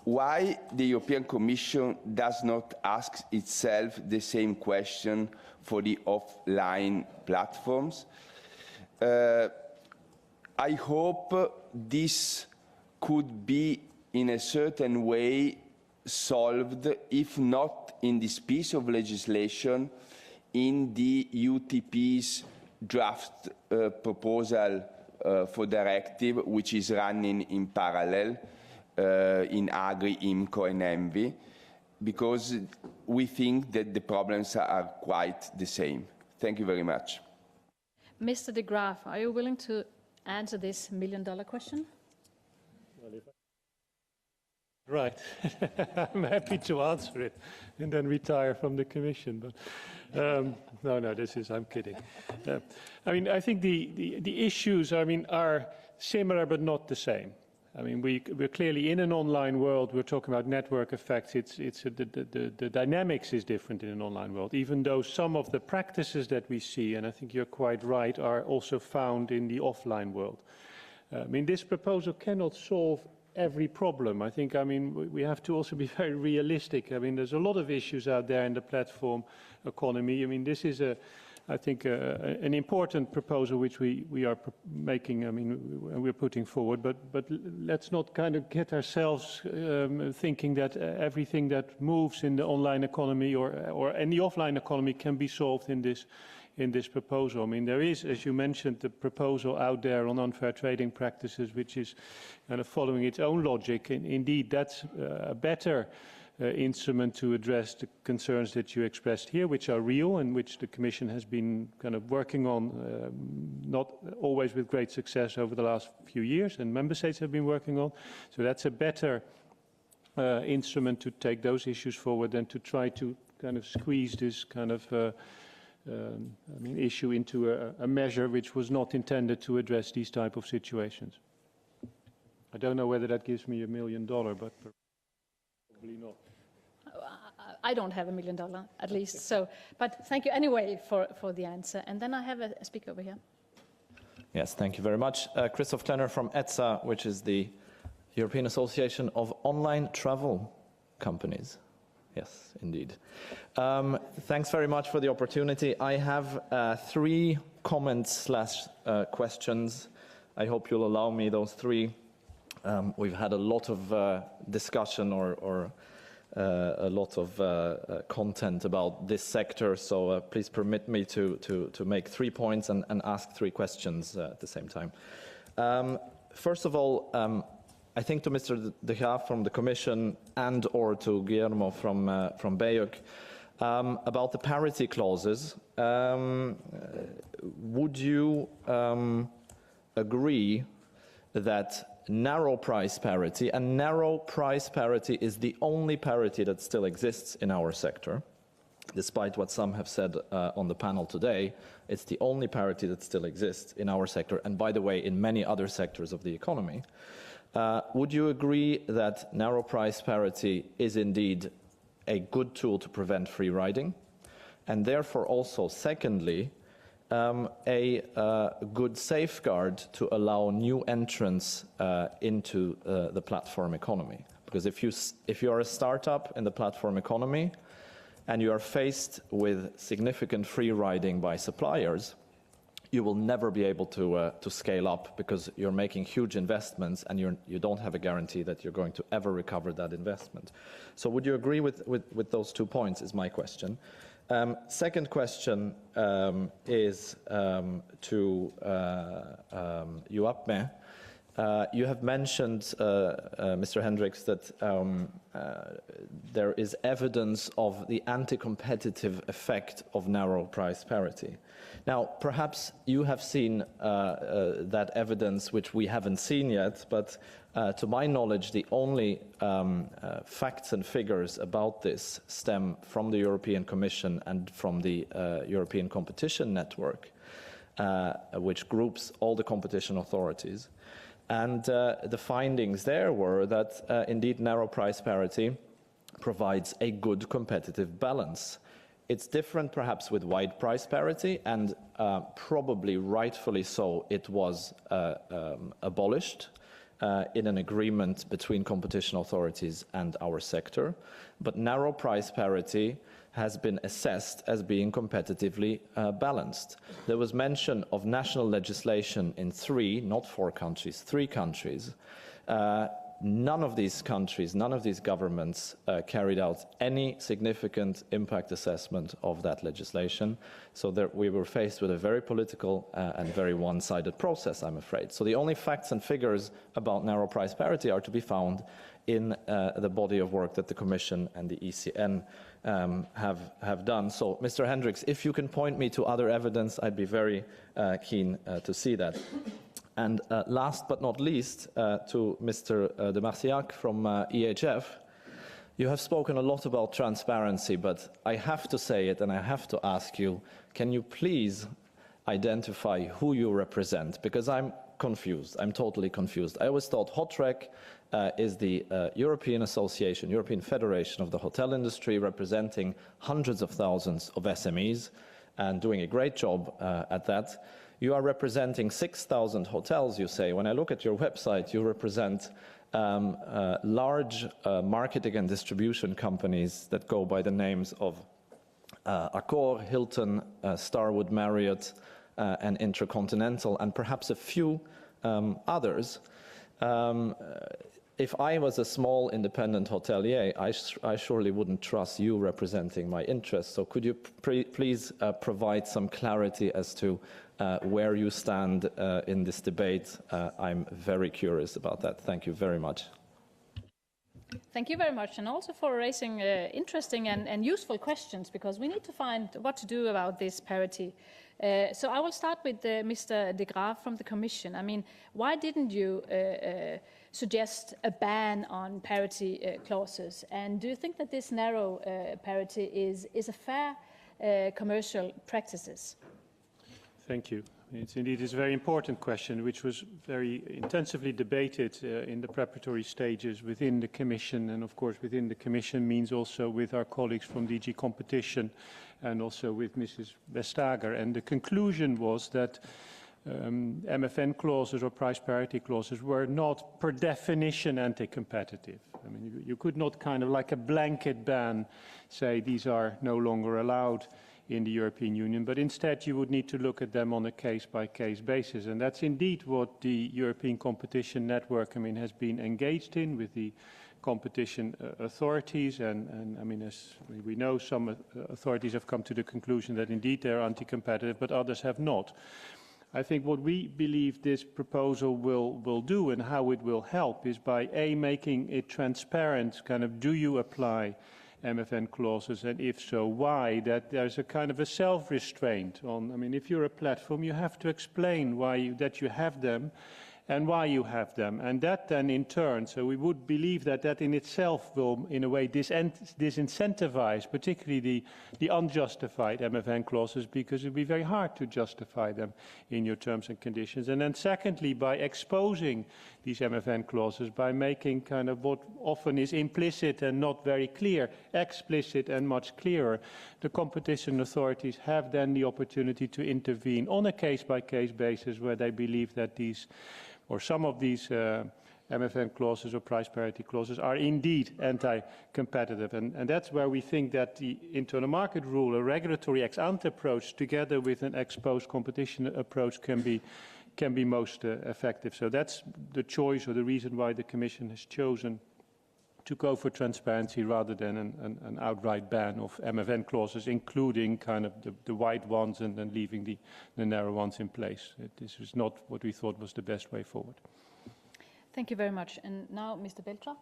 why the European Commission does not ask itself the same question for the offline platforms? I hope this could be in a certain way solved, if not in this piece of legislation, in the UTP's draft proposal for directive, which is running in parallel in Agri, IMCO and ENVI, because we think that the problems are quite the same. Thank you very much.
Mr. de Graaf, are you willing to answer this $1 million question?
Right. I'm happy to answer it and then retire from the Commission. But no, I'm kidding. I mean, I think the issues, are similar but not the same. I mean, we're clearly in an online world. We're talking about network effects. The dynamics is different in an online world, even though some of the practices that we see, and I think you're quite right, are also found in the offline world. I mean, this proposal cannot solve every problem. I think, we have to also be very realistic. I mean, there's a lot of issues out there in the platform economy. I mean, this is a I think, an important proposal which we are making, I mean, we're putting forward, but let's not kind of get ourselves thinking that everything that moves in the online economy or any offline economy can be solved in this proposal. I mean, there is, as you mentioned, the proposal out there on unfair trading practices, which is kind of following its own logic. And indeed, that's a better instrument to address the concerns that you expressed here, which are real and which the Commission has been kind of working on, not always with great success over the last few years, and Member States have been working on. So that's a better instrument to take those issues forward than to try to kind of squeeze this kind of issue into a measure which was not intended to address these type of situations. I don't know whether that gives me $1 million, but probably not.
I don't have $1 million, at least. So, but thank you anyway for the answer. And then I have a speaker over here.
Yes, thank you very much. Christoph Klenner from ETSA, which is the European Association of Online Travel Companies. Yes, indeed. Thanks very much for the opportunity. I have 3 comments / questions. I hope you'll allow me those 3. We've had a lot of discussion or a lot of content about this sector, so please permit me to make 3 points and ask 3 questions at the same time. First of all, I think to Mr. De Graaf from the Commission and or to Guillermo from BEUC about the parity clauses. Would you agree that narrow price parity, and narrow price parity is the only parity that still exists in our sector, despite what some have said on the panel today, it's the only parity that still exists in our sector, and by the way, in many other sectors of the economy. Would you agree that narrow price parity is indeed a good tool to prevent free riding? And therefore also, secondly, a good safeguard to allow new entrants into the platform economy? Because if you are a startup in the platform economy and you are faced with significant free riding by suppliers, you will never be able to scale up because you're making huge investments and you don't have a guarantee that you're going to ever recover that investment. So would you agree with those 2 points is my question. Second question is to UAPME. You have mentioned, Mr. Hendricks, that there is evidence of the anti-competitive effect of narrow price parity. Now, perhaps you have seen that evidence, which we haven't seen yet, but to my knowledge, the only facts and figures about this stem from the European Commission and from the European Competition Network, which groups all the competition authorities. And the findings there were that indeed narrow price parity provides a good competitive balance. It's different perhaps with wide price parity, and probably rightfully so it was abolished in an agreement between competition authorities and our sector. But narrow price parity has been assessed as being competitively balanced. There was mention of national legislation in 3, not 4 countries, 3 countries. None of these countries, none of these governments carried out any significant impact assessment of that legislation. So we were faced with a very political and very one-sided process, I'm afraid. So the only facts and figures about narrow price parity are to be found in the body of work that the Commission and the ECN have done. So, Mr. Hendricks, if you can point me to other evidence, I'd be very keen to see that. And last but not least, to Mr. de Marcillac from EHF, you have spoken a lot about transparency, but I have to say it and I have to ask you, can you please identify who you represent? Because I'm confused, I'm totally confused. I always thought HOTREC is the European Association, European Federation of the Hotel Industry, representing hundreds of thousands of SMEs and doing a great job at that. You are representing 6,000 hotels, you say. When I look at your website, you represent large marketing and distribution companies that go by the names of Accor, Hilton, Starwood, Marriott, and Intercontinental, and perhaps a few others. If I was a small independent hotelier, I surely wouldn't trust you representing my interests. So could you please provide some clarity as to where you stand in this debate? I'm very curious about that. Thank you very much.
Thank you very much, and also for raising interesting and useful questions, because we need to find what to do about this parity. So I will start with Mr. De Graaf from the Commission. I mean, why didn't you suggest a ban on parity clauses? And do you think that this narrow parity is a fair commercial practices?
Thank you. It's indeed a very important question, which was very intensively debated in the preparatory stages within the Commission, and of course within the Commission means also with our colleagues from DG Competition and also with Mrs. Vestager. And the conclusion was that MFN clauses or price parity clauses were not per definition anti-competitive. I mean, you could not kind of like a blanket ban say these are no longer allowed in the European Union, but instead you would need to look at them on a case-by-case basis. And that's indeed what the European Competition Network, has been engaged in with the competition authorities. And I mean, as we know, some authorities have come to the conclusion that indeed they're anti-competitive, but others have not. I think what we believe this proposal will do and how it will help is by making it transparent, kind of, do you apply MFN clauses, and if so, why? That there's a kind of a self-restraint on, if you're a platform, you have to explain that you have them and why you have them. And that then in turn, so we would believe that in itself will, in a way, disincentivize particularly the unjustified MFN clauses, because it would be very hard to justify them in your terms and conditions. And then secondly, by exposing these MFN clauses, by making kind of what often is implicit and not very clear, explicit and much clearer, the competition authorities have then the opportunity to intervene on a case-by-case basis where they believe that these or some of these MFN clauses or price parity clauses are indeed anti-competitive. And that's where we think that the internal market rule, a regulatory ex-ante approach, together with an ex-post competition approach can be most effective. So that's the choice or the reason why the Commission has chosen to go for transparency rather than an outright ban of MFN clauses, including kind of the wide ones and then leaving the narrow ones in place. This is not what we thought was the best way forward.
Thank you very much. And now, Mr. Beltra.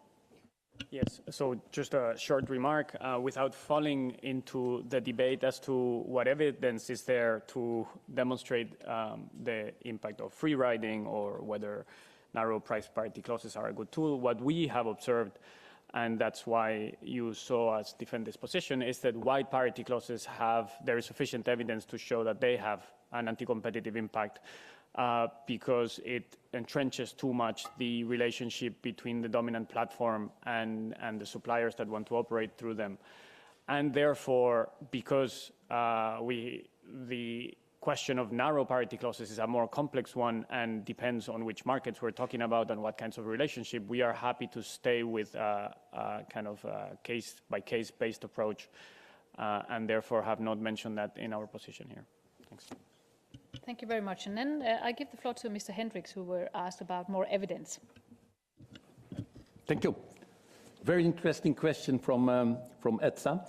Yes, so just a short remark, without falling into the debate as to what evidence is there to demonstrate the impact of free riding or whether narrow price parity clauses are a good tool. What we have observed, and that's why you saw us defend this position, is that wide parity clauses there is sufficient evidence to show that they have an anti-competitive impact because it entrenches too much the relationship between the dominant platform and the suppliers that want to operate through them. And therefore, because the question of narrow parity clauses is a more complex one and depends on which markets we're talking about and what kinds of relationship, we are happy to stay with a kind of case-by-case based approach and therefore have not mentioned that in our position here. Thanks.
Thank you very much. And then I give the floor to Mr. Hendricks, who were asked about more evidence.
Thank you. Very interesting question from ETSA.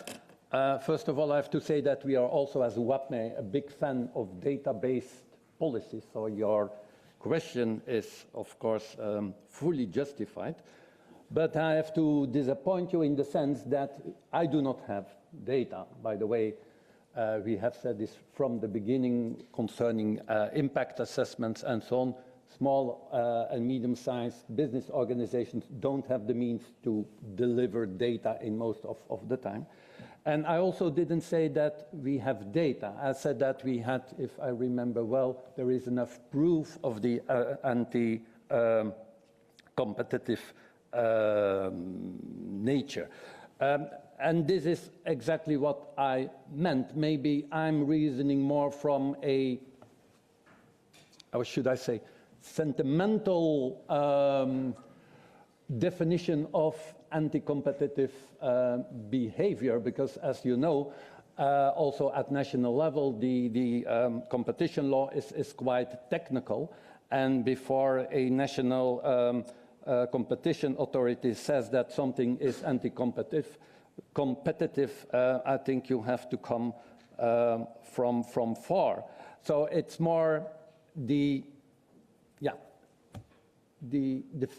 First of all, I have to say that we are also, as WAPME, a big fan of data-based policies. So your question is, of course, fully justified. But I have to disappoint you in the sense that I do not have data. By the way, we have said this from the beginning concerning impact assessments and so on. Small and medium-sized business organizations don't have the means to deliver data in most of the time. And I also didn't say that we have data. I said that we had, if I remember well, there is enough proof of the anti-competitive nature. And this is exactly what I meant. Maybe I'm reasoning more from a, how should I say, sentimental definition of anti-competitive behavior, because as you know, Also at national level, the competition law is quite technical. And before a national competition authority says that something is anti-competitive, I think you have to come from far. So it's more the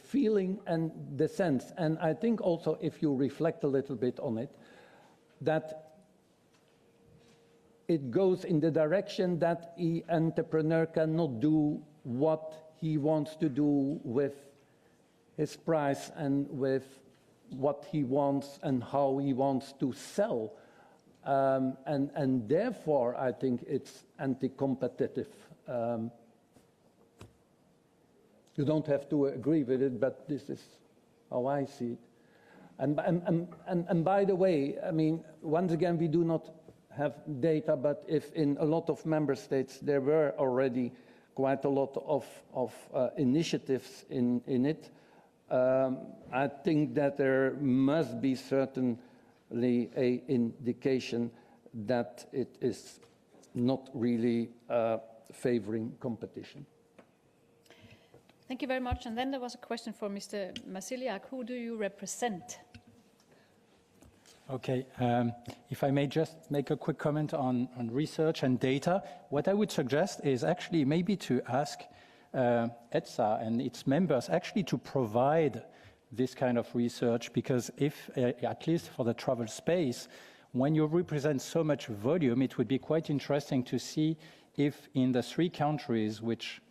feeling and the sense. And I think also, if you reflect a little bit on it, that it goes in the direction that an entrepreneur cannot do what he wants to do with his price and with what he wants and how he wants to sell. And therefore, I think it's anti-competitive. You don't have to agree with it, but this is how I see it. And by the way, I mean, once again, we do not have data, but if in a lot of member states there were already quite a lot of initiatives in it, I think that there must be certainly an indication that it is not really favoring competition.
Thank you very much. And then there was a question for Mr. Marciliak. Who do you represent?
Okay, if I may just make a quick comment on research and data, what I would suggest is actually maybe to ask ETSA and its members actually to provide this kind of research, because if, at least for the travel space, when you represent so much volume, it would be quite interesting to see if in the 3 countries which,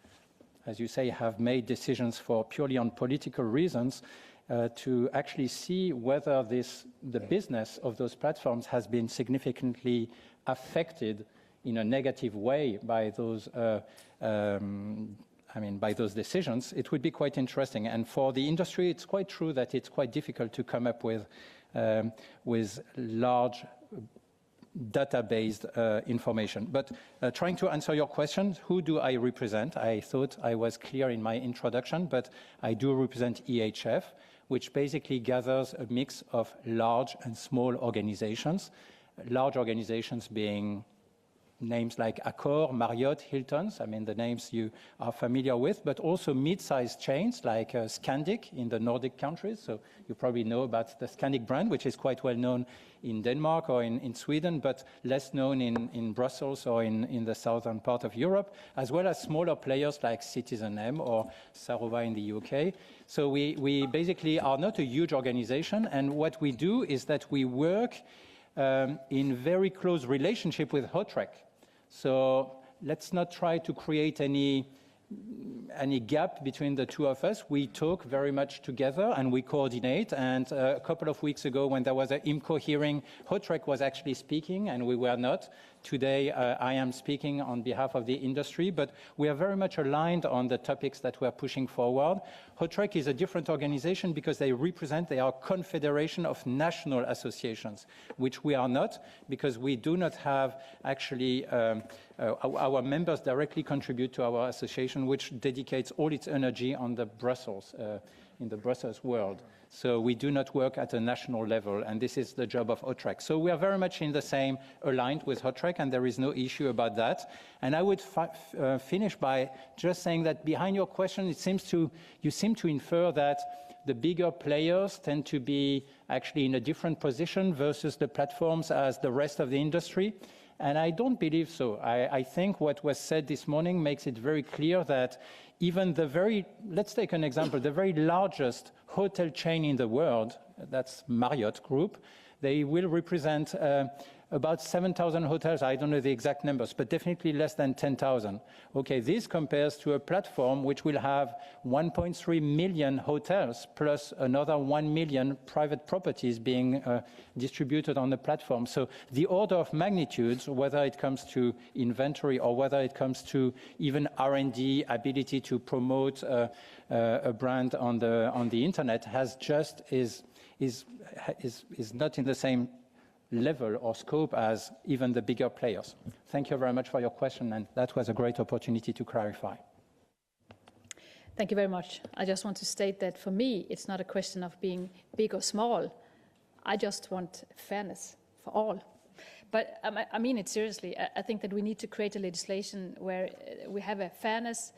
as you say, have made decisions for purely on political reasons, to actually see whether the business of those platforms has been significantly affected in a negative way by those, by those decisions. It would be quite interesting. And for the industry, it's quite true that it's quite difficult to come up with large data-based information. But trying to answer your question, who do I represent? I thought I was clear in my introduction, but I do represent EHF, which basically gathers a mix of large and small organizations. Large organizations being names like Accor, Marriott, Hilton's, I mean the names you are familiar with, but also mid-sized chains like Scandic in the Nordic countries. So you probably know about the Scandic brand, which is quite well known in Denmark or in Sweden, but less known in Brussels or in the southern part of Europe, as well as smaller players like Citizen M or Sarova in the UK. So we basically are not a huge organization, and what we do is that we work in very close relationship with Hotrec. So let's not try to create any gap between the two of us. We talk very much together and we coordinate. And a couple of weeks ago, when there was an IMCO hearing, Hotrec was actually speaking and we were not. Today, I am speaking on behalf of the industry, but we are very much aligned on the topics that we are pushing forward. Hotrec is a different organization because they are a confederation of national associations, which we are not, because we do not have actually our members directly contribute to our association, which dedicates all its energy on the Brussels, in the Brussels world. So we do not work at a national level, and this is the job of Hotrec. So we are very much in the same, aligned with Hotrec, and there is no issue about that. And I would finish by just saying that behind your question, you seem to infer that the bigger players tend to be actually in a different position versus the platforms as the rest of the industry. And I don't believe so. I think what was said this morning makes it very clear that even let's take an example, the very largest hotel chain in the world, that's Marriott Group, they will represent about 7,000 hotels. I don't know the exact numbers, but definitely less than 10,000. Okay, this compares to a platform which will have 1.3 million hotels plus another 1 million private properties being distributed on the platform. So the order of magnitudes, whether it comes to inventory or whether it comes to even R&D ability to promote a brand on the internet, is not in the same level or scope as even the bigger players. Thank you very much for your question, and that was a great opportunity to clarify.
Thank you very much. I just want to state that for me, it's not a question of being big or small. I just want fairness for all. But I mean it seriously. I think that we need to create a legislation where we have a fairness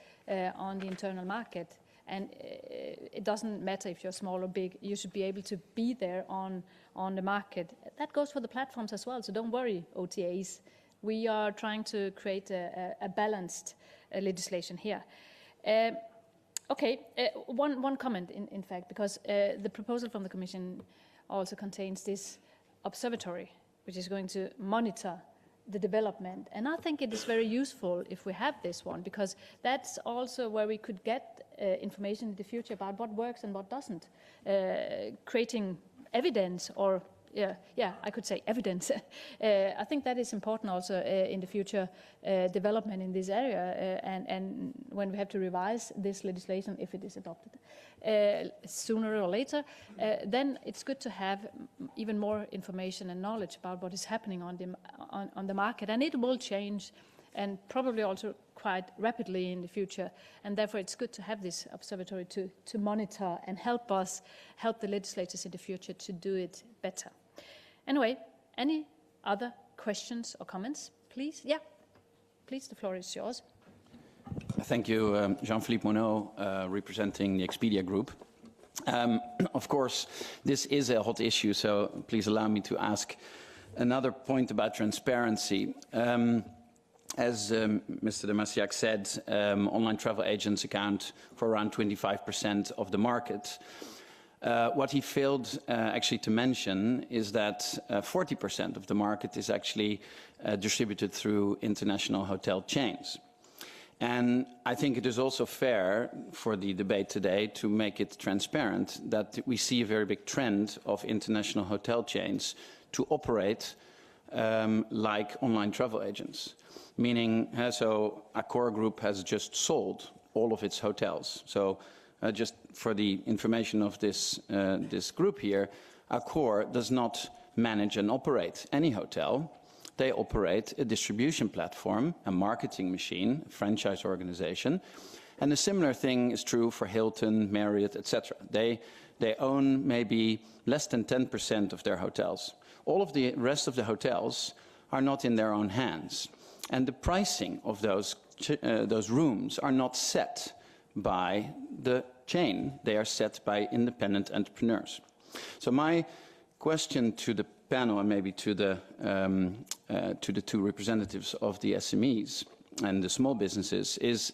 on the internal market. And it doesn't matter if you're small or big, you should be able to be there on the market. That goes for the platforms as well, so don't worry, OTAs. We are trying to create a balanced legislation here. One comment, in fact, because the proposal from the Commission also contains this observatory, which is going to monitor the development. And I think it is very useful if we have this one, because that's also where we could get information in the future about what works and what doesn't, creating evidence or I could say evidence. I think that is important also in the future development in this area, and when we have to revise this legislation, if it is adopted sooner or later, then it's good to have even more information and knowledge about what is happening on the market, and it will change, and probably also quite rapidly in the future, and therefore it's good to have this observatory to monitor and help the legislators in the future to do it better. Anyway, any other questions or comments, please? Yeah, please, the floor is yours.
Thank you, Jean-Philippe Monod, representing the Expedia Group. Of course, this is a hot issue, so please allow me to ask another point about transparency. As Mr. de Massiac said, online travel agents account for around 25% of the market. What he failed actually to mention is that 40% of the market is actually distributed through international hotel chains. And I think it is also fair for the debate today to make it transparent that we see a very big trend of international hotel chains to operate like online travel agents. Meaning, so Accor Group has just sold all of its hotels. So just for the information of this group here, Accor does not manage and operate any hotel. They operate a distribution platform, a marketing machine, a franchise organization. And a similar thing is true for Hilton, Marriott, etc. They own maybe less than 10% of their hotels. All of the rest of the hotels are not in their own hands. And the pricing of those rooms are not set by the chain. They are set by independent entrepreneurs. So my question to the panel, and maybe to the two representatives of the SMEs and the small businesses, is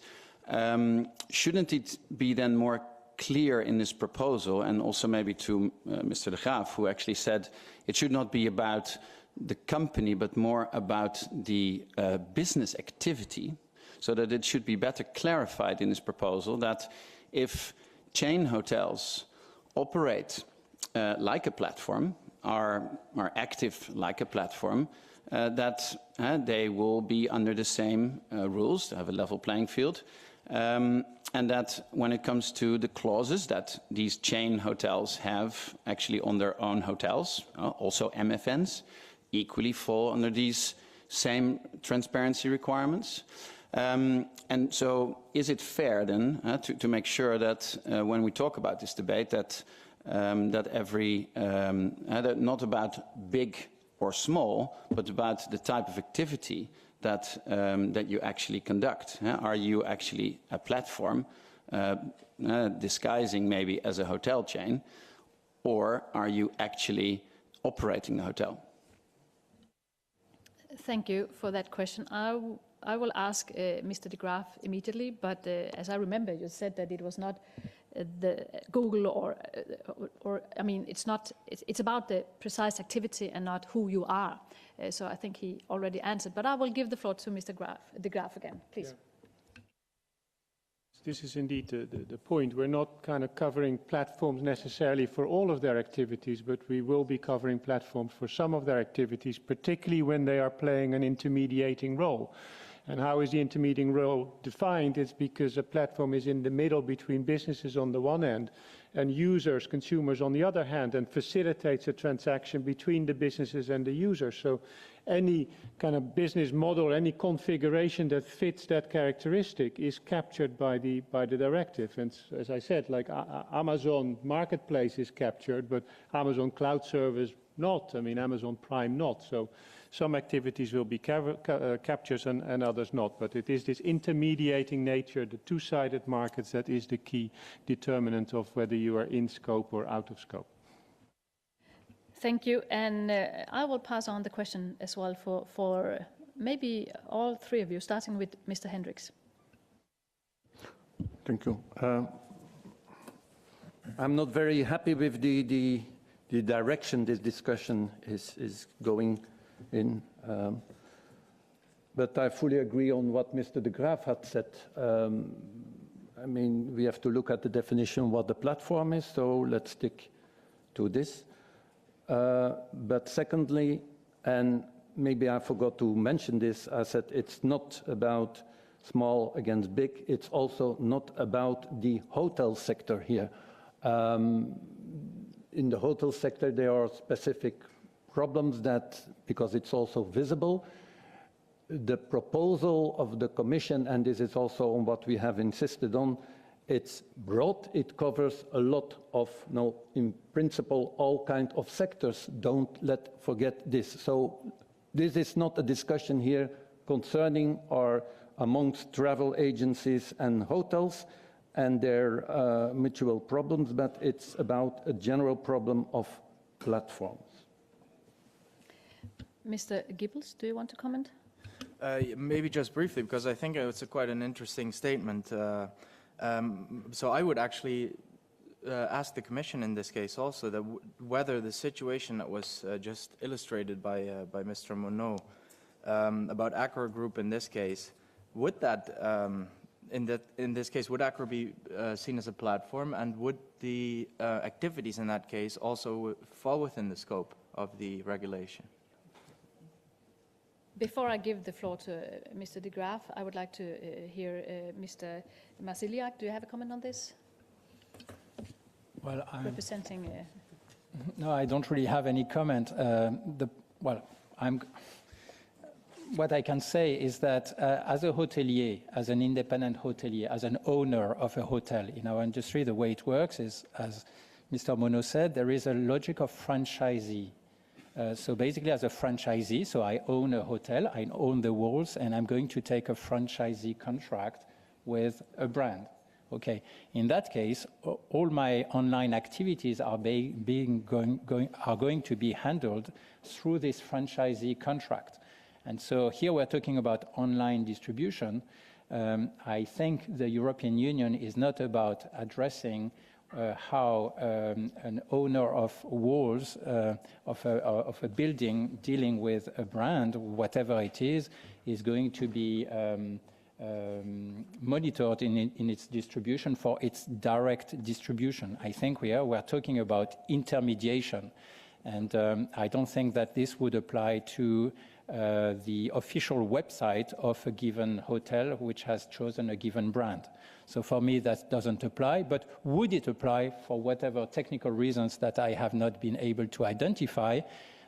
shouldn't it be then more clear in this proposal, and also maybe to Mr. de Graaf, who actually said it should not be about the company, but more about the business activity, so that it should be better clarified in this proposal that if chain hotels operate like a platform, are active like a platform, that they will be under the same rules, to have a level playing field, and that when it comes to the clauses that these chain hotels have actually on their own hotels, also MFNs, equally fall under these same transparency requirements. And so is it fair then to make sure that when we talk about this debate that that not about big or small, but about the type of activity that that you actually conduct? Are you actually a platform disguising maybe as a hotel chain, or are you actually operating the hotel?
Thank you for that question. I will ask Mr. de Graaf immediately, but as I remember, you said that it was not the Google or I mean, it's not. It's about the precise activity and not who you are. So I think he already answered. But I will give the floor to Mr. de Graaf again, please.
Yeah. This is indeed the point. We're not kind of covering platforms necessarily for all of their activities, but we will be covering platforms for some of their activities, particularly when they are playing an intermediating role. And how is the intermediating role defined? It's because a platform is in the middle between businesses on the one end and users, consumers on the other hand, and facilitates a transaction between the businesses and the users. So any kind of business model, any configuration that fits that characteristic is captured by the directive. And as I said, like Amazon Marketplace is captured, but Amazon Cloud Service not. I mean, Amazon Prime not. So some activities will be captured and others not. But it is this intermediating nature, the two-sided markets, that is the key determinant of whether you are in scope or out of scope.
Thank you. And I will pass on the question as well for maybe all three of you, starting with Mr. Hendricks.
Thank you. I'm not very happy with the direction this discussion is going in. But I fully agree on what Mr. de Graaf had said. I mean, we have to look at the definition of what the platform is, so let's stick to this. But secondly, and maybe I forgot to mention this, I said it's not about small against big, it's also not about the hotel sector here. In the hotel sector, there are specific problems that, because it's also visible, the proposal of the Commission, and this is also on what we have insisted on, it's broad, it covers a lot of, in principle, all kinds of sectors. Don't forget this. So this is not a discussion here concerning or amongst travel agencies and hotels and their mutual problems, but it's about a general problem of platforms.
Mr. Gibbels, do you want to comment?
Maybe just briefly, because I think it's quite an interesting statement. So I would actually ask the Commission in this case also that whether the situation that was just illustrated by Mr. Monod about Accor Group in this case, would that in this case would Accor be seen as a platform, and would the activities in that case also fall within the scope of the regulation?
Before I give the floor to Mr. de Graaf, I would like to hear Mr. Marsiliak. Do you have a comment on this?
Well,
representing.
No, I don't really have any comment. What I can say is that as a hotelier, as an independent hotelier, as an owner of a hotel in our industry, the way it works is, as Mr. Monod said, there is a logic of franchisee. So basically, as a franchisee, so I own a hotel, I own the walls, and I'm going to take a franchisee contract with a brand. Okay. In that case, all my online activities are going to be handled through this franchisee contract. And so here we're talking about online distribution. I think the European Union is not about addressing how an owner of walls of a building dealing with a brand, whatever it is going to be monitored in its distribution for its direct distribution. I think we're talking about intermediation. And I don't think that this would apply to the official website of a given hotel which has chosen a given brand. So for me, that doesn't apply, but would it apply for whatever technical reasons that I have not been able to identify?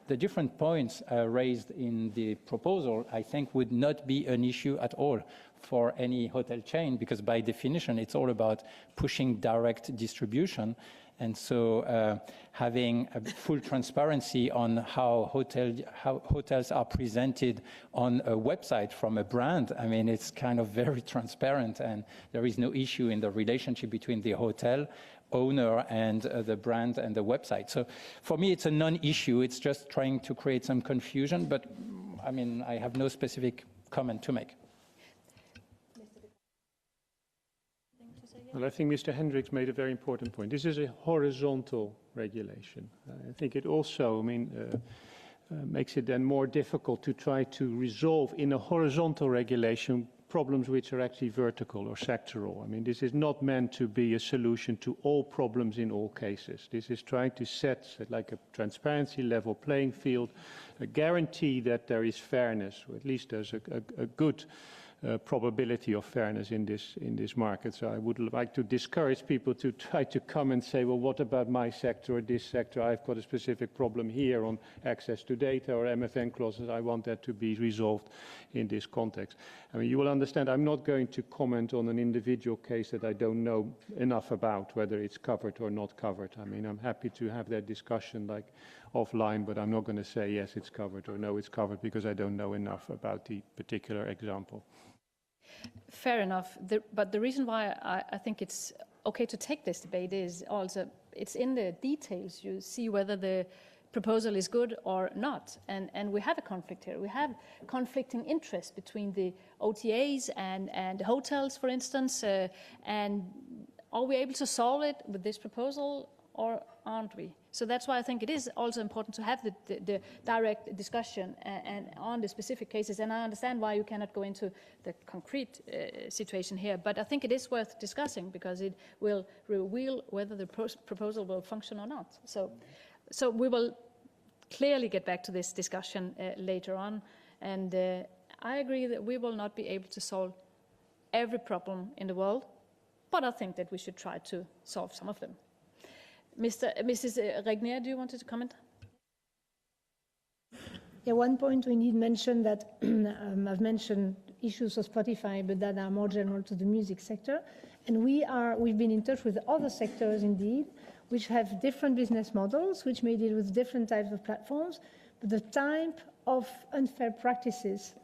The different points raised in the proposal, I think, would not be an issue at all for any hotel chain, because by definition, it's all about pushing direct distribution. And so having a full transparency on how hotels are presented on a website from a brand, I mean, it's kind of very transparent, and there is no issue in the relationship between the hotel owner and the brand and the website. So for me, it's a non-issue. It's just trying to create some confusion, but I mean, I have no specific comment to make.
Well, I think Mr. Hendricks made a very important point. This is a horizontal regulation. I think it also, makes it then more difficult to try to resolve in a horizontal regulation problems which are actually vertical or sectoral. I mean, this is not meant to be a solution to all problems in all cases. This is trying to set like a transparency level playing field, a guarantee that there is fairness, or at least there's a good probability of fairness in this market. So I would like to discourage people to try to come and say, well, what about my sector or this sector? I've got a specific problem here on access to data or MFN clauses. I want that to be resolved in this context. I mean, you will understand I'm not going to comment on an individual case that I don't know enough about, whether it's covered or not covered. I mean, I'm happy to have that discussion like offline, but I'm not going to say yes, it's covered or no, it's covered, because I don't know enough about the particular example.
Fair enough. But the reason why I think it's okay to take this debate is also it's in the details. You see whether the proposal is good or not. And we have a conflict here. We have conflicting interests between the OTAs and hotels, for instance. And are we able to solve it with this proposal or aren't we? So that's why I think it is also important to have the direct discussion and on the specific cases. And I understand why you cannot go into the concrete situation here, but I think it is worth discussing because it will reveal whether the proposal will function or not. So we will clearly get back to this discussion later on. And I agree that we will not be able to solve every problem in the world, but I think that we should try to solve some of them. Mrs. Regnier, do you want to comment?
Yeah, one point we need mention that I've mentioned issues of Spotify, but that are more general to the music sector. And we've been in touch with other sectors indeed, which have different business models, which may deal with different types of platforms, but the type of unfair practices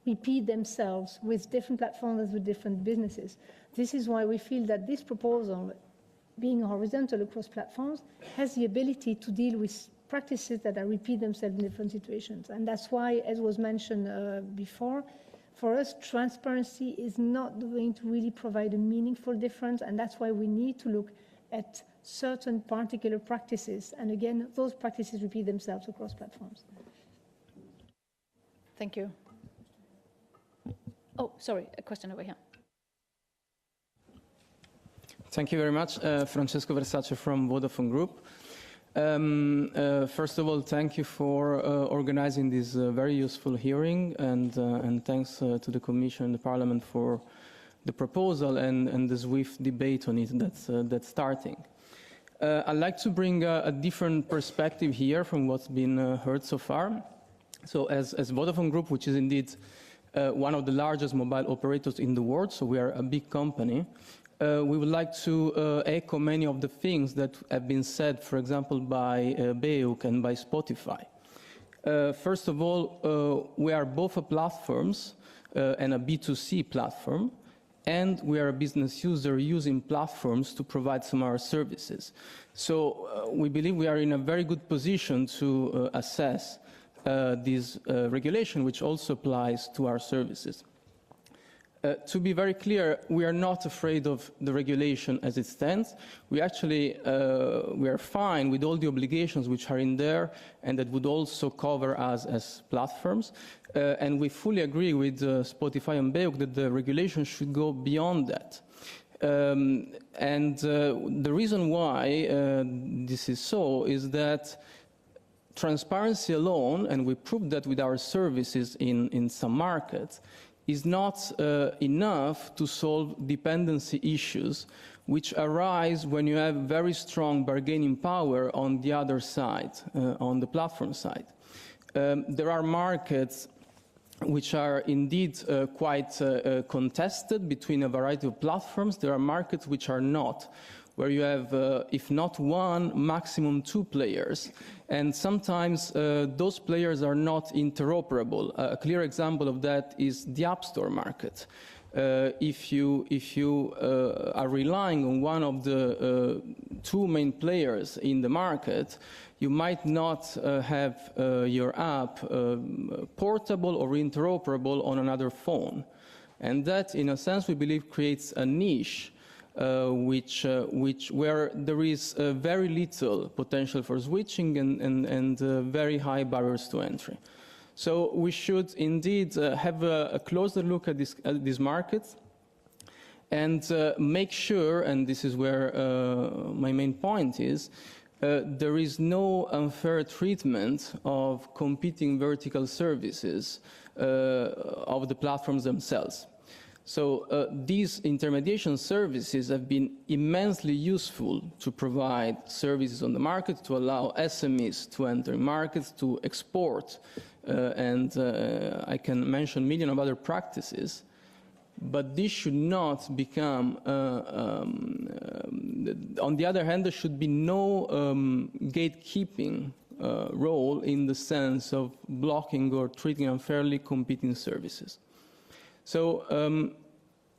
repeat themselves with different platforms, with different businesses. This is why we feel that this proposal, being horizontal across platforms, has the ability to deal with practices that are repeat themselves in different situations. And that's why, as was mentioned before, for us, transparency is not going to really provide a meaningful difference, and that's why we need to look at certain particular practices. And again, those practices repeat themselves across platforms.
Thank you. Oh, sorry, a question over here.
Thank you very much. Francesco Versace from Vodafone Group. First of all, thank you for organizing this very useful hearing, and thanks to the Commission and the Parliament for the proposal and the swift debate on it that's starting. I'd like to bring a different perspective here from what's been heard so far. So as Vodafone Group, which is indeed one of the largest mobile operators in the world, so we are a big company, we would like to echo many of the things that have been said, for example, by BEUC and by Spotify. First of all, we are both a platforms and a B2C platform, and we are a business user using platforms to provide some of our services. So we believe we are in a very good position to assess this regulation, which also applies to our services. To be very clear, we are not afraid of the regulation as it stands. We actually we are fine with all the obligations which are in there, and that would also cover us as platforms. And we fully agree with Spotify and BEUC that the regulation should go beyond that. The reason why this is so is that transparency alone, and we proved that with our services in some markets, is not enough to solve dependency issues which arise when you have very strong bargaining power on the other side, on the platform side. There are markets which are indeed quite contested between a variety of platforms. There are markets which are not, where you have, if not one, maximum two players. And sometimes those players are not interoperable. A clear example of that is the App Store market. If you are relying on one of the two main players in the market, you might not have your app portable or interoperable on another phone. And that, in a sense, we believe creates a niche where there is very little potential for switching and very high barriers to entry. So we should indeed have a closer look at these markets and make sure, and this is where my main point is, there is no unfair treatment of competing vertical services of the platforms themselves. So these intermediation services have been immensely useful to provide services on the market, to allow SMEs to enter markets, to export, and I can mention a million of other practices. But this should not become, on the other hand, there should be no gatekeeping role in the sense of blocking or treating unfairly competing services. So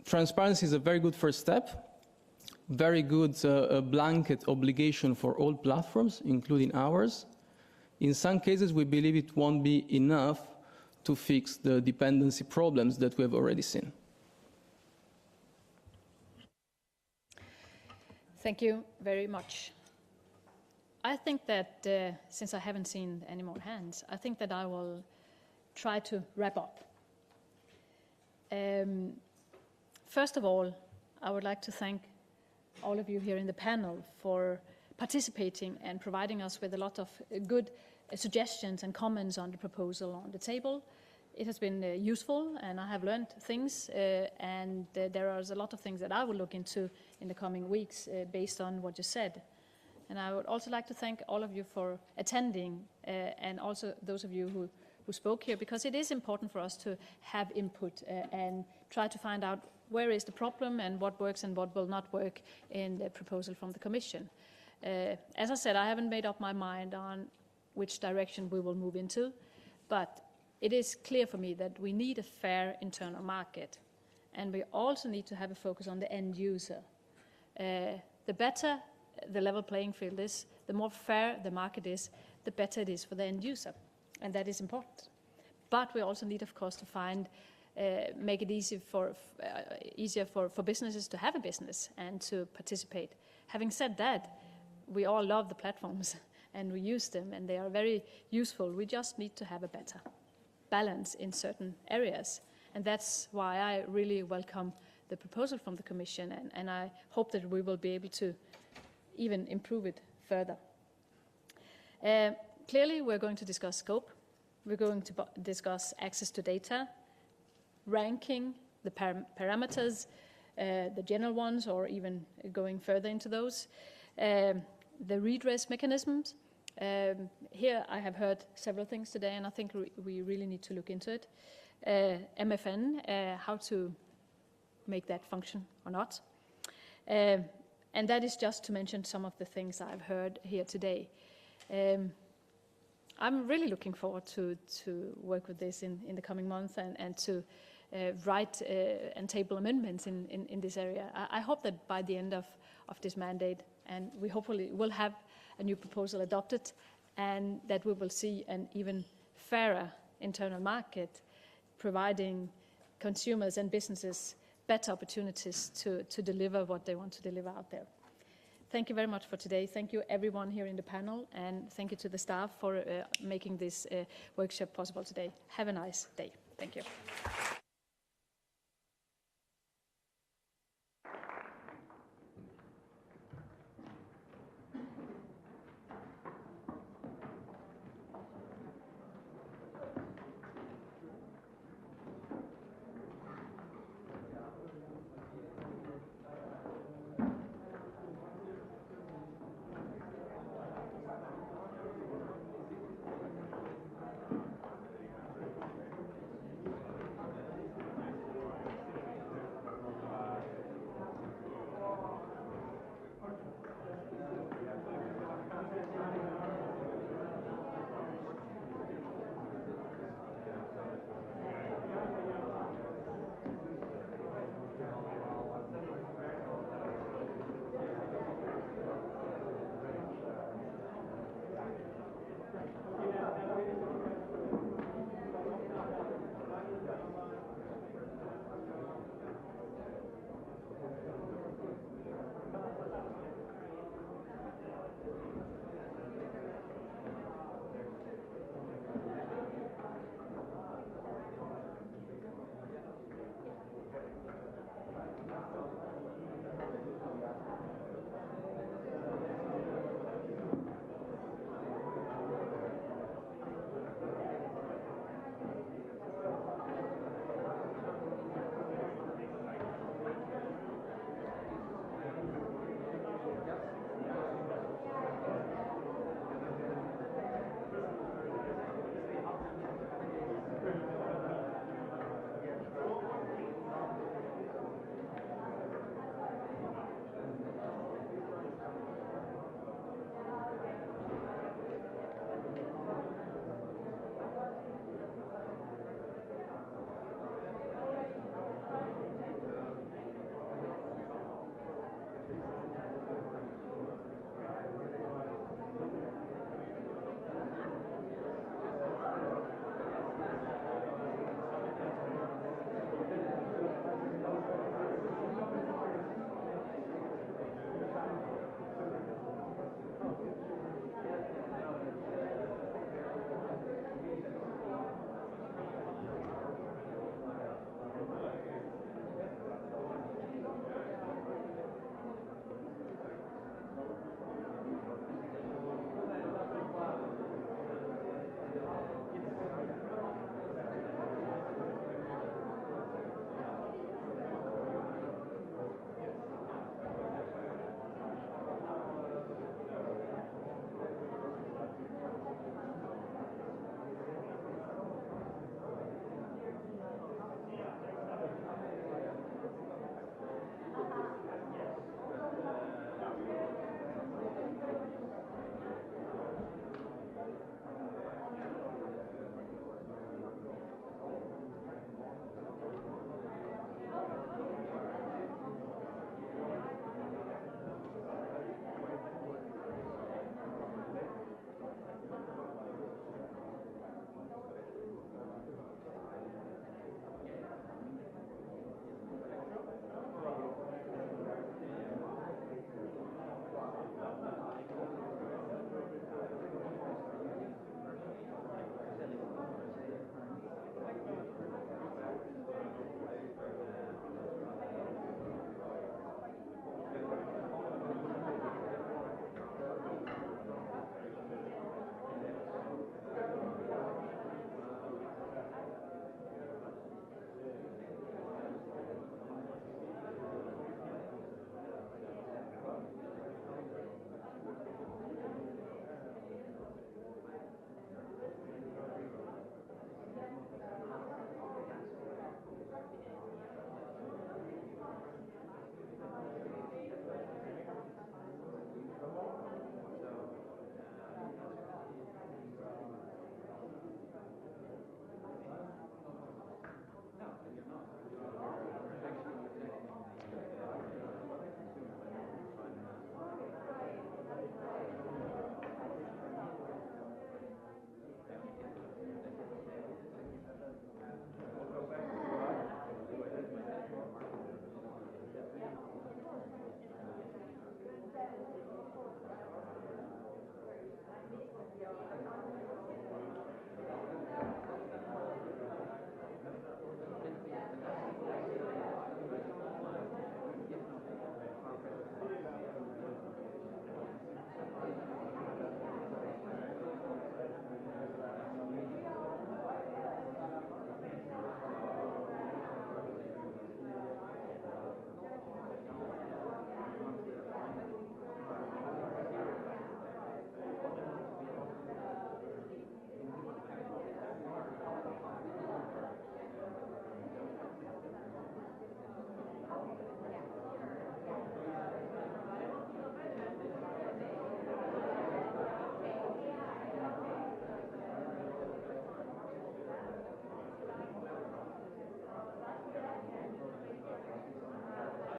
transparency is a very good first step, very good blanket obligation for all platforms, including ours. In some cases, we believe it won't be enough to fix the dependency problems that we have already seen.
Thank you very much. I think that, since I haven't seen any more hands, I think that I will try to wrap up. First of all, I would like to thank all of you here in the panel for participating and providing us with a lot of good suggestions and comments on the proposal on the table. It has been useful, and I have learned things, and there are a lot of things that I will look into in the coming weeks based on what you said. And I would also like to thank all of you for attending, and also those of you who spoke here, because it is important for us to have input and try to find out where is the problem and what works and what will not work in the proposal from the Commission. As I said, I haven't made up my mind on which direction we will move into, but it is clear for me that we need a fair internal market, and we also need to have a focus on the end user. The better the level playing field is, the more fair the market is, the better it is for the end user, and that is important. But we also need, of course, to make it easier for businesses to have a business and to participate. Having said that, we all love the platforms and we use them, and they are very useful. We just need to have a better balance in certain areas, and that's why I really welcome the proposal from the Commission, and I hope that we will be able to even improve it further. Clearly, we're going to discuss scope. We're going to discuss access to data, ranking, the parameters, the general ones, or even going further into those, the redress mechanisms. Here I have heard several things today, and I think we really need to look into it. MFN, how to make that function or not. And that is just to mention some of the things I've heard here today. I'm really looking forward to work with this in the coming months and to write and table amendments in this area. I hope that by the end of this mandate, and we hopefully will have a new proposal adopted, and that we will see an even fairer internal market, providing consumers and businesses better opportunities to deliver what they want to deliver out there. Thank you very much for today. Thank you everyone here in the panel, and thank you to the staff for making this workshop possible today. Have a nice day. Thank you.